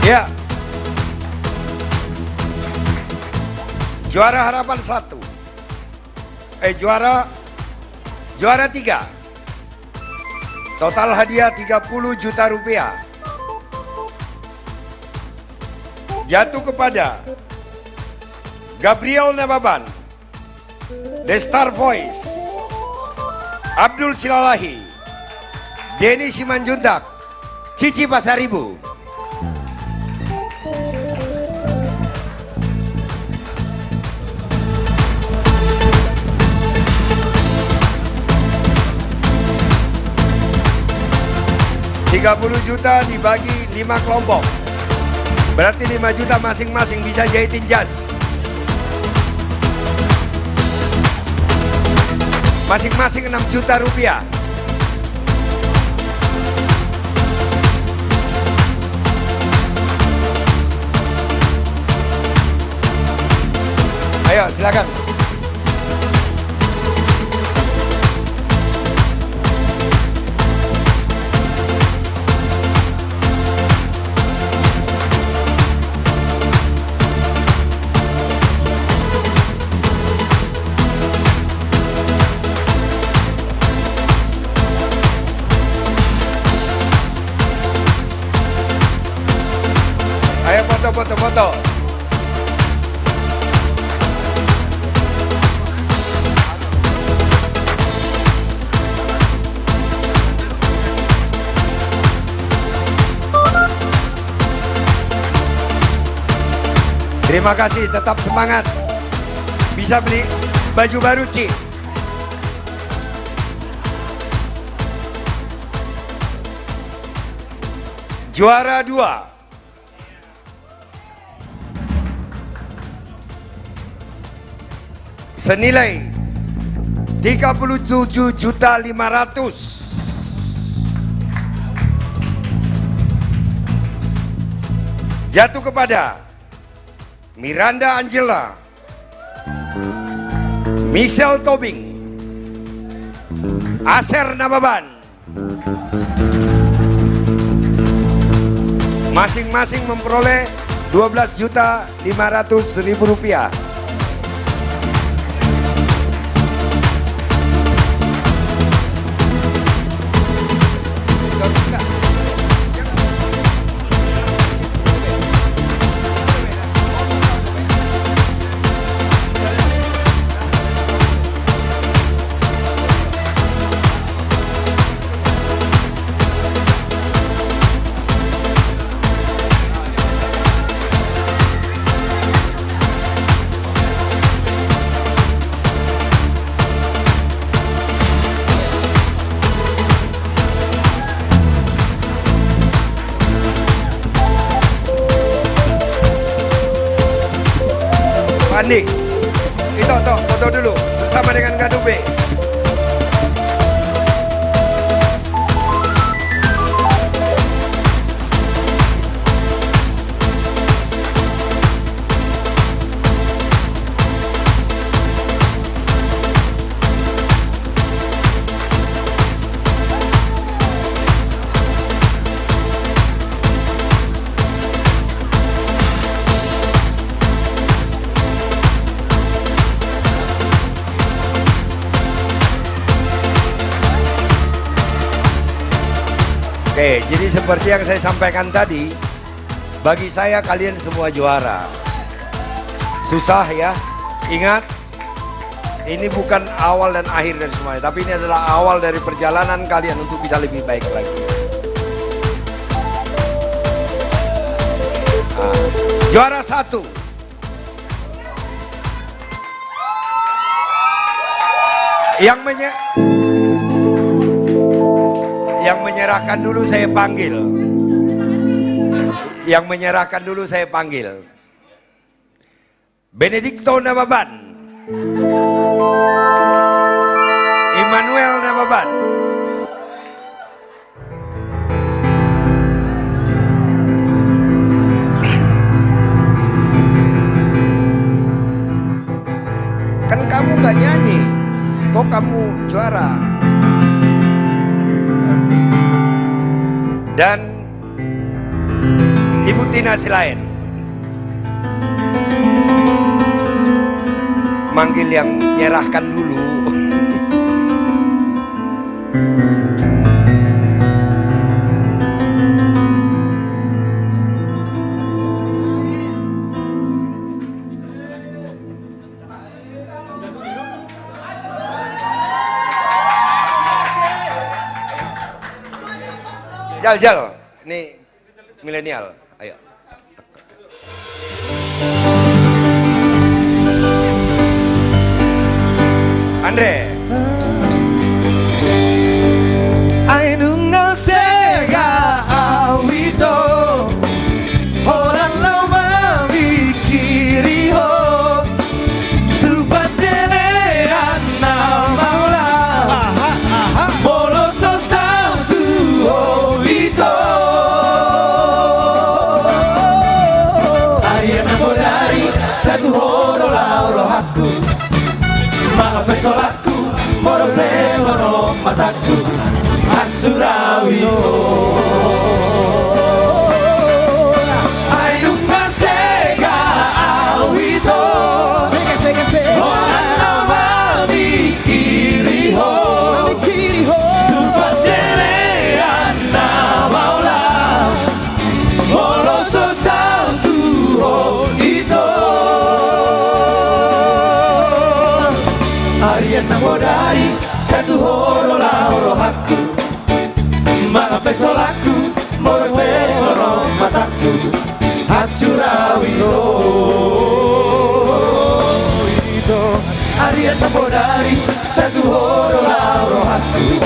Ya. Juara harapan 1. Juara 3. Total hadiah 30 juta rupiah. Jatuh kepada Gabriel Nababan, The Star Voice, Abdul Silalahi, Denny Simanjuntak, Cici Pasaribu. $30 juta dibagi 5 kelompok. Berarti 5 juta masing-masing bisa jahitin jas. Masing-masing 6 juta rupiah. Ayo silakan. foto. Terima kasih, tetap semangat. Bisa beli baju baru, Ci. Juara 2. Senilai 37.500.000. Jatuh kepada Miranda Angela, Michelle Tobing, Aser Nababan. Masing-masing memperoleh Rp12.500.000. Andi, itu foto dulu bersama dengan Ganu B. Oke, jadi seperti yang saya sampaikan tadi, bagi saya kalian semua juara. Susah ya, ingat, ini bukan awal dan akhir dari semuanya, tapi ini adalah awal dari perjalanan kalian untuk bisa lebih baik lagi. Nah, juara 1. Yang menyerahkan dulu saya panggil. Yang menyerahkan dulu saya panggil. Benedikto Nababan. Immanuel Nababan. Kan kamu gak nyanyi, kok kamu juara? Dan Ibu Tina Silain. Manggil yang menyerahkan dulu. Jal, ini milenial, ayo. Andre. Ainungal sega awito, orang lama mikiri ho, tu padele anna maula, bolo sosau tu ovito. Ariana modari satu horo lauro hakku, maha pesolaku, moro pesono mataku. Surawito Ainunga sega awito Orang nama mikiri ho Tupandele anna maula Molo sosau tu satu horo lauro haku Maka pesolaku moro pesoro mataku Hatsurawito Arian tambodari satu horo lauro haku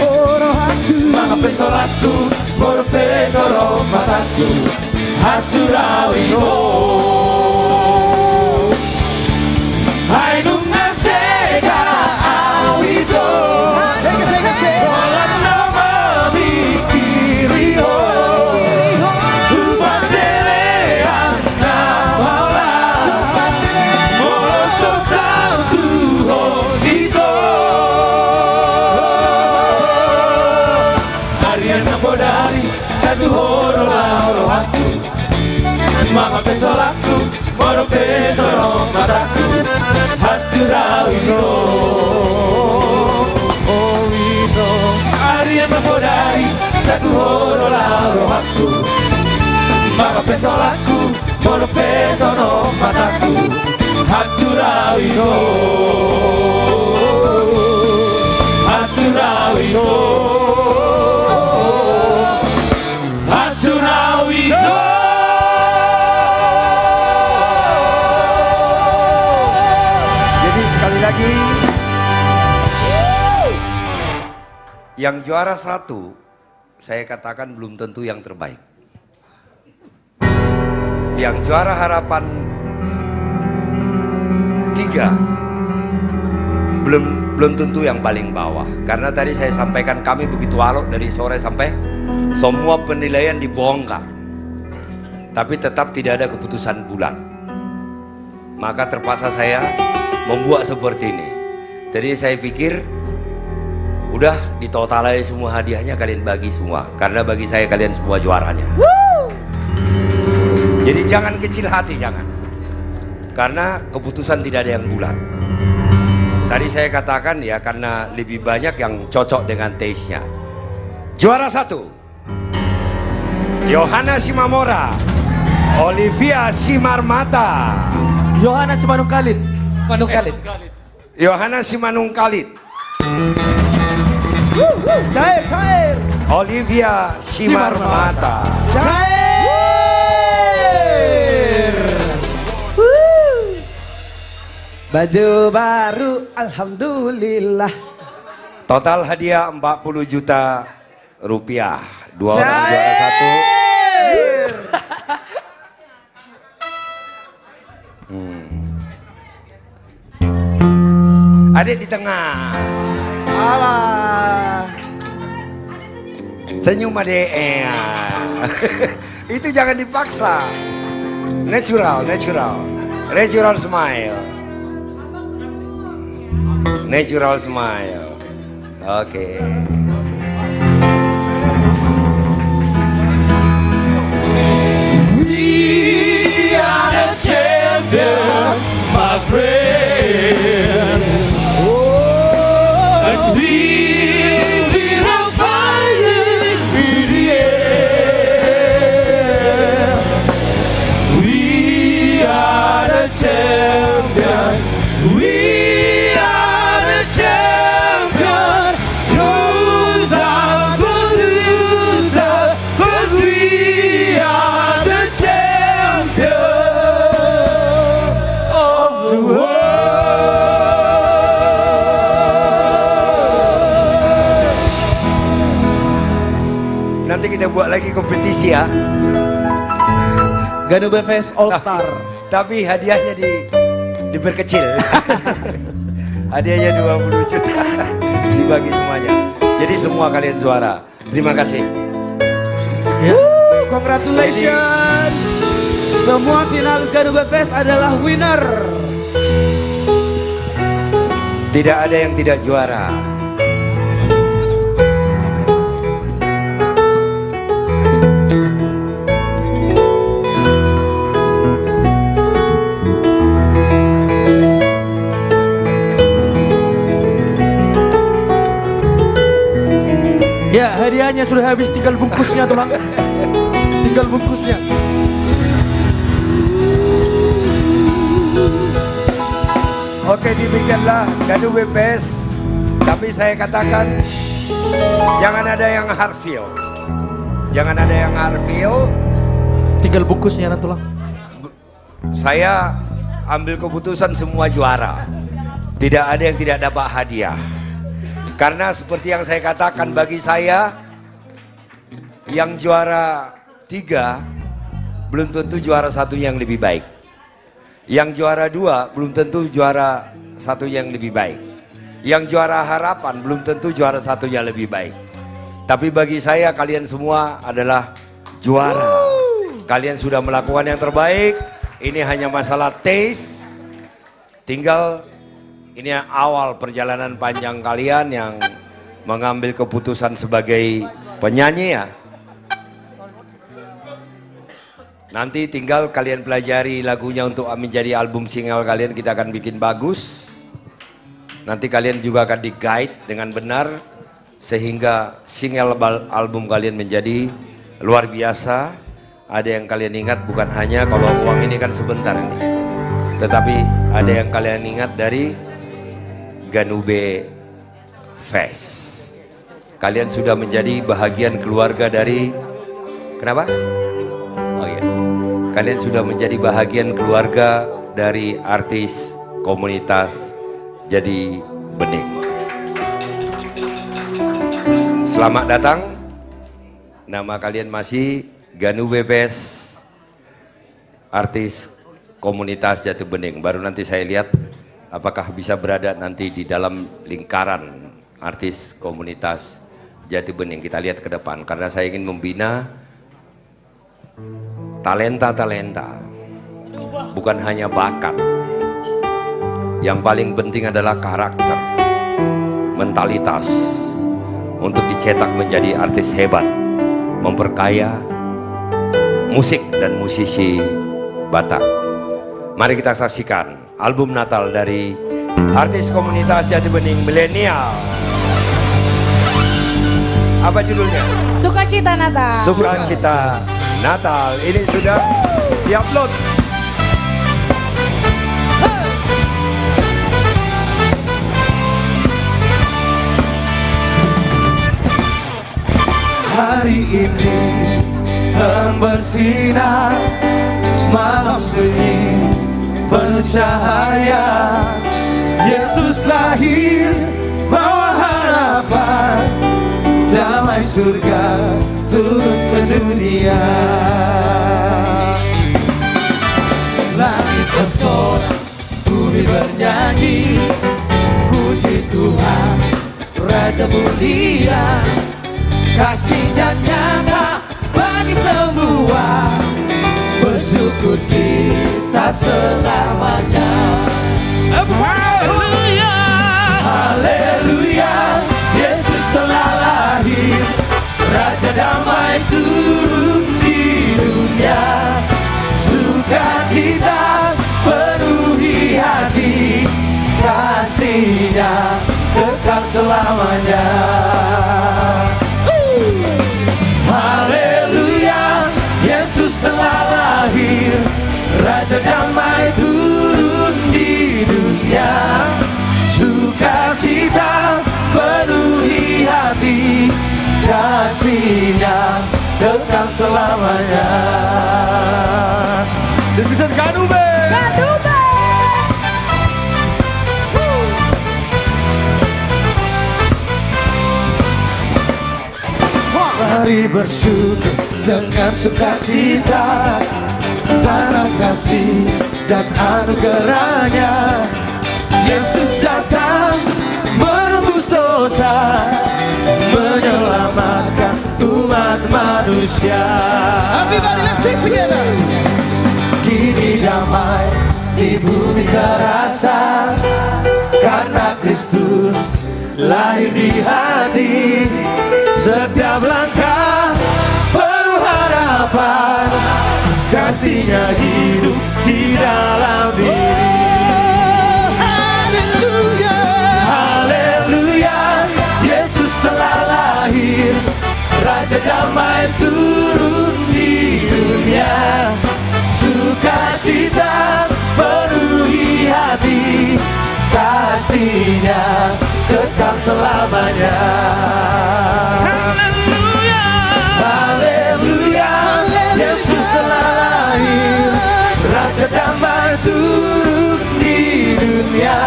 Maka pesolaku moro pesoro mataku Hatsurawito Hai nunga sega awito Wala nama mikirio Tupatele anamala Moloso saltu honito Arian nambodari satu horo lauro haku Mama pesolaku moro pesoro mataku Hatsurawito Owito Arian nambodari satu horo lauro haku Maka pesolaku moro pesoro mataku Hatsurawito Hatsurawito Hatsurawito Sekali lagi, yang juara 1, saya katakan belum tentu yang terbaik. Yang juara harapan 3, belum tentu yang paling bawah. Karena tadi saya sampaikan kami begitu alok dari sore sampai semua penilaian dibongkar. Tapi tetap tidak ada keputusan bulat. Maka terpaksa saya membuat seperti ini. Jadi saya pikir udah ditotal aja semua hadiahnya, kalian bagi semua. Karena bagi saya kalian semua juaranya. Jadi jangan kecil hati, jangan. Karena keputusan tidak ada yang bulat. Tadi saya katakan ya, karena lebih banyak yang cocok dengan taste-nya. Juara 1 Yohana Shimamura, Olivia Simarmata, Yohana Simanungkalit. Yohana Simanungkalit, Cair Olivia Simarmata, Cair Baju baru alhamdulillah. total hadiah 40 juta rupiah. 2 orang juara 1. Adik di tengah. Alah. Senyum adik. Itu jangan dipaksa. Natural smile. Natural smile. Oke. We are the champion, my friend. And we will fight it to the end. We are the champion. We are the champion. No doubt we'll lose out, 'cause we are the champion of the world. Nanti kita buat lagi kompetisi ya. Ganube Fest All Star. Tapi hadiahnya diperkecil. Hadiahnya 20 juta. Dibagi semuanya. Jadi semua kalian juara. Terima kasih. Congratulations. Semua finalis Ganube Fest adalah winner. Tidak ada yang tidak juara. Ya, hadiahnya sudah habis, tinggal bungkusnya tuh, Bang. Tinggal bungkusnya. Oke, demikianlah Ganube Fest Tapi saya katakan, jangan ada yang hard feel. Jangan ada yang hard feel. Tinggal bungkusnya nanti lah. Saya ambil keputusan semua juara. Tidak ada yang tidak dapat hadiah. Karena seperti yang saya katakan, bagi saya yang juara 3 belum tentu juara 1 yang lebih baik. Yang juara 2 belum tentu juara 1 yang lebih baik. Yang juara harapan belum tentu juara 1 yang lebih baik. Tapi bagi saya kalian semua adalah juara. Kalian sudah melakukan yang terbaik. Ini hanya masalah taste. Tinggal ini awal perjalanan panjang kalian yang mengambil keputusan sebagai penyanyi ya. Nanti tinggal kalian pelajari lagunya untuk menjadi album single kalian, kita akan bikin bagus. Nanti kalian juga akan di-guide dengan benar sehingga single album kalian menjadi luar biasa. Ada yang kalian ingat bukan hanya kalau uang ini kan sebentar ini. Tetapi ada yang kalian ingat dari Ganube Fest. Kalian sudah menjadi bahagian keluarga dari, kenapa? Oh iya, kalian sudah menjadi bahagian keluarga dari artis komunitas Jadi Bening. Selamat datang. Nama kalian masih Ganube Fest, artis komunitas Jati Bening. Baru nanti saya lihat apakah bisa berada nanti di dalam lingkaran artis komunitas Jati Bening. Kita lihat ke depan karena saya ingin membina talenta-talenta, bukan hanya bakat. Yang paling penting adalah karakter, mentalitas untuk dicetak menjadi artis hebat, memperkaya musik dan musisi Batak. Mari kita saksikan album Natal dari artis komunitas Jati Bening milenial. Apa judulnya? Sukacita Natal. Sukacita Natal. Ini sudah diupload. Hari ini terang bersinar, malam sunyi penuh cahaya. Yesus lahir bawa harapan, damai surga turun ke dunia. Langit bersorak, bumi bernyanyi, puji Tuhan, Raja mulia. Kasih-Nya nyata bagi semua, bersyukur kita selamanya. Haleluya, haleluya, Yesus telah lahir, Raja damai turun di dunia. Sukacita penuhi hati, kasih-Nya kekal selamanya. Haleluya, Yesus telah lahir, Raja damai turun di dunia. Sukacita penuhi hati, kasih-Nya kekal selamanya. This is Ganube. Ganube. Mari bersyukur dengan sukacita, tanah kasih dan anugerahnya. Yesus datang menebus dosa, menyelamatkan umat manusia. Everybody let's sing together. Kini damai di bumi terasa, karena Kristus lahir di hati. Setiap langkah penuh harapan, kasih-Nya hidup di dalam diri. Haleluya, haleluya, Yesus telah lahir, Raja damai turun di dunia. Sukacita penuhi hati, kasih-Nya kekal kekal selamanya. Haleluya, haleluya, Yesus telah lahir, Raja damai turun di dunia.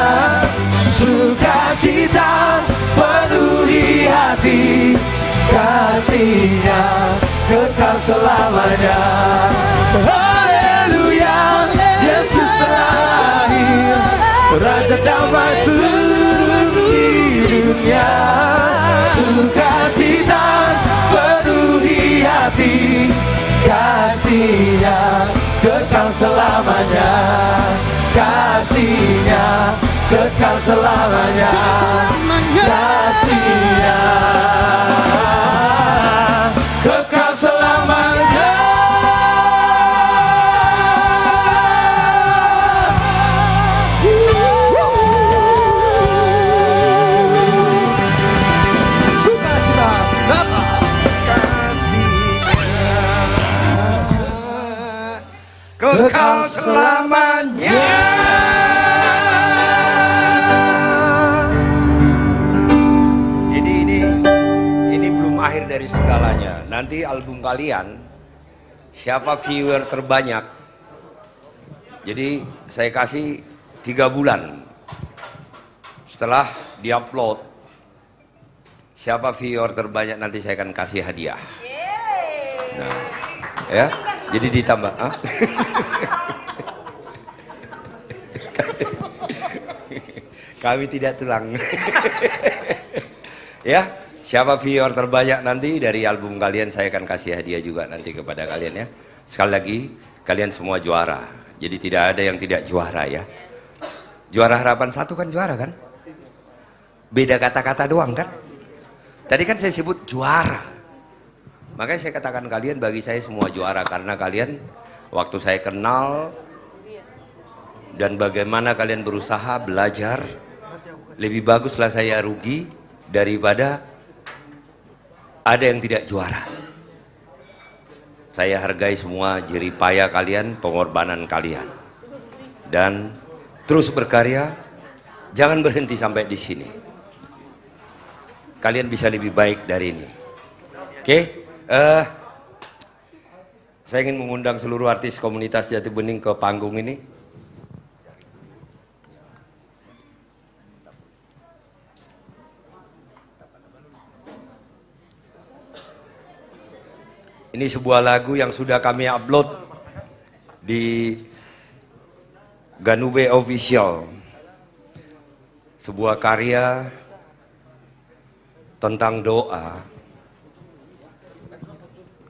Sukacita penuhi hati, kasih-Nya kekal selamanya. Haleluya, Yesus telah lahir, Raja damai turun di dunia. Sukacita penuhi hati, kasih-Nya kekal selamanya. Kasih-Nya kekal selamanya. Kasih-Nya kekal selamanya. Sukacita datang. Kasih-Nya kekal selamanya. Jadi ini belum akhir dari segalanya. Nanti album kalian siapa viewer terbanyak. Jadi saya kasih 3 bulan. Setelah diupload, siapa viewer terbanyak nanti saya akan kasih hadiah. Nah, ya, jadi ditambah. Kami tidak tulang. Ya, siapa viewer terbanyak nanti dari album kalian saya akan kasih hadiah juga nanti kepada kalian ya. Sekali lagi, kalian semua juara. Jadi tidak ada yang tidak juara ya. Juara Harapan 1 kan juara kan? Beda kata-kata doang kan? Tadi kan saya sebut juara. Makanya saya katakan kalian bagi saya semua juara karena kalian waktu saya kenal dan bagaimana kalian berusaha belajar, lebih baguslah saya rugi daripada ada yang tidak juara. Saya hargai semua jerih payah kalian, pengorbanan kalian. Dan terus berkarya, jangan berhenti sampai di sini. Kalian bisa lebih baik dari ini. Oke? Saya ingin mengundang seluruh artis komunitas Jati Bening ke panggung ini. Ini sebuah lagu yang sudah kami upload di Ganube Official. Sebuah karya tentang doa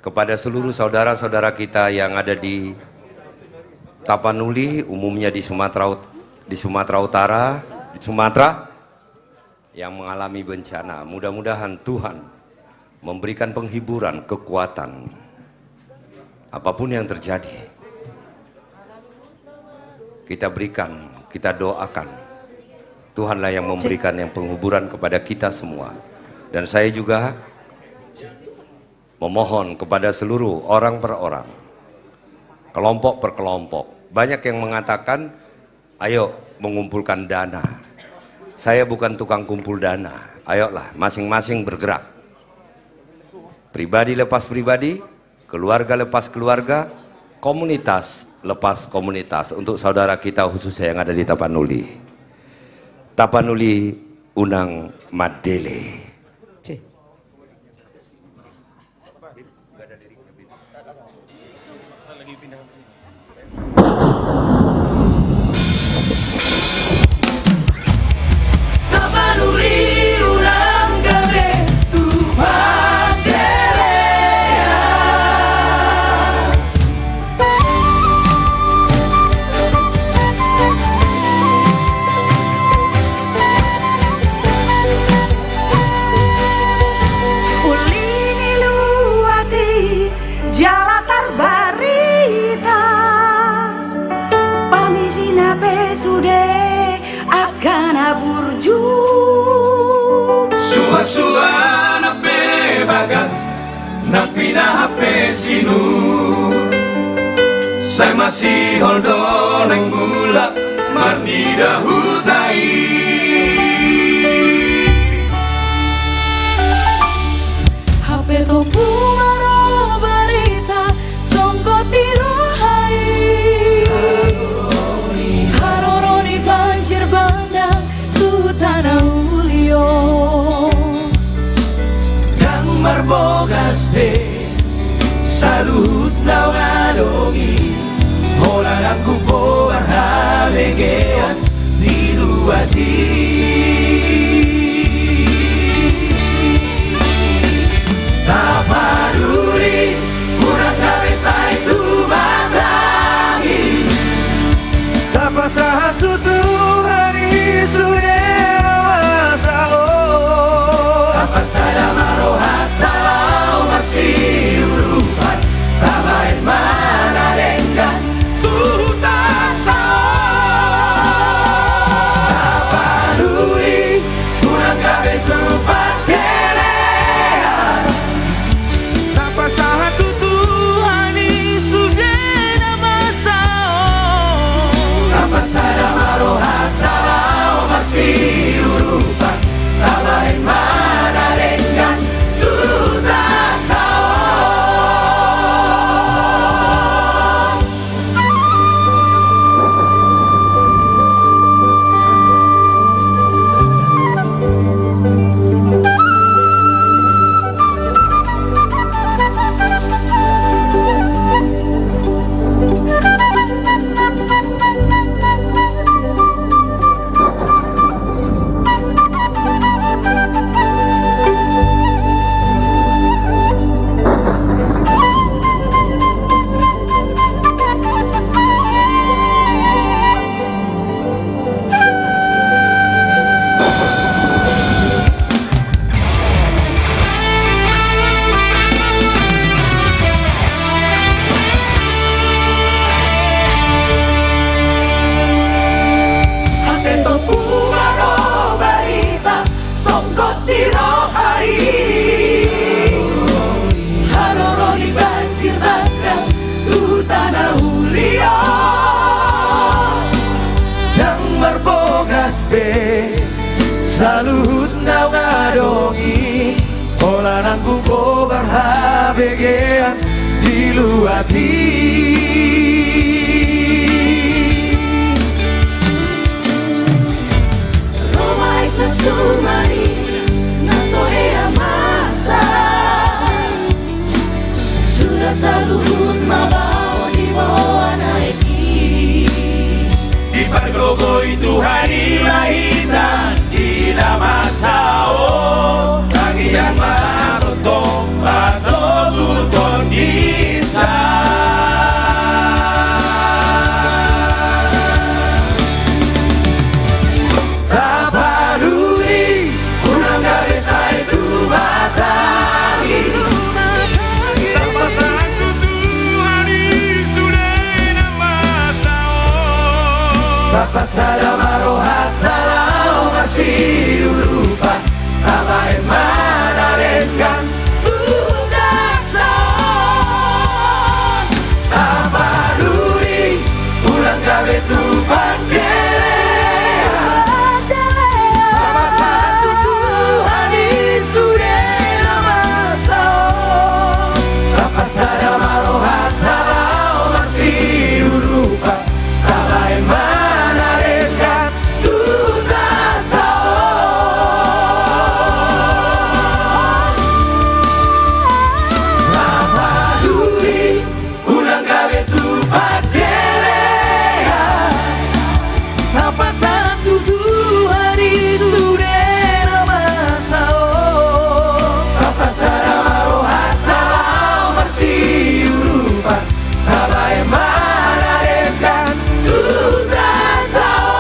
kepada seluruh saudara-saudara kita yang ada di Tapanuli, umumnya di Sumatera Utara, di Sumatera yang mengalami bencana. Mudah-mudahan Tuhan memberikan penghiburan, kekuatan, apapun yang terjadi. Kita berikan, kita doakan. Tuhanlah yang memberikan yang penghiburan kepada kita semua. Dan saya juga memohon kepada seluruh orang per orang, kelompok per kelompok. Banyak yang mengatakan, ayo mengumpulkan dana. Saya bukan tukang kumpul dana. Ayolah, masing-masing bergerak. Pribadi lepas pribadi, keluarga lepas keluarga, komunitas lepas komunitas. Untuk saudara kita khususnya yang ada di Tapanuli. Tapanuli Unang Madele. Tapanuli Unang Gabe Tuhan Delea. Ulingi luati jalatar barita pamisina pesude akan aburju Suwa-suwa na pe bagat na pinahape sinu Saya masih holdo neng mula marni dahutai marbogas be salut nawadongi holan aku po barhabegean diluati tak peduli kurang kabesa itu matangi tanpa satu Tuhan sudah masa tanpa sada marohat talau masih urupan tabain mana denggan tuh tak tahu tak peduli kurang kabesa panggilan tanpa satu Tuhan sudah masa tanpa sada marohat talau masih urupan tabain mana denggan tuh tak tahu. Salut nau ngadongi Holan aku po barhabegean diluati Romait na sumari nasohea masa Sudah salut mabawa di bawah naiki Di paglogo itu hari lahitan di damasao Tangiang matotong patotuton dita Tak peduli unang kabesa itu matangi tanpa satu Tuhan sudah namasao tanpa sada marohat talau masih urupan tabain mana denggan tuh tak tahu tak peduli ulang gabe tuh panggilan tanpa satu Tuhan sudah namasao tanpa sada marohat talau masih urupan tabain mana denggan tuh tak tahu tak peduli ulang gabe tuh panggilan tanpa satu Tuhan sudah namasao tanpa sada marohat talau masih urupan tabain mana denggan tuh tak tahu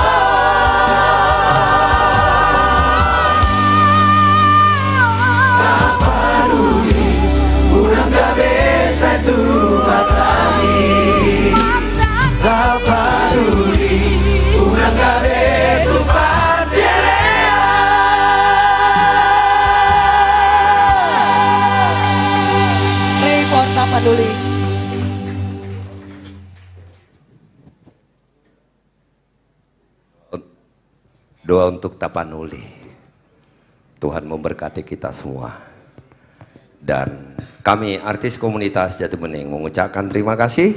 tak peduli ulang kabesa itu matangis tak peduli ulang gabe itu Report tak peduli. Doa untuk Tapanuli. Tuhan memberkati kita semua. Dan kami artis komunitas Jatibening mengucapkan terima kasih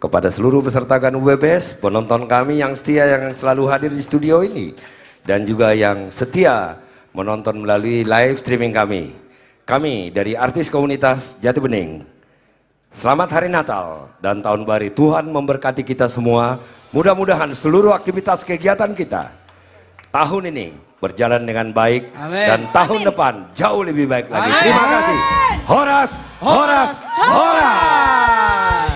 kepada seluruh peserta GANU BBS, penonton kami yang setia yang selalu hadir di studio ini, dan juga yang setia menonton melalui live streaming kami. kami dari artis komunitas Jati Bening, selamat Hari Natal dan Tahun Baru. Tuhan memberkati kita semua. Mudah-mudahan seluruh aktivitas kegiatan kita tahun ini berjalan dengan baik. Amin. Dan tahun depan jauh lebih baik lagi. Terima kasih. Horas, horas, horas.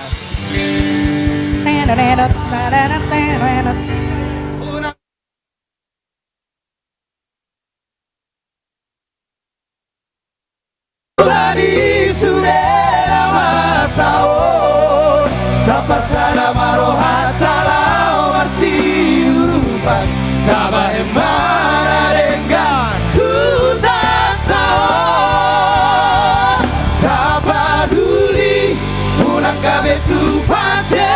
Lari sudera masao tapasara maroha talau masih urupan taba emara dengan tutatao tak peduli ulang kabe tu pandelean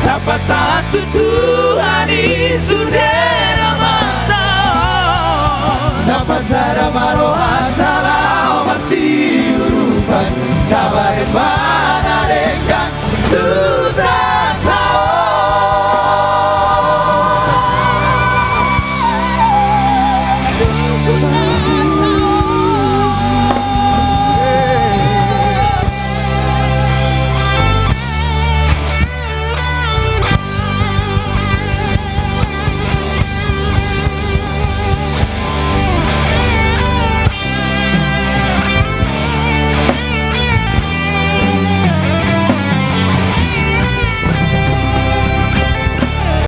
tanpa satu Tuhan sudera Pasara maroha talau masih urupan kabar mana dengan